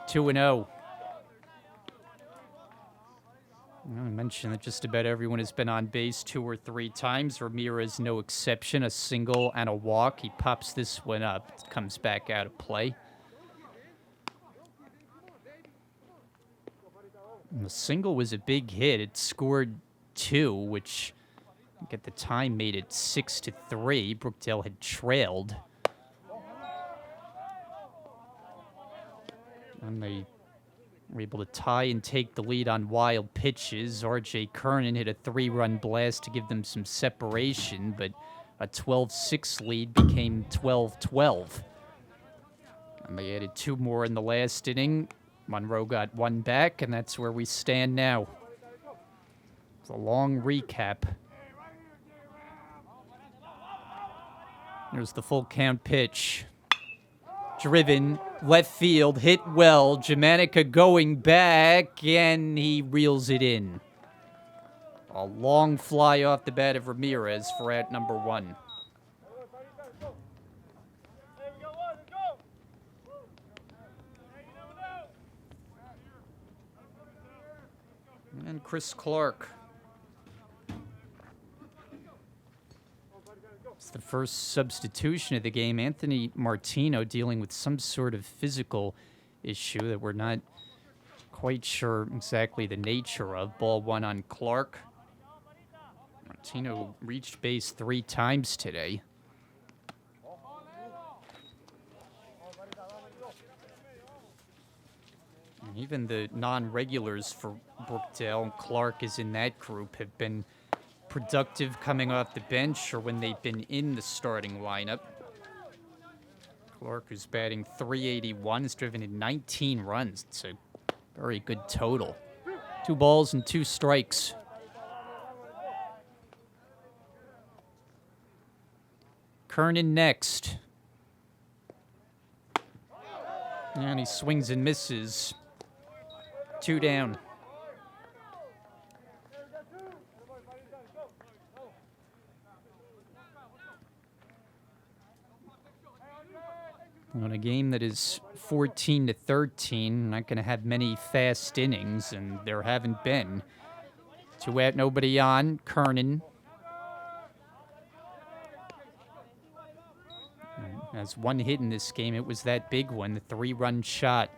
Two and 0. I mentioned that just about everyone has been on base 2 or 3 times. Ramirez, no exception. A single and a walk. He pops this one up. It comes back out of play. And the single was a big hit. It scored 2, which I think at the time made it 6-3. Brookdale had trailed. And they were able to tie and take the lead on wild pitches. R.J. Kernan hit a 3-run blast to give them some separation, but a 12-6 lead became 12-12. And they added 2 more in the last inning. Monroe got 1 back, and that's where we stand now. It's a long recap. There's the full count pitch. Driven, left field, hit well. Jamanica going back, and he reels it in. A long fly off the bat of Ramirez for out number 1. And Chris Clark. It's the first substitution of the game. Anthony Martino dealing with some sort of physical issue that we're not quite sure exactly the nature of. Ball 1 on Clark. Martino reached base 3 times today. And even the non-regulars for Brookdale, Clark is in that group, have been productive coming off the bench or when they've been in the starting lineup. Clark, who's batting .381, has driven in 19 runs. It's a very good total. 2 balls and 2 strikes. Kernan next. And he swings and misses. 2 down. On a game that is 14-13, not going to have many fast innings, and there haven't been. 2 out, nobody on. Kernan has 1 hit in this game. It was that big one, the 3-run shot.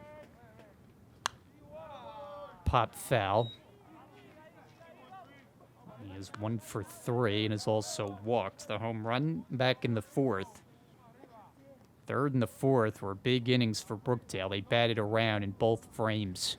Pop foul. He Is 1 for 3 and has also walked the home run back in the fourth. Third and the fourth were big innings for Brookdale. They batted around in both frames.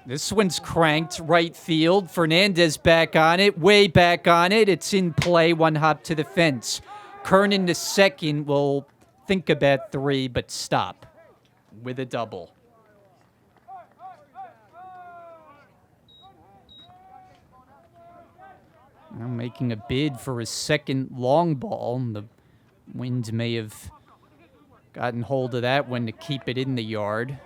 This one's cranked right field. Fernandez back on it, way back on it. It's in play, one hop to the fence. Kernan to second will think about 3, but stop with a double. Now making a bid for his second long ball. The wind may have gotten hold of that one to keep it in the yard.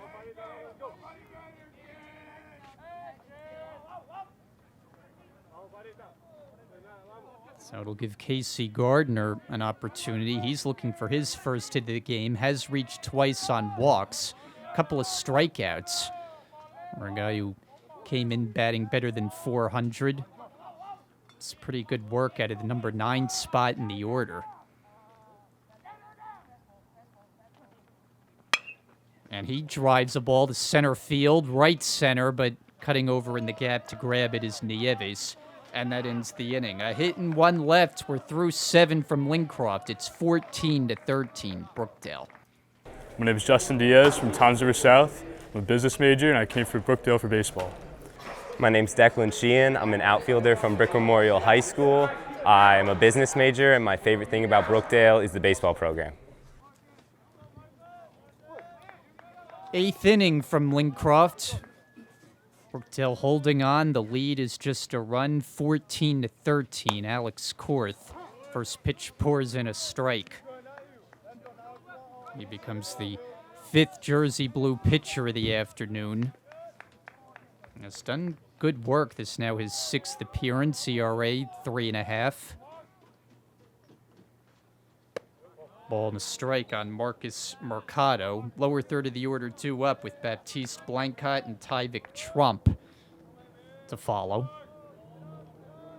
So it'll give Casey Gardner an opportunity. He's looking for his first hit of the game. Has reached twice on walks. A couple of strikeouts. For a guy who came in batting better than 400. It's pretty good work out of the number 9 spot in the order. And he drives a ball to center field, right center, but cutting over in the gap to grab it is Nieves. And that ends the inning. A hit and 1 left. We're through 7 from Lincroft. It's 14-13, Brookdale. My name is Justin Diaz from Toms River South. I'm a business major, and I came for Brookdale for baseball. My name's Declan Sheehan. I'm an outfielder from Brick Memorial High School. I'm a business major, and my favorite thing about Brookdale is the baseball program. 8th inning from Lincroft. Brookdale holding on. The lead is just a run, 14-13. Alex Korth. First pitch pours in a strike. He becomes the 5th Jersey Blue pitcher of the afternoon. Has done good work. This now his 6th appearance. ERA 3.5. Ball and a strike on Marcus Mercado. Lower third of the order, 2 up with Baptiste Blancott and Tyvik Trump to follow.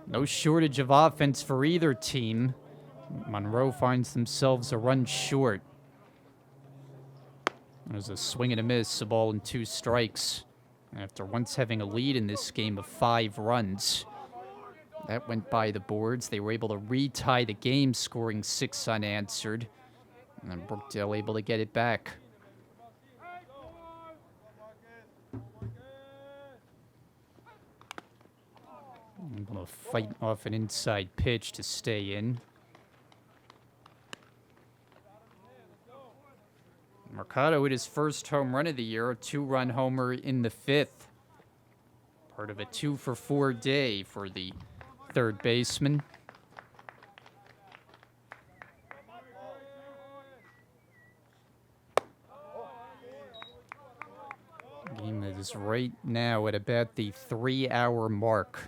No shortage of offense for either team. Monroe finds themselves a run short. There's a swing and a miss, a ball and 2 strikes. After once having a lead in this game of 5 runs. That went by the boards. They were able to retie the game, scoring 6 unanswered. And then Brookdale able to get it back. Able to fight off an inside pitch to stay in. Mercado hit his first home run of the year, a 2-run homer in the 5th. Part of a 2-for-4 day for the third baseman. Game that is right now at about the 3-hour mark.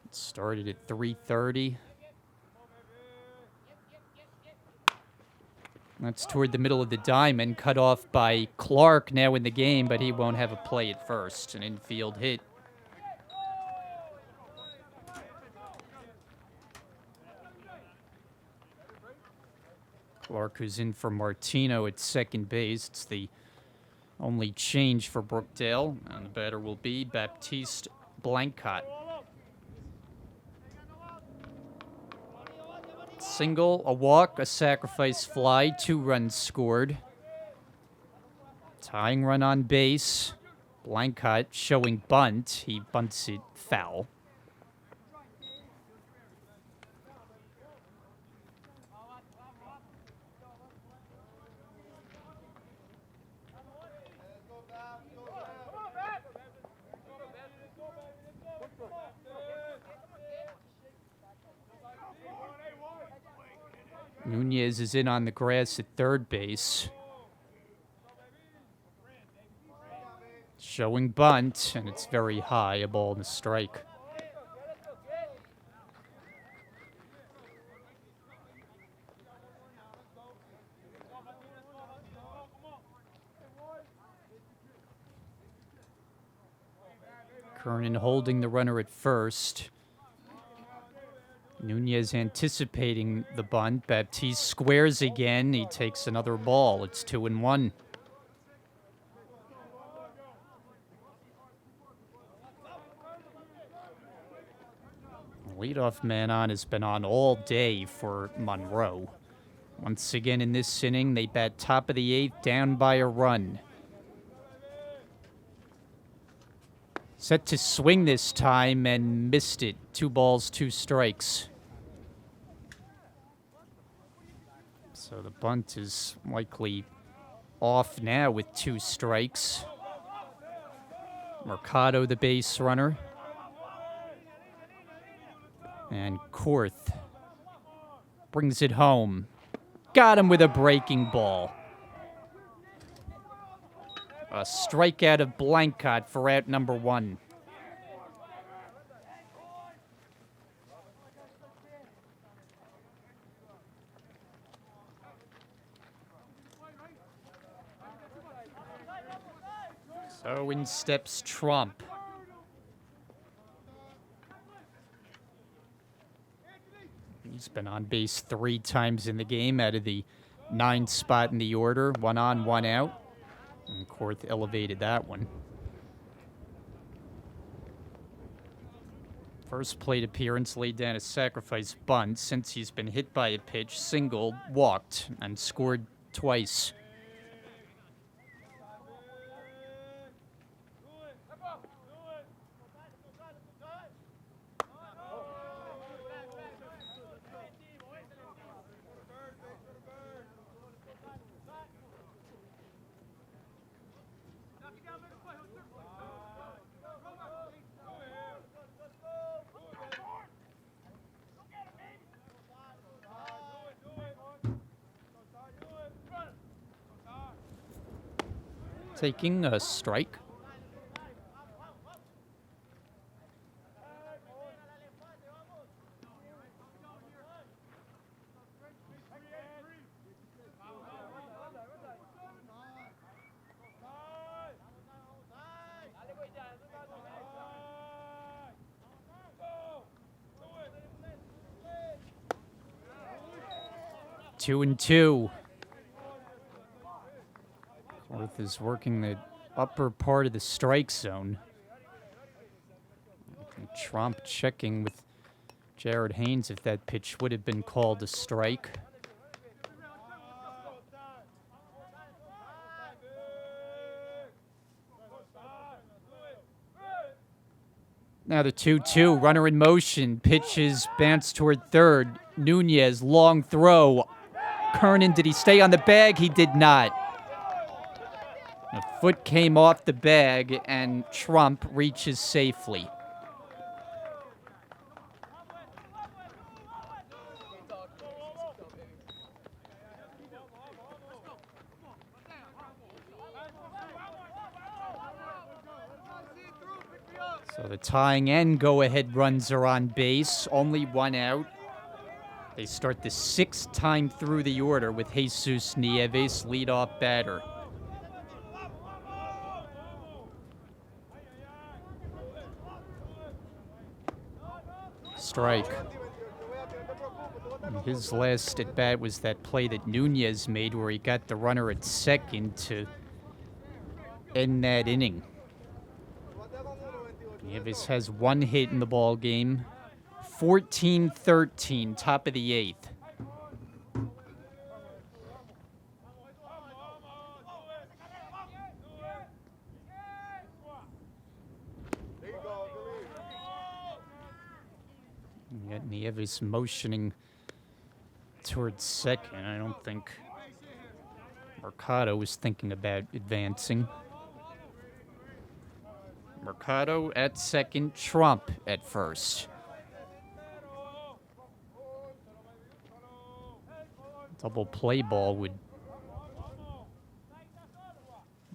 It started at 3:30. That's toward the middle of the diamond, cut off by Clark now in the game, but he won't have a play at first. An infield hit. Clark, who's in for Martino at second base. It's the only change for Brookdale, and the batter will be Baptiste Blancott. Single, a walk, a sacrifice fly, 2 runs scored. Tying run on base. Blancott showing bunt. He bunts it foul. Nunez is in on the grass at third base. Showing bunt, and it's very high, a ball and a strike. Kernan holding the runner at first. Nunez anticipating the bunt. Baptiste squares again. He takes another ball. It's 2-1. Leadoff man on has been on all day for Monroe. Once again in this inning, they bat top of the 8th, down by a run. Set to swing this time and missed it. 2 balls, 2 strikes. So the bunt is likely off now with 2 strikes. Mercado, the base runner. And Korth brings it home. Got him with a breaking ball. A strikeout of Blancott for out number 1. So in steps Trump. He's been on base 3 times in the game out of the 9th spot in the order. 1 on, 1 out. And Korth elevated that one. First plate appearance, laid down a sacrifice bunt. Since he's been hit by a pitch, singled, walked, and scored twice. Taking a strike. Two and two. Korth is working the upper part of the strike zone. And Trump checking with Jared Haynes if that pitch would have been called a strike. Now the 2-2, runner in motion, pitches, bounce toward third. Nunez, long throw. Kernan, did he stay on the bag? He did not. A foot came off the bag, and Trump reaches safely. So the tying and go-ahead runs are on base. Only 1 out. They start the 6th time through the order with Jesus Nieves, leadoff batter. Strike. And his last at bat was that play that Nunez made where he got the runner at second to end that inning. Nieves has 1 hit in the ball game. 14-13, top of the 8th. You got Nieves motioning towards second. I don't think Mercado was thinking about advancing. Mercado at second, Trump at first. Double play ball would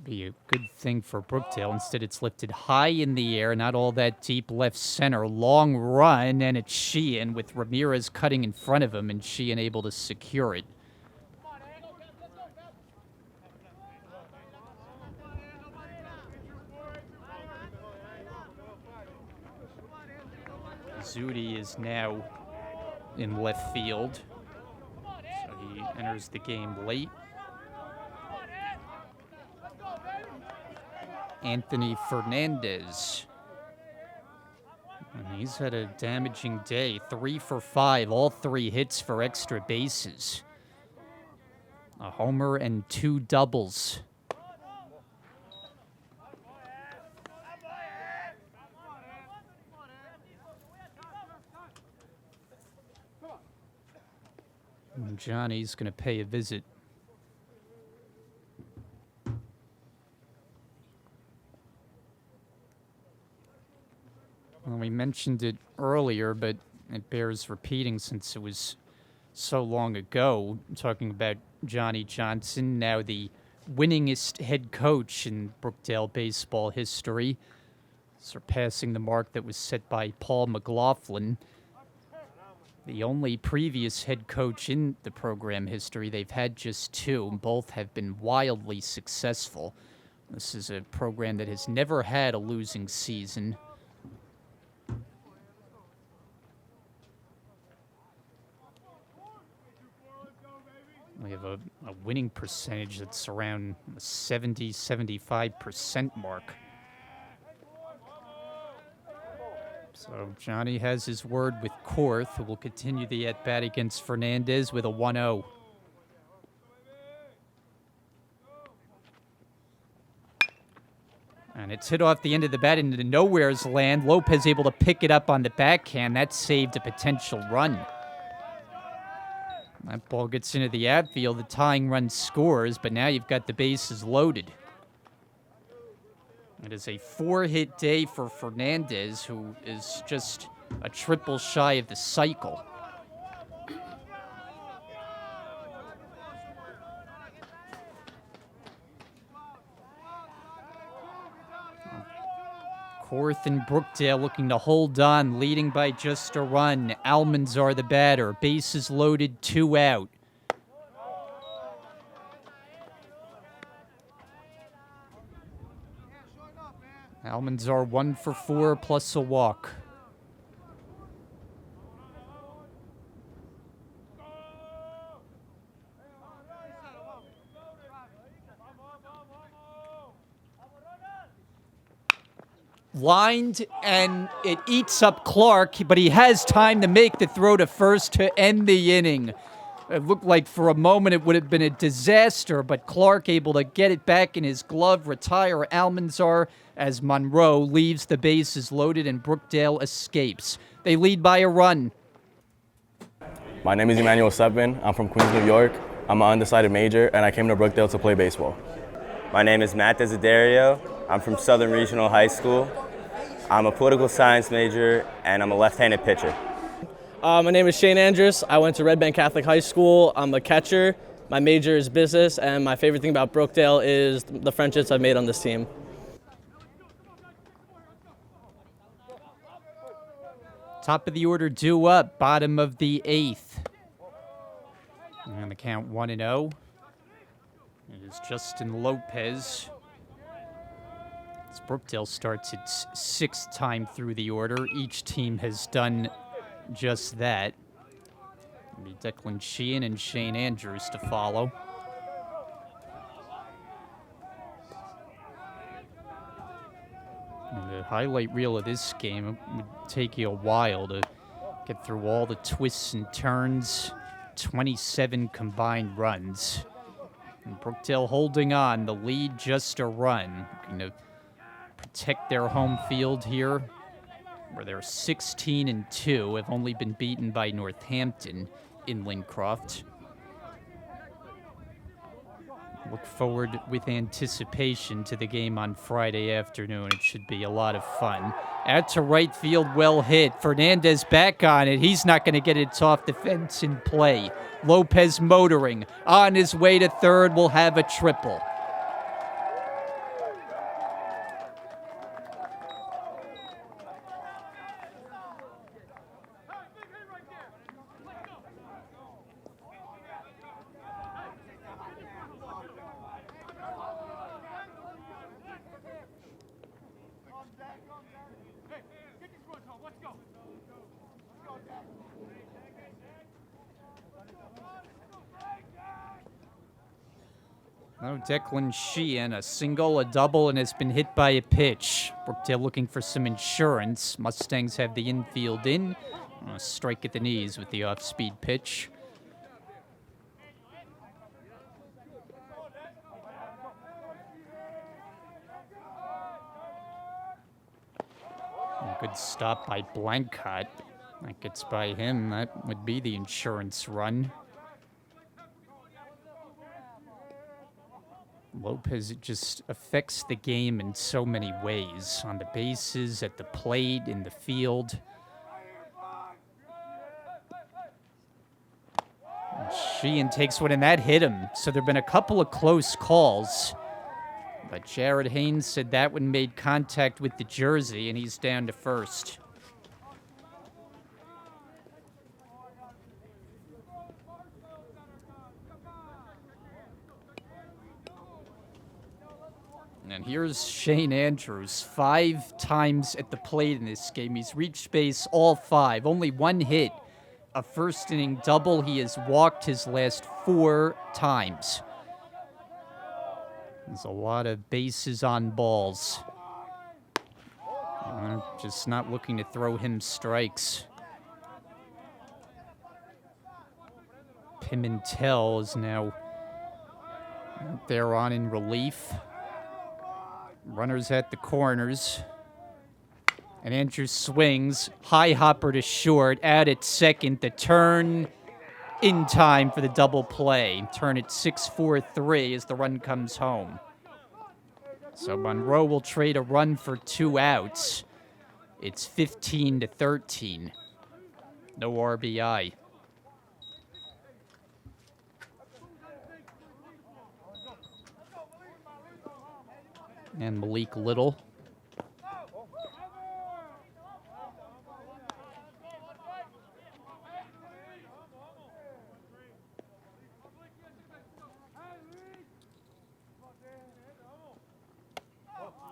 be a good thing for Brookdale. Instead, it's lifted high in the air, not all that deep left center. Long run, and it's Sheehan with Ramirez cutting in front of him, and Sheehan able to secure it. Zudi is now in left field. So he enters the game late. Anthony Fernandez. And he's had a damaging day. 3 for 5, all 3 hits for extra bases. A homer and 2 doubles. And Johnny's going to pay a visit. Well, we mentioned it earlier, but it bears repeating since it was so long ago. I'm talking about Johnny Johnson, now the winningest head coach in Brookdale baseball history, surpassing the mark that was set by Paul McLaughlin. The only previous head coach in the program history, they've had just 2. Both have been wildly successful. This is a program that has never had a losing season. We have a winning percentage that's around the 70-75% mark. So Johnny has his word with Korth, who will continue the at-bat against Fernandez with a 1-0. And it's hit off the end of the bat into nowhere's land. Lopez able to pick it up on the backhand. That saved a potential run. That ball gets into the outfield. The tying run scores, but now you've got the bases loaded. It is a 4-hit day for Fernandez, who is just a triple shy of the cycle. Korth and Brookdale looking to hold on, leading by just a run. Almanzar the batter, bases loaded, 2 out. Almanzar 1 for 4 plus a walk. Lined, and it eats up Clark, but he has time to make the throw to first to end the inning. It looked like for a moment it would have been a disaster, but Clark able to get it back in his glove, retire Almanzar as Monroe leaves the bases loaded and Brookdale escapes. They lead by a run. My name is Emmanuel Seppin. I'm from Queens, New York. I'm an undecided major, and I came to Brookdale to play baseball. My name is Matt Desiderio. I'm from Southern Regional High School. I'm a political science major, and I'm a left-handed pitcher. My name is Shane Andrews. I went to Red Bank Catholic High School. I'm a catcher. My major is business, and my favorite thing about Brookdale is the friendships I've made on this team. Top of the order due up, bottom of the 8th. And the count 1-0. It is Justin Lopez. As Brookdale starts its 6th time through the order. Each team has done just that. It'll be Declan Sheehan and Shane Andrews to follow. And the highlight reel of this game, it would take you a while to get through all the twists and turns. 27 combined runs. And Brookdale holding on, the lead just a run. Going to protect their home field here, where they're 16-2, have only been beaten by Northampton in Lincroft. Look forward with anticipation to the game on Friday afternoon. It should be a lot of fun. Out to right field, well hit. Fernandez back on it. He's not going to get it off the fence in play. Lopez motoring. On his way to third, will have a triple. Oh, Declan Sheehan, a single, a double, and has been hit by a pitch. Brookdale looking for some insurance. Mustangs have the infield in. A strike at the knees with the off-speed pitch. A good stop by Blancott. That gets by him. That would be the insurance run. Lopez just affects the game in so many ways. On the bases, at the plate, in the field. And Sheehan takes one, and that hit him. So there have been a couple of close calls. But Jared Haynes said that one made contact with the jersey, and he's down to first. And here's Shane Andrews, 5 times at the plate in this game. He's reached base all 5, only 1 hit. A first inning double. He has walked his last 4 times. There's a lot of bases on balls. Just not looking to throw him strikes. Pimentel is now out there on in relief. Runners at the corners. And Andrews swings. High hopper to short. Out at second. The turn in time for the double play. Turn at 6-4-3 as the run comes home. So Monroe will trade a run for 2 outs. It's 15-13. No RBI. And Malik Little.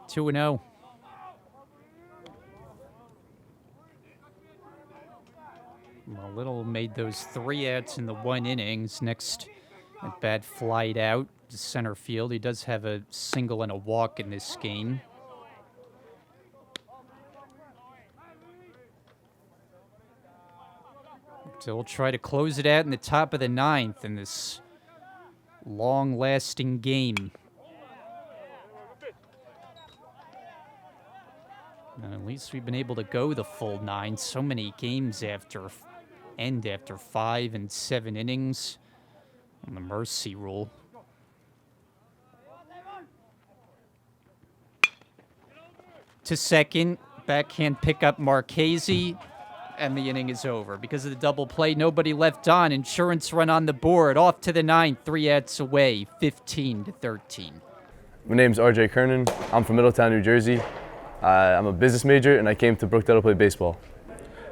Two and 0. Well, Little made those 3 outs in the 1 innings. Next at bat flied out to center field. He does have a single and a walk in this game. So we'll try to close it out in the top of the 9th in this long-lasting game. At least we've been able to go the full 9. So many games after 5 and 7 innings on the mercy rule. To second, backhand pickup Marchese, and the inning is over. Because of the double play, nobody left on. Insurance run on the board. Off to the 9th, 3 outs away, 15-13. My name's RJ Kernan. I'm from Middletown, New Jersey. I'm a business major, and I came to Brookdale to play baseball.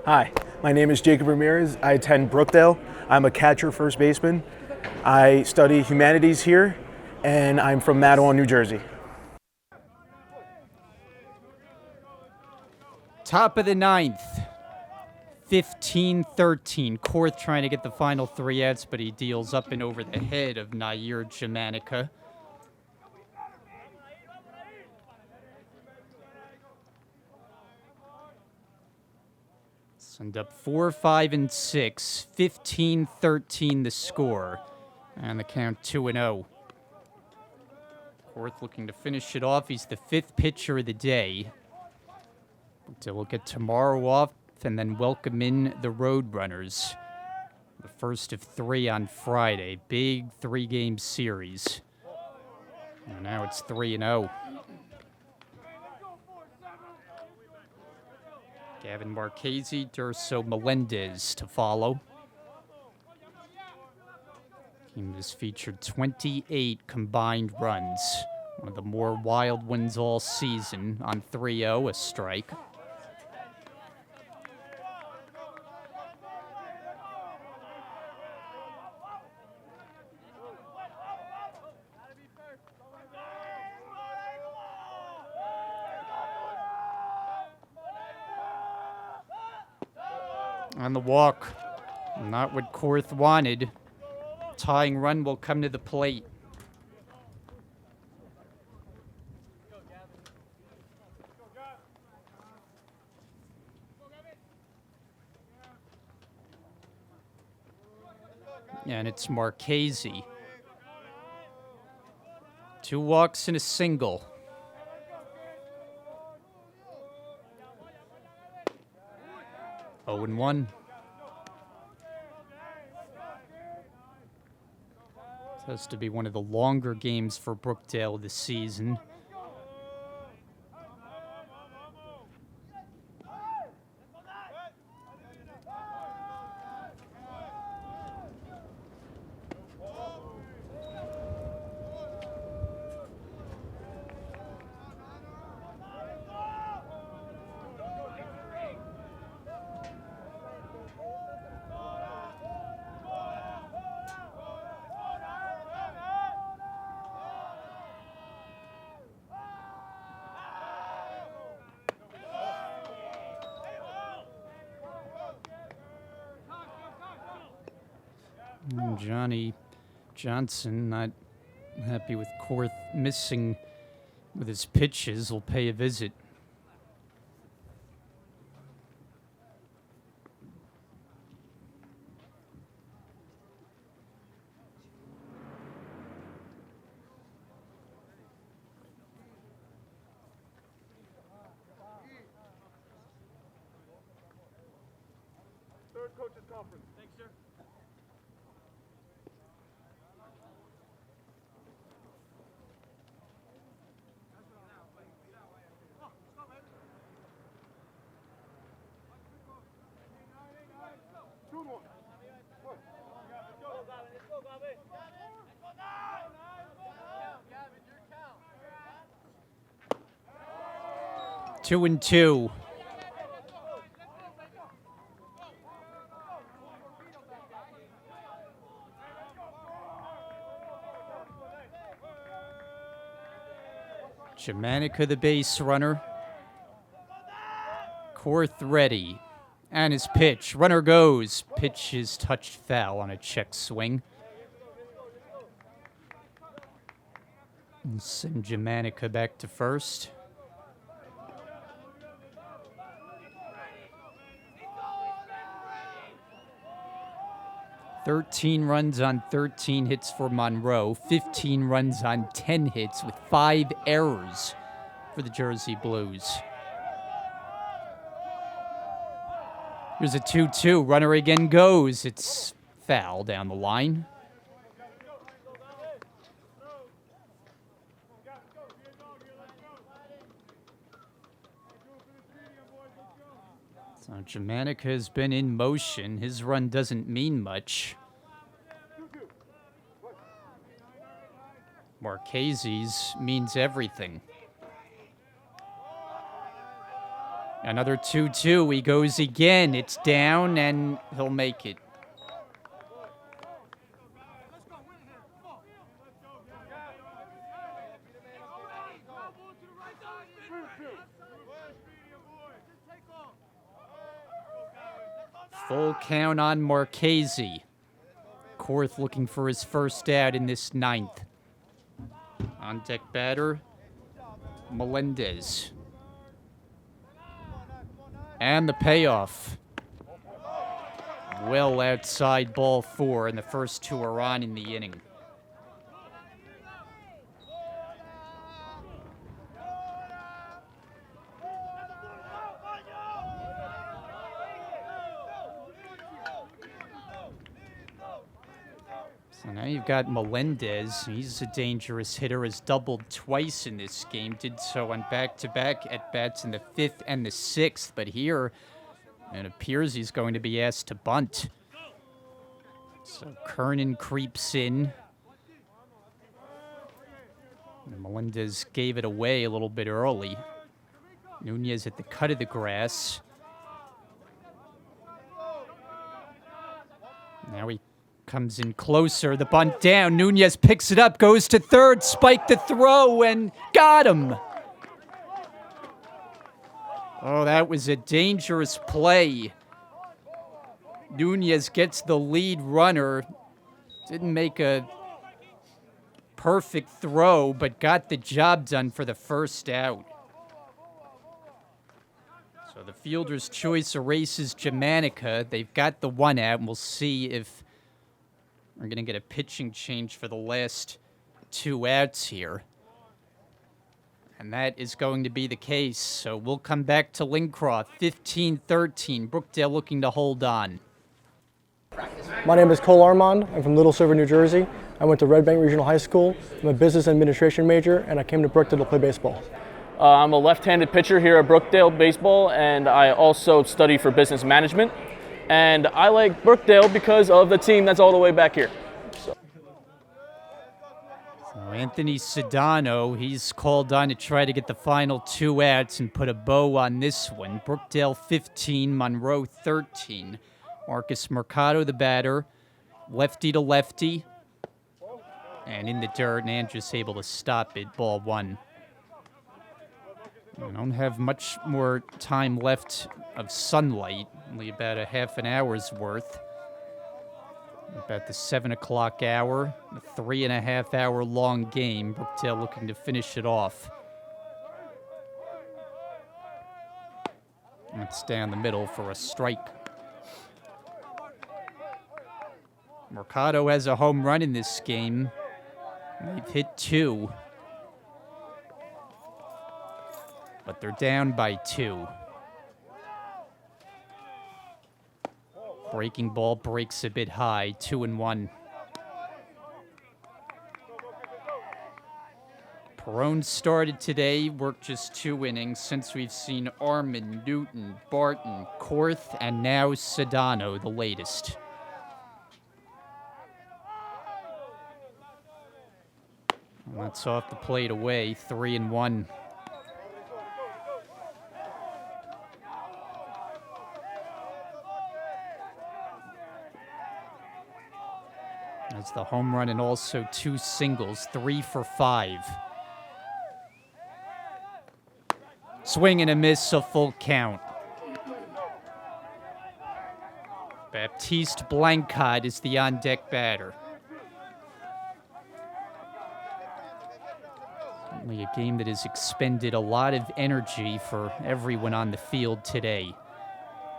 Hi, my name is Jacob Ramirez. I attend Brookdale. I'm a catcher, first baseman. I study humanities here, and I'm from Matawan, New Jersey. Top of the 9th, 15-13. Korth trying to get the final 3 outs, but he deals up and over the head of Nair Jamanica. Send up 4, 5, and 6. 15-13 the score. And the count 2-0. Korth looking to finish it off. He's the 5th pitcher of the day. So we'll get tomorrow off and then welcome in the Roadrunners. The first of 3 on Friday. Big 3-game series. And now it's 3-0. Gavin Marchese, Durso Melendez to follow. Team has featured 28 combined runs. One of the more wild ones all season on 3-0, a strike. On the walk, not what Korth wanted. Tying run will come to the plate. And it's Marchese. 2 walks and a single. Oh and 1. This has to be one of the longer games for Brookdale this season. Johnny Johnson not happy with Korth missing with his pitches. Will pay a visit. Third coaches conference. Thanks, sir. Two and 2. Germanica, the base runner. Korth ready. And his pitch. Runner goes. Pitch is touched foul on a check swing. And send Germanica back to first. "13 runs on 13 hits for Monroe, 15 runs on 10 hits with 5 errors for the Jersey Blues." Here's a 2-2. Runner again goes. It's foul down the line. So Germanica has been in motion. His run doesn't mean much. Marchese's means everything. Another 2-2. He goes again. It's down, and he'll make it. Full count on Marchese. Korth looking for his first out in this 9th. On deck batter, Melendez. And the payoff. Well outside ball 4, and the first 2 are on in the inning. So now you've got Melendez. He's a dangerous hitter, has doubled twice in this game. Did so on back-to-back at-bats in the 5th and the 6th. But here, it appears he's going to be asked to bunt. So Kernan creeps in. And Melendez gave it away a little bit early. Nunez at the cut of the grass. Now he comes in closer, the bunt down. Nunez picks it up, goes to third, spiked the throw, and got him. Oh, that was a dangerous play. Nunez gets the lead runner. Didn't make a perfect throw, but got the job done for the first out. So the fielder's choice erases Germanica. They've got the 1 out, and we'll see if We're going to get a pitching change for the last 2 outs here. And that is going to be the case. So we'll come back to Lincroft, 15-13. Brookdale looking to hold on. My name is Cole Armand. I'm from Little Silver, New Jersey. I went to Red Bank Regional High School. I'm a business administration major, and I came to Brookdale to play baseball. I'm a left-handed pitcher here at Brookdale Baseball, and I also study for business management. And I like Brookdale because of the team that's all the way back here. So Anthony Sedano, he's called on to try to get the final 2 outs and put a bow on this one. Brookdale 15, Monroe 13. Marcus Mercado, the batter, lefty to lefty, and in the dirt, and Andrews able to stop it, ball 1. We don't have much more time left of sunlight, only about a half an hour's worth. About the 7 o'clock hour, a 3.5 hour long game. Brookdale looking to finish it off. That's down the middle for a strike. Mercado has a home run in this game. They've hit 2. But they're down by 2. Breaking ball breaks a bit high, 2-1. Perone started today, worked just 2 innings since we've seen Armin, Newton, Barton, Korth, and now Sedano, the latest. And that's off the plate away, 3-1. That's the home run and also 2 singles, 3 for 5. Swing and a miss, a full count. Baptiste Blancard is the on-deck batter. Certainly a game that has expended a lot of energy for everyone on the field today.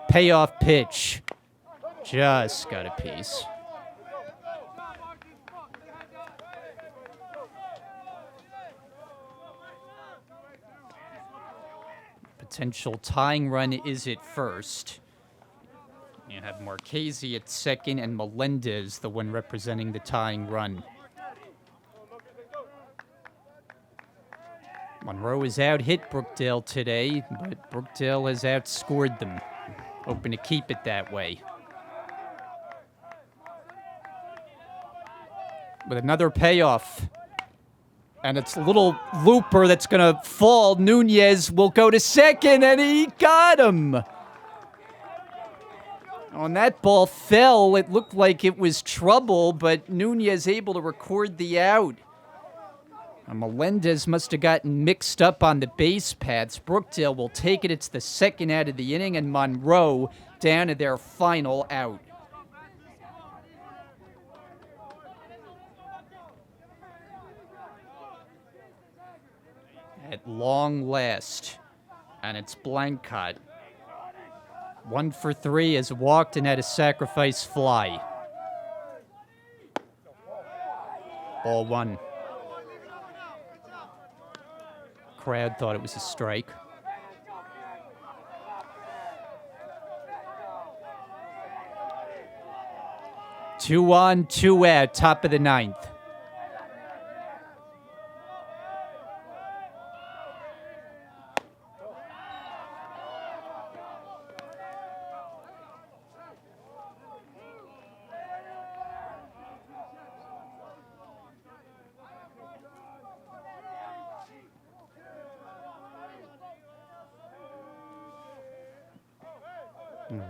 Payoff pitch. Just got a piece. Potential tying run is at first. You have Marchese at second and Melendez, the one representing the tying run. Monroe has out-hit Brookdale today, but Brookdale has outscored them. Hoping to keep it that way. With another payoff. And it's a little looper that's going to fall. Nunez will go to second, and he got him. When that ball fell, it looked like it was trouble, but Nunez able to record the out. And Melendez must have gotten mixed up on the base paths. Brookdale will take it. It's the second out of the inning, and Monroe down to their final out. At long last, and it's Blancard. 1 for 3 has walked and had a sacrifice fly. Ball 1. Crowd thought it was a strike. Two on, 2 out, top of the 9th.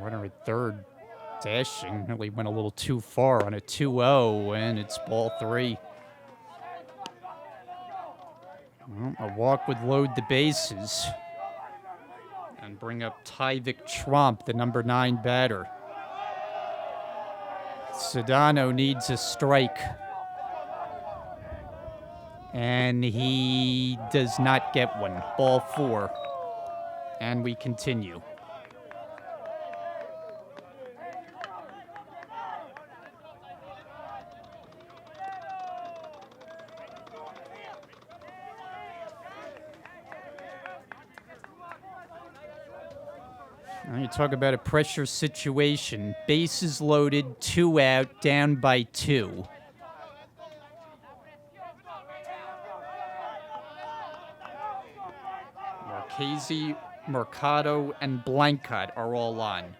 Runner at third, dashing, really went a little too far on a 2-0, and it's ball 3. Well, a walk would load the bases and bring up Tyvik Trump, the number 9 batter. Sedano needs a strike, and he does not get one. Ball 4, and we continue. Now you talk about a pressure situation. Bases loaded, 2 out, down by 2. Marchese, Mercado, and Blancott are all on.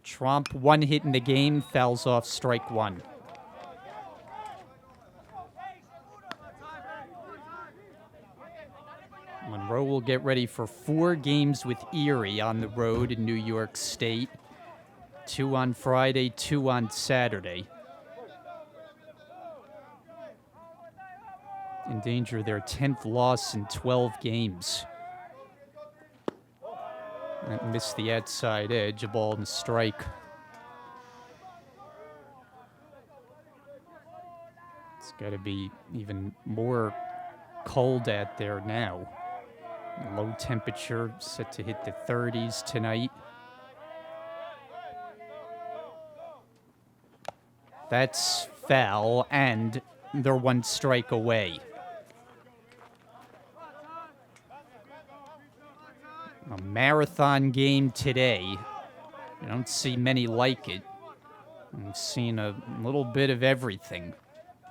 Trump, 1 hit in the game, fouls off strike 1. Monroe will get ready for 4 games with Erie on the road in New York State. 2 on Friday, 2 on Saturday. In danger of their 10th loss in 12 games. That missed the outside edge, a ball and a strike. It's got to be even more cold out there now. Low temperature set to hit the 30s tonight. That's foul, and they're 1 strike away. A marathon game today. You don't see many like it. We've seen a little bit of everything.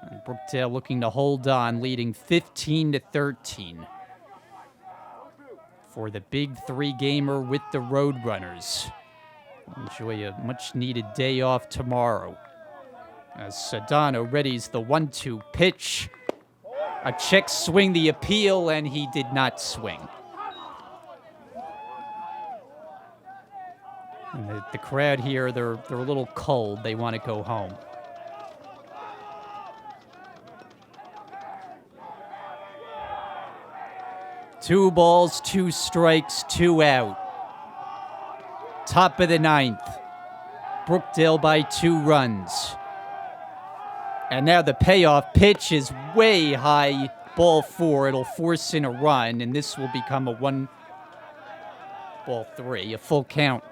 And Brookdale looking to hold on, leading 15-13. For the big 3-gamer with the Roadrunners. Enjoy a much-needed day off tomorrow. As Sedano readies the 1-2 pitch. A check swing, the appeal, and he did not swing. And the crowd here, they're a little cold. They want to go home. Two balls, 2 strikes, 2 out. Top of the 9th. Brookdale by 2 runs. And now the payoff pitch is way high. Ball 4. It'll force in a run, and this will become a 1-3, a full count.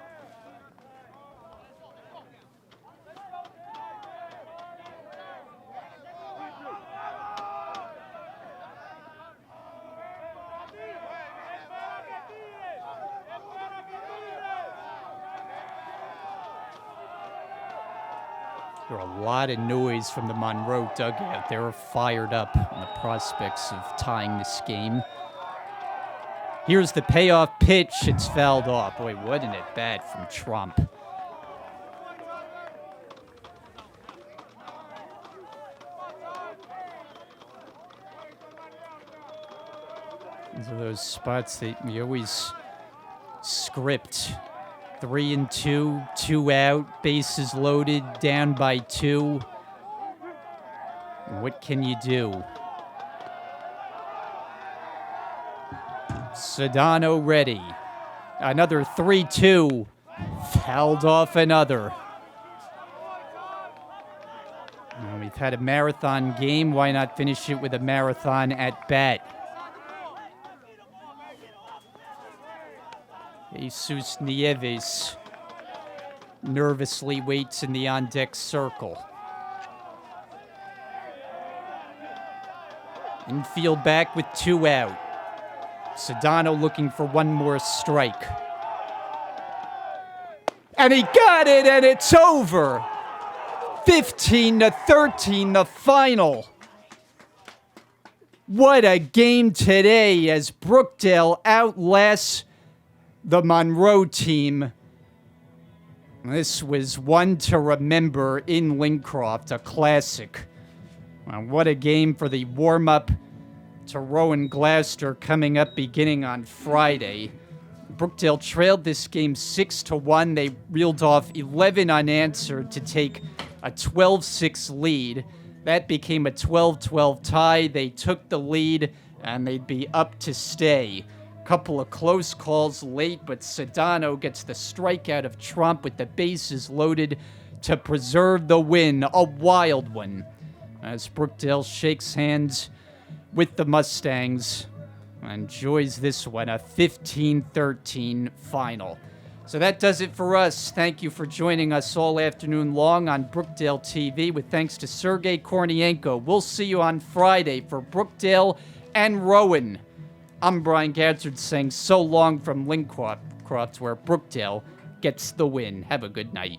There are a lot of noise from the Monroe dugout. They're fired up on the prospects of tying this game. Here's the payoff pitch. It's fouled off. Boy, what an at-bat from Trump. These are those spots that you always script. 3-2, 2 out, bases loaded, down by 2. What can you do? Sedano ready. Another 3-2. Fouled off another. Well, we've had a marathon game. Why not finish it with a marathon at bat? Jesus Nieves nervously waits in the on-deck circle. Infield back with 2 out. Sedano looking for 1 more strike. And he got it, and it's over. 15-13, the final. What a game today as Brookdale outlasts the Monroe team. This was one to remember in Lincroft, a classic. Well, what a game for the warm-up to Rowan Gloucester coming up beginning on Friday. Brookdale trailed this game 6-1. They reeled off 11 unanswered to take a 12-6 lead. That became a 12-12 tie. They took the lead, and they'd be up to stay. Couple of close calls late, but Sedano gets the strikeout of Trump with the bases loaded to preserve the win. A wild one. As Brookdale shakes hands with the Mustangs and enjoys this one, a 15-13 final. So that does it for us. Thank you for joining us all afternoon long on Brookdale TV, with thanks to Sergei Kornienko. We'll see you on Friday for Brookdale and Rowan. I'm Brian Gatzard saying so long from Lincroft. Beechcroft, where Brookdale gets the win. Have a good night.